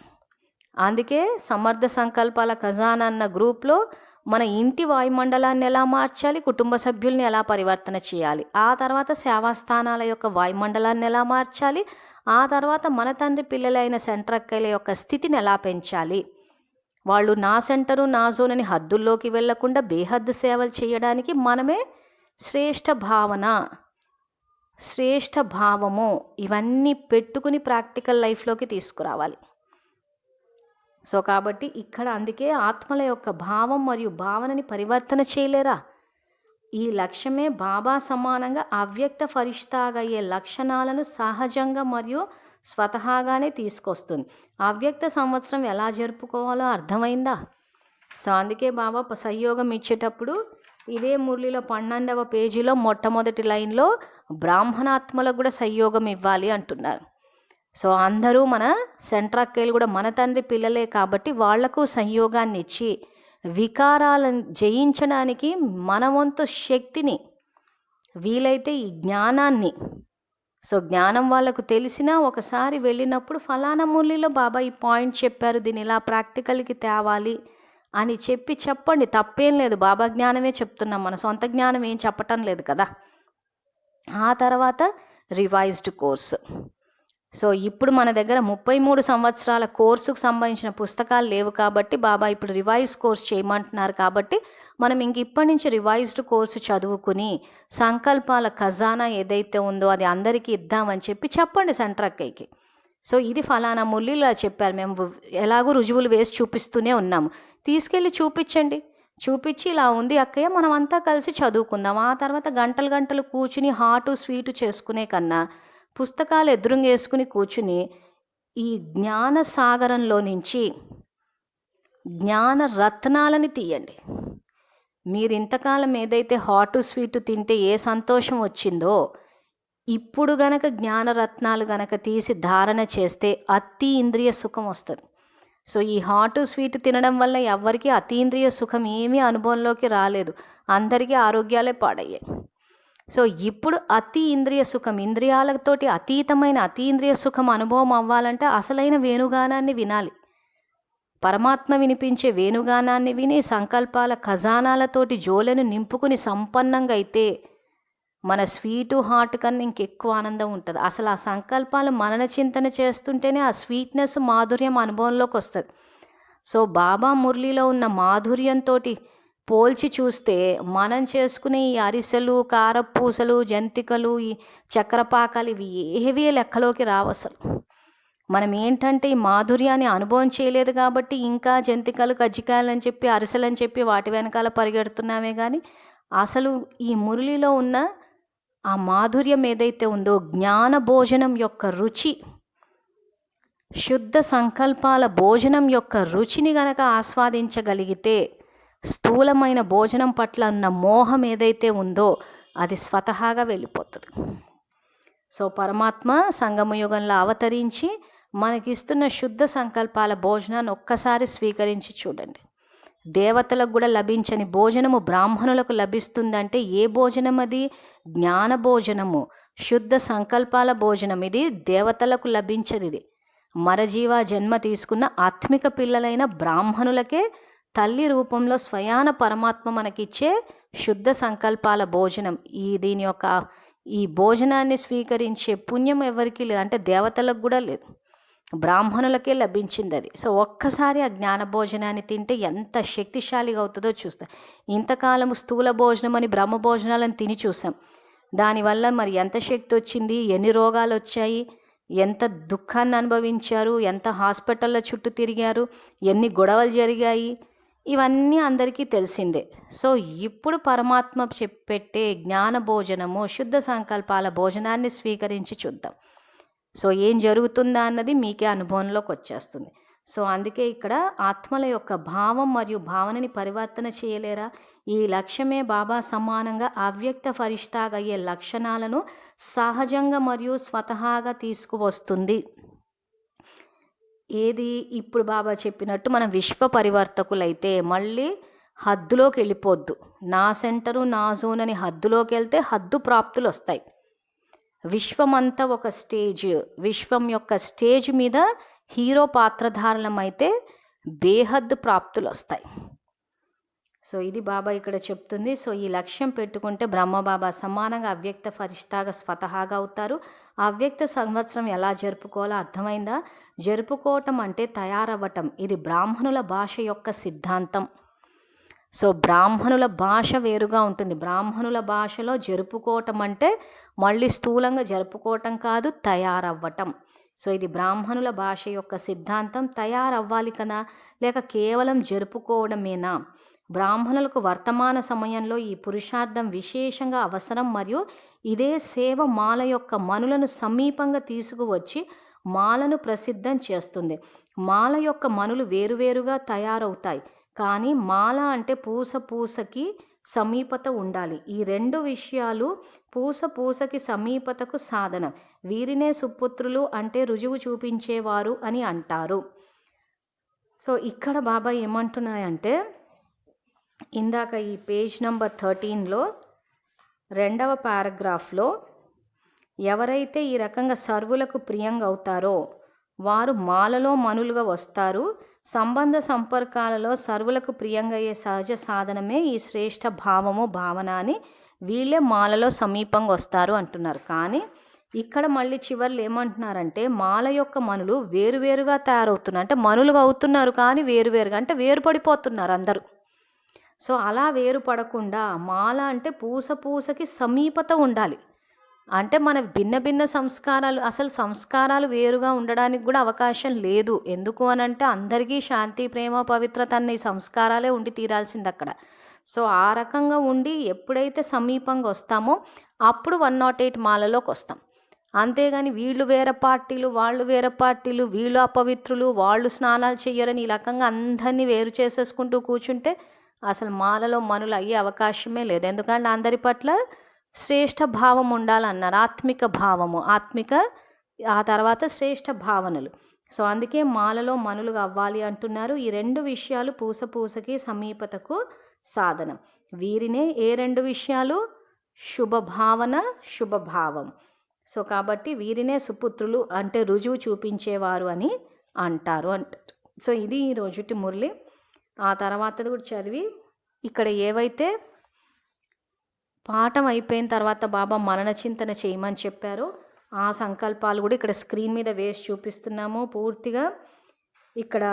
అందుకే సమర్థ సంకల్పాల ఖజానా అన్న గ్రూప్లో మన ఇంటి వాయుమండలాన్ని ఎలా మార్చాలి, కుటుంబ సభ్యుల్ని ఎలా పరివర్తన చేయాలి, ఆ తర్వాత సేవాస్థానాల యొక్క వాయుమండలాన్ని ఎలా మార్చాలి, ఆ తర్వాత మన తండ్రి పిల్లలైన సెంట్రక్కల యొక్క స్థితిని ఎలా పెంచాలి, వాళ్ళు నా సెంటరు నా జోన్ అని హద్దుల్లోకి వెళ్లకుండా బేహద్దు సేవలు చేయడానికి మనమే శ్రేష్ఠ భావన, శ్రేష్ఠ భావము ఇవన్నీ పెట్టుకుని ప్రాక్టికల్ లైఫ్లోకి తీసుకురావాలి. సో కాబట్టి ఇక్కడ అందుకే ఆత్మల యొక్క భావం మరియు భావనని పరివర్తన చేయలేరా? ఈ లక్ష్యమే బాబా సమానంగా అవ్యక్త ఫరిష్తాగా అయ్యే లక్షణాలను సహజంగా మరియు స్వతహాగానే తీసుకొస్తుంది. అవ్యక్త సంవత్సరం ఎలా జరుపుకోవాలో అర్థమైందా? సో అందుకే బాబా సహయోగం ఇచ్చేటప్పుడు ఇదే మురళిలో 12వ పేజీలో మొట్టమొదటి లైన్లో బ్రాహ్మణాత్మలకు కూడా సహయోగం ఇవ్వాలి అంటున్నారు. సో అందరూ మన సెంట్రక్కలు కూడా మన తండ్రి పిల్లలే కాబట్టి వాళ్లకు సంయోగాన్ని ఇచ్చి వికారాలను జయించడానికి మన వంతు శక్తిని, వీలైతే ఈ జ్ఞానాన్ని, సో జ్ఞానం వాళ్ళకు తెలిసినా ఒకసారి వెళ్ళినప్పుడు ఫలానా మురళిలో బాబా ఈ పాయింట్ చెప్పారు, దీన్ని ఇలా ప్రాక్టికల్కి తేవాలి అని చెప్పండి, తప్పేం లేదు. బాబా జ్ఞానమే చెప్తున్నాం, మన సొంత జ్ఞానం ఏం చెప్పటం లేదు కదా. ఆ తర్వాత రివైజ్డ్ కోర్సు. సో ఇప్పుడు మన దగ్గర 33 సంవత్సరాల కోర్సుకు సంబంధించిన పుస్తకాలు లేవు కాబట్టి బాబా ఇప్పుడు రివైజ్ కోర్స్ చేయమంటున్నారు. కాబట్టి మనం ఇంక ఇప్పటి నుంచి రివైజ్డ్ కోర్సు చదువుకుని సంకల్పాల ఖజానా ఏదైతే ఉందో అది అందరికీ ఇద్దామని చెప్పండి సెంట్రక్కయ్యకి. సో ఇది ఫలానా మురళిలా చెప్పారు, మేము ఎలాగో రుజువులు వేసి చూపిస్తూనే ఉన్నాము, తీసుకెళ్ళి చూపించండి, చూపించి ఇలా ఉంది అక్కయ్య మనం అంతా కలిసి చదువుకుందాం. ఆ తర్వాత గంటలు గంటలు కూర్చుని హాటు స్వీటు చేసుకునే కన్నా పుస్తకాలు ఎదురుంగేసుకుని కూర్చుని ఈ జ్ఞాన సాగరంలో నుంచి జ్ఞాన రత్నాలని తీయండి. మీరు ఇంతకాలం ఏదైతే హాటు స్వీటు తింటే ఏ సంతోషం వచ్చిందో, ఇప్పుడు గనక జ్ఞానరత్నాలు గనక తీసి ధారణ చేస్తే అతి ఇంద్రియ సుఖం వస్తుంది. సో ఈ హాటు స్వీట్ తినడం వల్ల ఎవరికి అతీంద్రియ సుఖం ఏమీ అనుభవంలోకి రాలేదు, అందరికీ ఆరోగ్యాలే పాడయ్యాయి. సో ఇప్పుడు అతి ఇంద్రియ సుఖం, ఇంద్రియాలతోటి అతీతమైన అతీంద్రియ సుఖం అనుభవం అవ్వాలంటే అసలైన వేణుగానాన్ని వినాలి. పరమాత్మ వినిపించే వేణుగానాన్ని విని సంకల్పాల ఖజానాలతోటి జోలెను నింపుకుని సంపన్నంగా అయితే మన స్వీటు హాట్ కన్నా ఇంకెక్కువ ఆనందం ఉంటుంది. అసలు ఆ సంకల్పాలు మనన చింతన చేస్తుంటేనే ఆ స్వీట్నెస్ మాధుర్యం అనుభవంలోకి వస్తుంది. సో బాబా మురళిలో ఉన్న మాధుర్యంతో పోల్చి చూస్తే మనం చేసుకునే ఈ అరిసెలు, కారపూసలు, జంతికలు, ఈ చక్రపాకాలు ఇవి ఏవీ లెక్కలోకి రావు. అసలు మనం ఏంటంటే ఈ మాధుర్యాన్ని అనుభవం చేయలేదు కాబట్టి ఇంకా జంతికలు, కజ్జికాయలు అని చెప్పి, అరిసెలు అని చెప్పి వాటి వెనకాల పరిగెడుతున్నామే కానీ అసలు ఈ మురళిలో ఉన్న ఆ మాధుర్యం ఏదైతే ఉందో, జ్ఞాన భోజనం యొక్క రుచి, శుద్ధ సంకల్పాల భోజనం యొక్క రుచిని గనక ఆస్వాదించగలిగితే స్థూలమైన భోజనం పట్ల ఉన్న మోహం ఏదైతే ఉందో అది స్వతహాగా వెళ్ళిపోతుంది. సో పరమాత్మ సంగమయుగంలో అవతరించి మనకిస్తున్న శుద్ధ సంకల్పాల భోజనాన్ని ఒక్కసారి స్వీకరించి చూడండి. దేవతలకు కూడా లభించని భోజనము బ్రాహ్మణులకు లభిస్తుందంటే ఏ భోజనం అది? జ్ఞాన భోజనము, శుద్ధ సంకల్పాల భోజనం. ఇది దేవతలకు లభించదు. ఇది మరజీవ జన్మ తీసుకున్న ఆత్మిక పిల్లలైన బ్రాహ్మణులకే తల్లి రూపంలో స్వయాన పరమాత్మ మనకిచ్చే శుద్ధ సంకల్పాల భోజనం. దీని యొక్క ఈ భోజనాన్ని స్వీకరించే పుణ్యం ఎవరికి లేదు, అంటే దేవతలకు కూడా లేదు, బ్రాహ్మణులకే లభించింది అది. సో ఒక్కసారి ఆ జ్ఞాన భోజనాన్ని తింటే ఎంత శక్తిశాలిగా అవుతుందో చూస్తాం. ఇంతకాలం స్థూల భోజనం అని బ్రహ్మ భోజనాలను తిని చూసాం, దానివల్ల మరి ఎంత శక్తి వచ్చింది, ఎన్ని రోగాలు వచ్చాయి, ఎంత దుఃఖాన్ని అనుభవించారు, ఎంత హాస్పిటల్లో చుట్టూ తిరిగారు, ఎన్ని గొడవలు జరిగాయి, ఇవన్నీ అందరికీ తెలిసిందే. సో ఇప్పుడు పరమాత్మ చెప్పెట్టే జ్ఞాన భోజనము, శుద్ధ సంకల్పాల భోజనాన్ని స్వీకరించి చూద్దాం. సో ఏం జరుగుతుందా అన్నది మీకే అనుభవంలోకి వచ్చేస్తుంది. సో అందుకే ఇక్కడ ఆత్మల యొక్క భావం మరియు భావనని పరివర్తన చేయలేరా? ఈ లక్ష్యమే బాబా సమానంగా అవ్యక్త ఫరిష్తాగా అయ్యే లక్షణాలను సహజంగా మరియు స్వతహాగా తీసుకువస్తుంది. ఏది? ఇప్పుడు బాబా చెప్పినట్టు మనం విశ్వ పరివర్తకులైతే మళ్ళీ హద్దులోకి వెళ్ళిపోద్దు. నా సెంటరు నా జోన్ అని హద్దులోకి వెళ్తే హద్దు ప్రాప్తులు వస్తాయి. విశ్వమంతా ఒక స్టేజ్, విశ్వం యొక్క స్టేజ్ మీద హీరో పాత్రధారణమైతే బేహద్దు ప్రాప్తులు వస్తాయి. సో ఇది బాబా ఇక్కడ చెప్తుంది. సో ఈ లక్ష్యం పెట్టుకుంటే బ్రహ్మబాబా సమానంగా అవ్యక్త ఫరిష్తాగా స్వతహాగా అవుతారు. ఆ అవ్యక్త సంవత్సరం ఎలా జరుపుకోవాలో అర్థమైందా? జరుపుకోవటం అంటే తయారవ్వటం. ఇది బ్రాహ్మణుల భాష యొక్క సిద్ధాంతం. సో బ్రాహ్మణుల భాష వేరుగా ఉంటుంది. బ్రాహ్మణుల భాషలో జరుపుకోవటం అంటే మళ్ళీ స్థూలంగా జరుపుకోవటం కాదు, తయారవ్వటం. సో ఇది బ్రాహ్మణుల భాష యొక్క సిద్ధాంతం. తయారవ్వాలి కదా, లేక కేవలం జరుపుకోవడమేనా? బ్రాహ్మణులకు వర్తమాన సమయంలో ఈ పురుషార్థం విశేషంగా అవసరం. మరియు ఇదే సేవ మాల యొక్క మనులను సమీపంగా తీసుకువచ్చి మాలను ప్రసిద్ధం చేస్తుంది. మాల యొక్క మనులు వేరువేరుగా తయారవుతాయి, కానీ మాల అంటే పూసకి సమీపత ఉండాలి. ఈ రెండు విషయాలు పూసకి సమీపతకు సాధన. వీరినే సుపుత్రులు అంటే రుజువు చూపించేవారు అని అంటారు. సో ఇక్కడ బాబా ఏమంటున్నాయంటే, ఇందాక ఈ పేజ్ నెంబర్ 13లో 2వ పారాగ్రాఫ్లో ఎవరైతే ఈ రకంగా సర్వులకు ప్రియంగా అవుతారో వారు మాలలో మనులుగా వస్తారు. సంబంధ సంపర్కాలలో సర్వులకు ప్రియంగా అయ్యే సహజ సాధనమే ఈ శ్రేష్ఠ భావన అని వీళ్ళే మాలలో సమీపంగా వస్తారు అంటున్నారు. కానీ ఇక్కడ మళ్ళీ చివర్లు ఏమంటున్నారంటే, మాల యొక్క మనులు వేరువేరుగా తయారవుతున్నారు. అంటే మనులుగా అవుతున్నారు కానీ వేరువేరుగా, అంటే వేరుపడిపోతున్నారు అందరూ. సో అలా వేరుపడకుండా మాల అంటే పూసకి సమీపత ఉండాలి. అంటే మన భిన్న సంస్కారాలు, అసలు సంస్కారాలు వేరుగా ఉండడానికి కూడా అవకాశం లేదు. ఎందుకు అనంటే అందరికీ శాంతి, ప్రేమ, పవిత్రత అన్న ఈ సంస్కారాలే ఉండి తీరాల్సింది అక్కడ. సో ఆ రకంగా ఉండి ఎప్పుడైతే సమీపంగా వస్తామో అప్పుడు 108 మాలలోకి వస్తాం. అంతేగాని వీళ్ళు వేరే పార్టీలు, వాళ్ళు వేరే పార్టీలు, వీళ్ళు అపవిత్రులు, వాళ్ళు స్నానాలు చెయ్యరని ఈ రకంగా అందరినీ వేరు చేసేసుకుంటూ కూర్చుంటే అసలు మాలలో మనులు అయ్యే అవకాశమే లేదు. ఎందుకంటే అందరి పట్ల శ్రేష్ఠ భావం ఉండాలన్నారు. ఆత్మిక భావము, ఆ తర్వాత శ్రేష్ఠ భావనలు. సో అందుకే మాలలో మనులుగా అవ్వాలి అంటున్నారు. ఈ రెండు విషయాలు పూసకి సమీపతకు సాధనం. వీరినే ఏ రెండు విషయాలు? శుభభావన, శుభభావం. సో కాబట్టి వీరినే సుపుత్రులు అంటే రుజువు చూపించేవారు అని అంటారు. సో ఇది ఈ రోజుటి మురళి. ఆ తర్వాతది కూడా చదివి ఇక్కడ ఏవైతే పాఠం అయిపోయిన తర్వాత బాబా మనన చింతన చేయమని చెప్పారో ఆ సంకల్పాలు కూడా ఇక్కడ స్క్రీన్ మీద వేసి చూపిస్తున్నాము. పూర్తిగా ఇక్కడ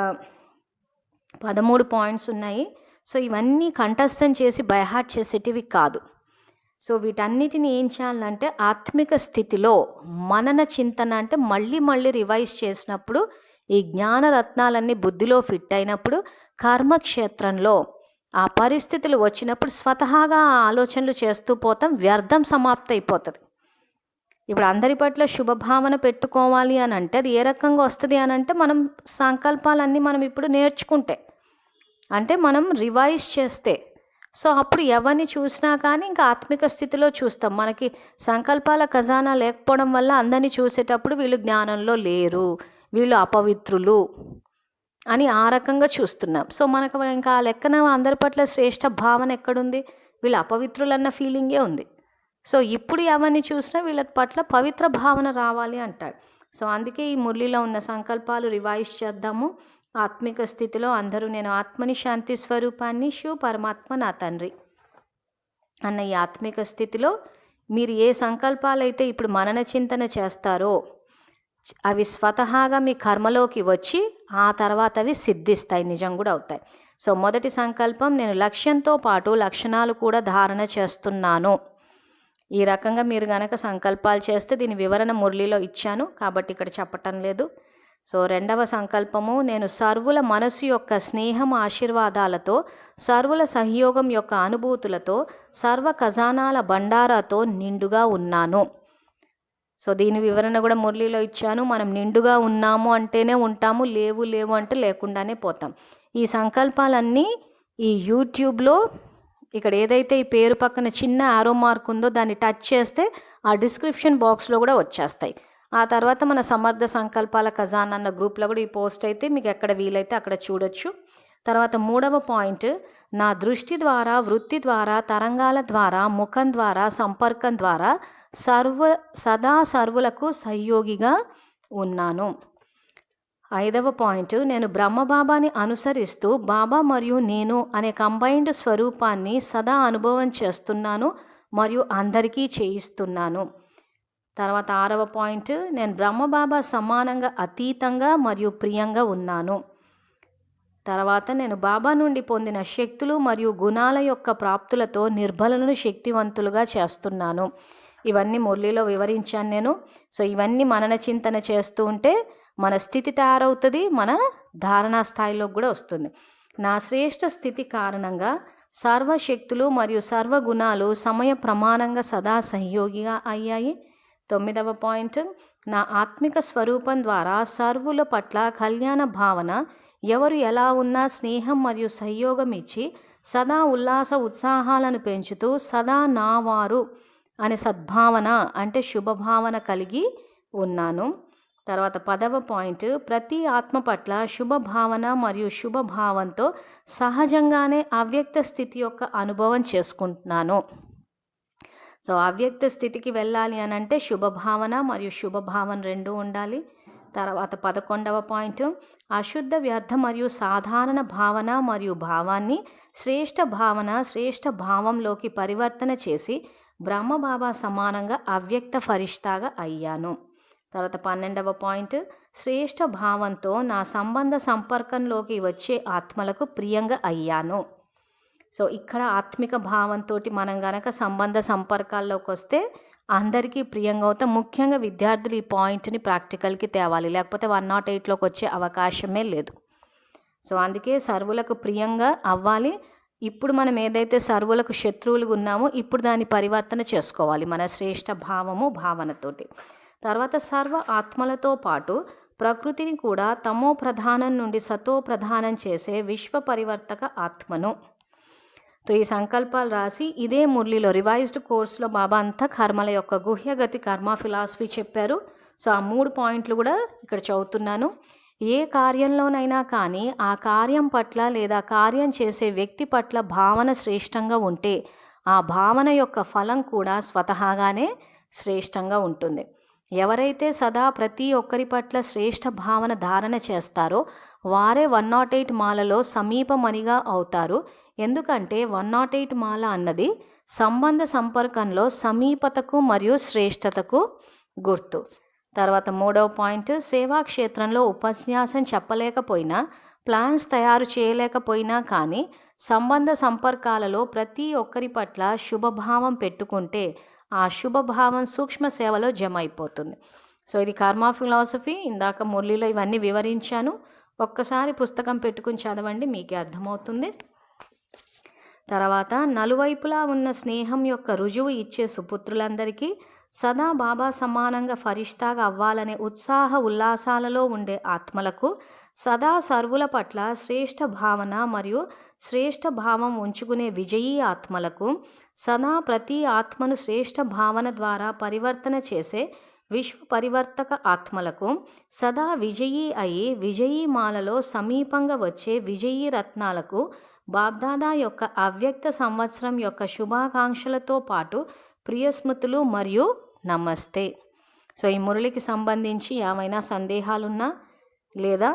13 పాయింట్స్ ఉన్నాయి. సో ఇవన్నీ కంఠస్థం చేసి బైహార్ట్ చేసేటివి కాదు. సో వీటన్నిటిని ఏం చేయాలంటే ఆత్మిక స్థితిలో మనన చింతన అంటే మళ్ళీ రివైజ్ చేసినప్పుడు ఈ జ్ఞానరత్నాలన్నీ బుద్ధిలో ఫిట్ అయినప్పుడు కర్మక్షేత్రంలో ఆ పరిస్థితులు వచ్చినప్పుడు స్వతహాగా ఆలోచనలు చేస్తూ పోతాం, వ్యర్థం సమాప్తి అయిపోతుంది. ఇప్పుడు అందరి పట్ల శుభభావన పెట్టుకోవాలి అని అంటే అది ఏ రకంగా వస్తుంది అని అంటే మనం సంకల్పాలన్నీ మనం ఇప్పుడు నేర్చుకుంటే, అంటే మనం రివైజ్ చేస్తే, సో అప్పుడు ఎవరిని చూసినా కానీ ఇంకా ఆత్మిక స్థితిలో చూస్తాం. మనకి సంకల్పాల ఖజానా లేకపోవడం వల్ల అందరినీ చూసేటప్పుడు వీళ్ళు జ్ఞానంలో లేరు, వీళ్ళు అపవిత్రులు అని ఆ రకంగా చూస్తున్నాం. సో మనకు ఇంకా ఆ లెక్కన అందరి పట్ల శ్రేష్ఠ భావన ఎక్కడుంది? వీళ్ళు అపవిత్రులు అన్న ఫీలింగే ఉంది. సో ఇప్పుడు ఎవరిని చూసినా వీళ్ళ పట్ల పవిత్ర భావన రావాలి అంటాడు. సో అందుకే ఈ మురళిలో ఉన్న సంకల్పాలు రివైజ్ చేద్దాము. ఆత్మిక స్థితిలో అందరూ నేను ఆత్మని, శాంతి స్వరూపాన్ని, శివ పరమాత్మ నా తండ్రి అన్న ఈ ఆత్మిక స్థితిలో మీరు ఏ సంకల్పాలైతే ఇప్పుడు మనన చింతన చేస్తారో అవి స్వతహాగా మీ కర్మలోకి వచ్చి ఆ తర్వాత అవి సిద్ధిస్తాయి, నిజం కూడా అవుతాయి. సో మొదటి సంకల్పం, నేను లక్ష్యంతో పాటు లక్షణాలు కూడా ధారణ చేస్తున్నాను. ఈ రకంగా మీరు గనక సంకల్పాలు చేస్తే దీని వివరణ మురళిలో ఇచ్చాను కాబట్టి ఇక్కడ చెప్పటం లేదు. సో రెండవ సంకల్పము, నేను సర్వుల మనసు యొక్క స్నేహం ఆశీర్వాదాలతో, సర్వుల సహయోగం యొక్క అనుభూతులతో, సర్వ ఖజానాల బండారాతో నిండుగా ఉన్నాను. సో దీని వివరణ కూడా మురళిలో ఇచ్చాను. మనం నిండుగా ఉన్నాము అంటేనే ఉంటాము, లేవు అంటే లేకుండానే పోతాం. ఈ సంకల్పాలన్నీ ఈ యూట్యూబ్లో ఇక్కడ ఏదైతే ఈ పేరు పక్కన చిన్న ఆరో మార్క్ ఉందో దాన్ని టచ్ చేస్తే ఆ డిస్క్రిప్షన్ బాక్స్లో కూడా వచ్చేస్తాయి. ఆ తర్వాత మన సమర్థ సంకల్పాల ఖజానా అన్న గ్రూప్లో కూడా ఈ పోస్ట్ అయితే మీకు ఎక్కడ వీలైతే అక్కడ చూడొచ్చు. తర్వాత మూడవ పాయింట్, నా దృష్టి ద్వారా, వృత్తి ద్వారా, తరంగాల ద్వారా, ముఖం ద్వారా, సంపర్కం ద్వారా సదా సర్వులకు సహయోగిగా ఉన్నాను. 5వ పాయింట్, నేను బ్రహ్మబాబాని అనుసరిస్తూ బాబా మరియు నేను అనే కంబైన్డ్ స్వరూపాన్ని సదా అనుభవం చేస్తున్నాను మరియు అందరికీ చేయిస్తున్నాను. తర్వాత 6వ పాయింట్, నేను బ్రహ్మబాబా సమానంగా అతీతంగా మరియు ప్రియంగా ఉన్నాను. తర్వాత నేను బాబా నుండి పొందిన శక్తులు మరియు గుణాల యొక్క ప్రాప్తులతో నిర్బలను శక్తివంతులుగా చేస్తున్నాను. ఇవన్నీ మురళిలో వివరించాను నేను. సో ఇవన్నీ మనన చింతన చేస్తూ ఉంటే మన స్థితి తయారవుతుంది, మన ధారణా స్థాయిలో కూడా వస్తుంది. నా శ్రేష్ఠ స్థితి కారణంగా సర్వశక్తులు మరియు సర్వగుణాలు సమయ ప్రమాణంగా సదా సహయోగిగా అయ్యాయి. 9వ పాయింట్, నా ఆత్మిక స్వరూపం ద్వారా సర్వుల పట్ల కళ్యాణ భావన, ఎవరు ఎలా ఉన్నా స్నేహం మరియు సహయోగం ఇచ్చి సదా ఉల్లాస ఉత్సాహాలను పెంచుతూ సదా నావారు అనే సద్భావన అంటే శుభభావన కలిగి ఉన్నాను. తర్వాత 10వ పాయింట్, ప్రతి ఆత్మ పట్ల శుభభావన మరియు శుభభావంతో సహజంగానే అవ్యక్త స్థితి యొక్క అనుభవం చేసుకుంటున్నాను. సో అవ్యక్త స్థితికి వెళ్ళాలి అని అంటే శుభభావన మరియు శుభభావన రెండూ ఉండాలి. తర్వాత 11వ పాయింట్, అశుద్ధ వ్యర్థ మరియు సాధారణ భావన మరియు భావాన్ని శ్రేష్ఠ భావన శ్రేష్ఠ భావంలోకి పరివర్తన చేసి బ్రహ్మబాబా సమానంగా అవ్యక్త ఫరిష్తాగా అయ్యాను. తర్వాత 12వ పాయింట్, శ్రేష్ఠ భావంతో నా సంబంధ సంపర్కంలోకి వచ్చే ఆత్మలకు ప్రియంగా అయ్యాను. సో ఇక్కడ ఆత్మిక భావంతో మనం గనక సంబంధ సంపర్కాల్లోకి వస్తే అందరికీ ప్రియంగా అవుతాం. ముఖ్యంగా విద్యార్థులు ఈ పాయింట్ని ప్రాక్టికల్కి తేవాలి, లేకపోతే 108లోకి వచ్చే అవకాశమే లేదు. సో అందుకే సర్వులకు ప్రియంగా అవ్వాలి. ఇప్పుడు మనం ఏదైతే సర్వులకు శత్రువులుగా ఉన్నామో ఇప్పుడు దాన్ని పరివర్తన చేసుకోవాలి మన శ్రేష్ఠ భావము భావనతోటి. తర్వాత సర్వ ఆత్మలతో పాటు ప్రకృతిని కూడా తమో ప్రధానం నుండి సతో ప్రధానం చేసే విశ్వ పరివర్తక ఆత్మను. సో ఈ సంకల్పాలు రాసి ఇదే మురళిలో రివైజ్డ్ కోర్సులో బాబా అంతా కర్మల యొక్క గుహ్యగతి కర్మ ఫిలాసఫీ చెప్పారు. సో ఆ 3 పాయింట్లు కూడా ఇక్కడ చదువుతున్నాను. ఏ కార్యంలోనైనా కానీ ఆ కార్యం పట్ల లేదా కార్యం చేసే వ్యక్తి పట్ల భావన శ్రేష్టంగా ఉంటే ఆ భావన యొక్క ఫలం కూడా స్వతహాగానే శ్రేష్టంగా ఉంటుంది. ఎవరైతే సదా ప్రతి ఒక్కరి పట్ల శ్రేష్ఠ భావన ధారణ చేస్తారో వారే 108 మాలలో సమీపమనిగా అవుతారు. ఎందుకంటే 108 మాల అన్నది సంబంధ సంపర్కంలో సమీపతకు మరియు శ్రేష్టతకు గుర్తు. తర్వాత 3వ పాయింట్, సేవా క్షేత్రంలో ఉపన్యాసం చెప్పలేకపోయినా ప్లాన్స్ తయారు చేయలేకపోయినా కానీ సంబంధ సంపర్కాలలో ప్రతి ఒక్కరి పట్ల శుభభావం పెట్టుకుంటే ఆ శుభభావం సూక్ష్మ సేవలో జమ అయిపోతుంది. సో ఇది కర్మ ఫిలాసఫీ. ఇందాక మురళిలో ఇవన్నీ వివరించాను. ఒక్కసారి పుస్తకం పెట్టుకుని చదవండి, మీకే అర్థమవుతుంది. తర్వాత నలువైపులా ఉన్న స్నేహం యొక్క రుజువు ఇచ్చే సుపుత్రులందరికీ సదా బాబా సమానంగా ఫరిష్తాగా అవ్వాలనే ఉత్సాహ ఉల్లాసాలలో ఉండే ఆత్మలకు సదా సర్వుల పట్ల శ్రేష్ఠ భావన మరియు శ్రేష్ఠ భావం ఉంచుకునే విజయీ ఆత్మలకు సదా ప్రతి ఆత్మను శ్రేష్ఠ భావన ద్వారా పరివర్తన చేసే విశ్వ పరివర్తక ఆత్మలకు సదా విజయీ అయి విజయీ మాలలో సమీపంగా వచ్చే విజయీ రత్నాలకు బాబ్దాదా యొక్క అవ్యక్త సంవత్సరం యొక్క శుభాకాంక్షలతో పాటు ప్రియస్మృతులు మరియు నమస్తే. సో ఈ మురళికి సంబంధించి ఏమైనా సందేహాలున్నా లేదా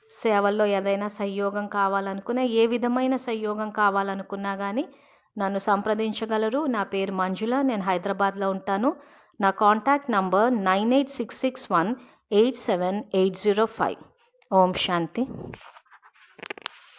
సేవల్లో ఏదైనా సహయోగం కావాలనుకున్నా, ఏ విధమైన సహయోగం కావాలనుకున్నా కానీ నన్ను సంప్రదించగలరు. నా పేరు మంజుల, నేను హైదరాబాద్లో ఉంటాను. నా కాంటాక్ట్ నంబర్ 9866187805. ఓం శాంతి.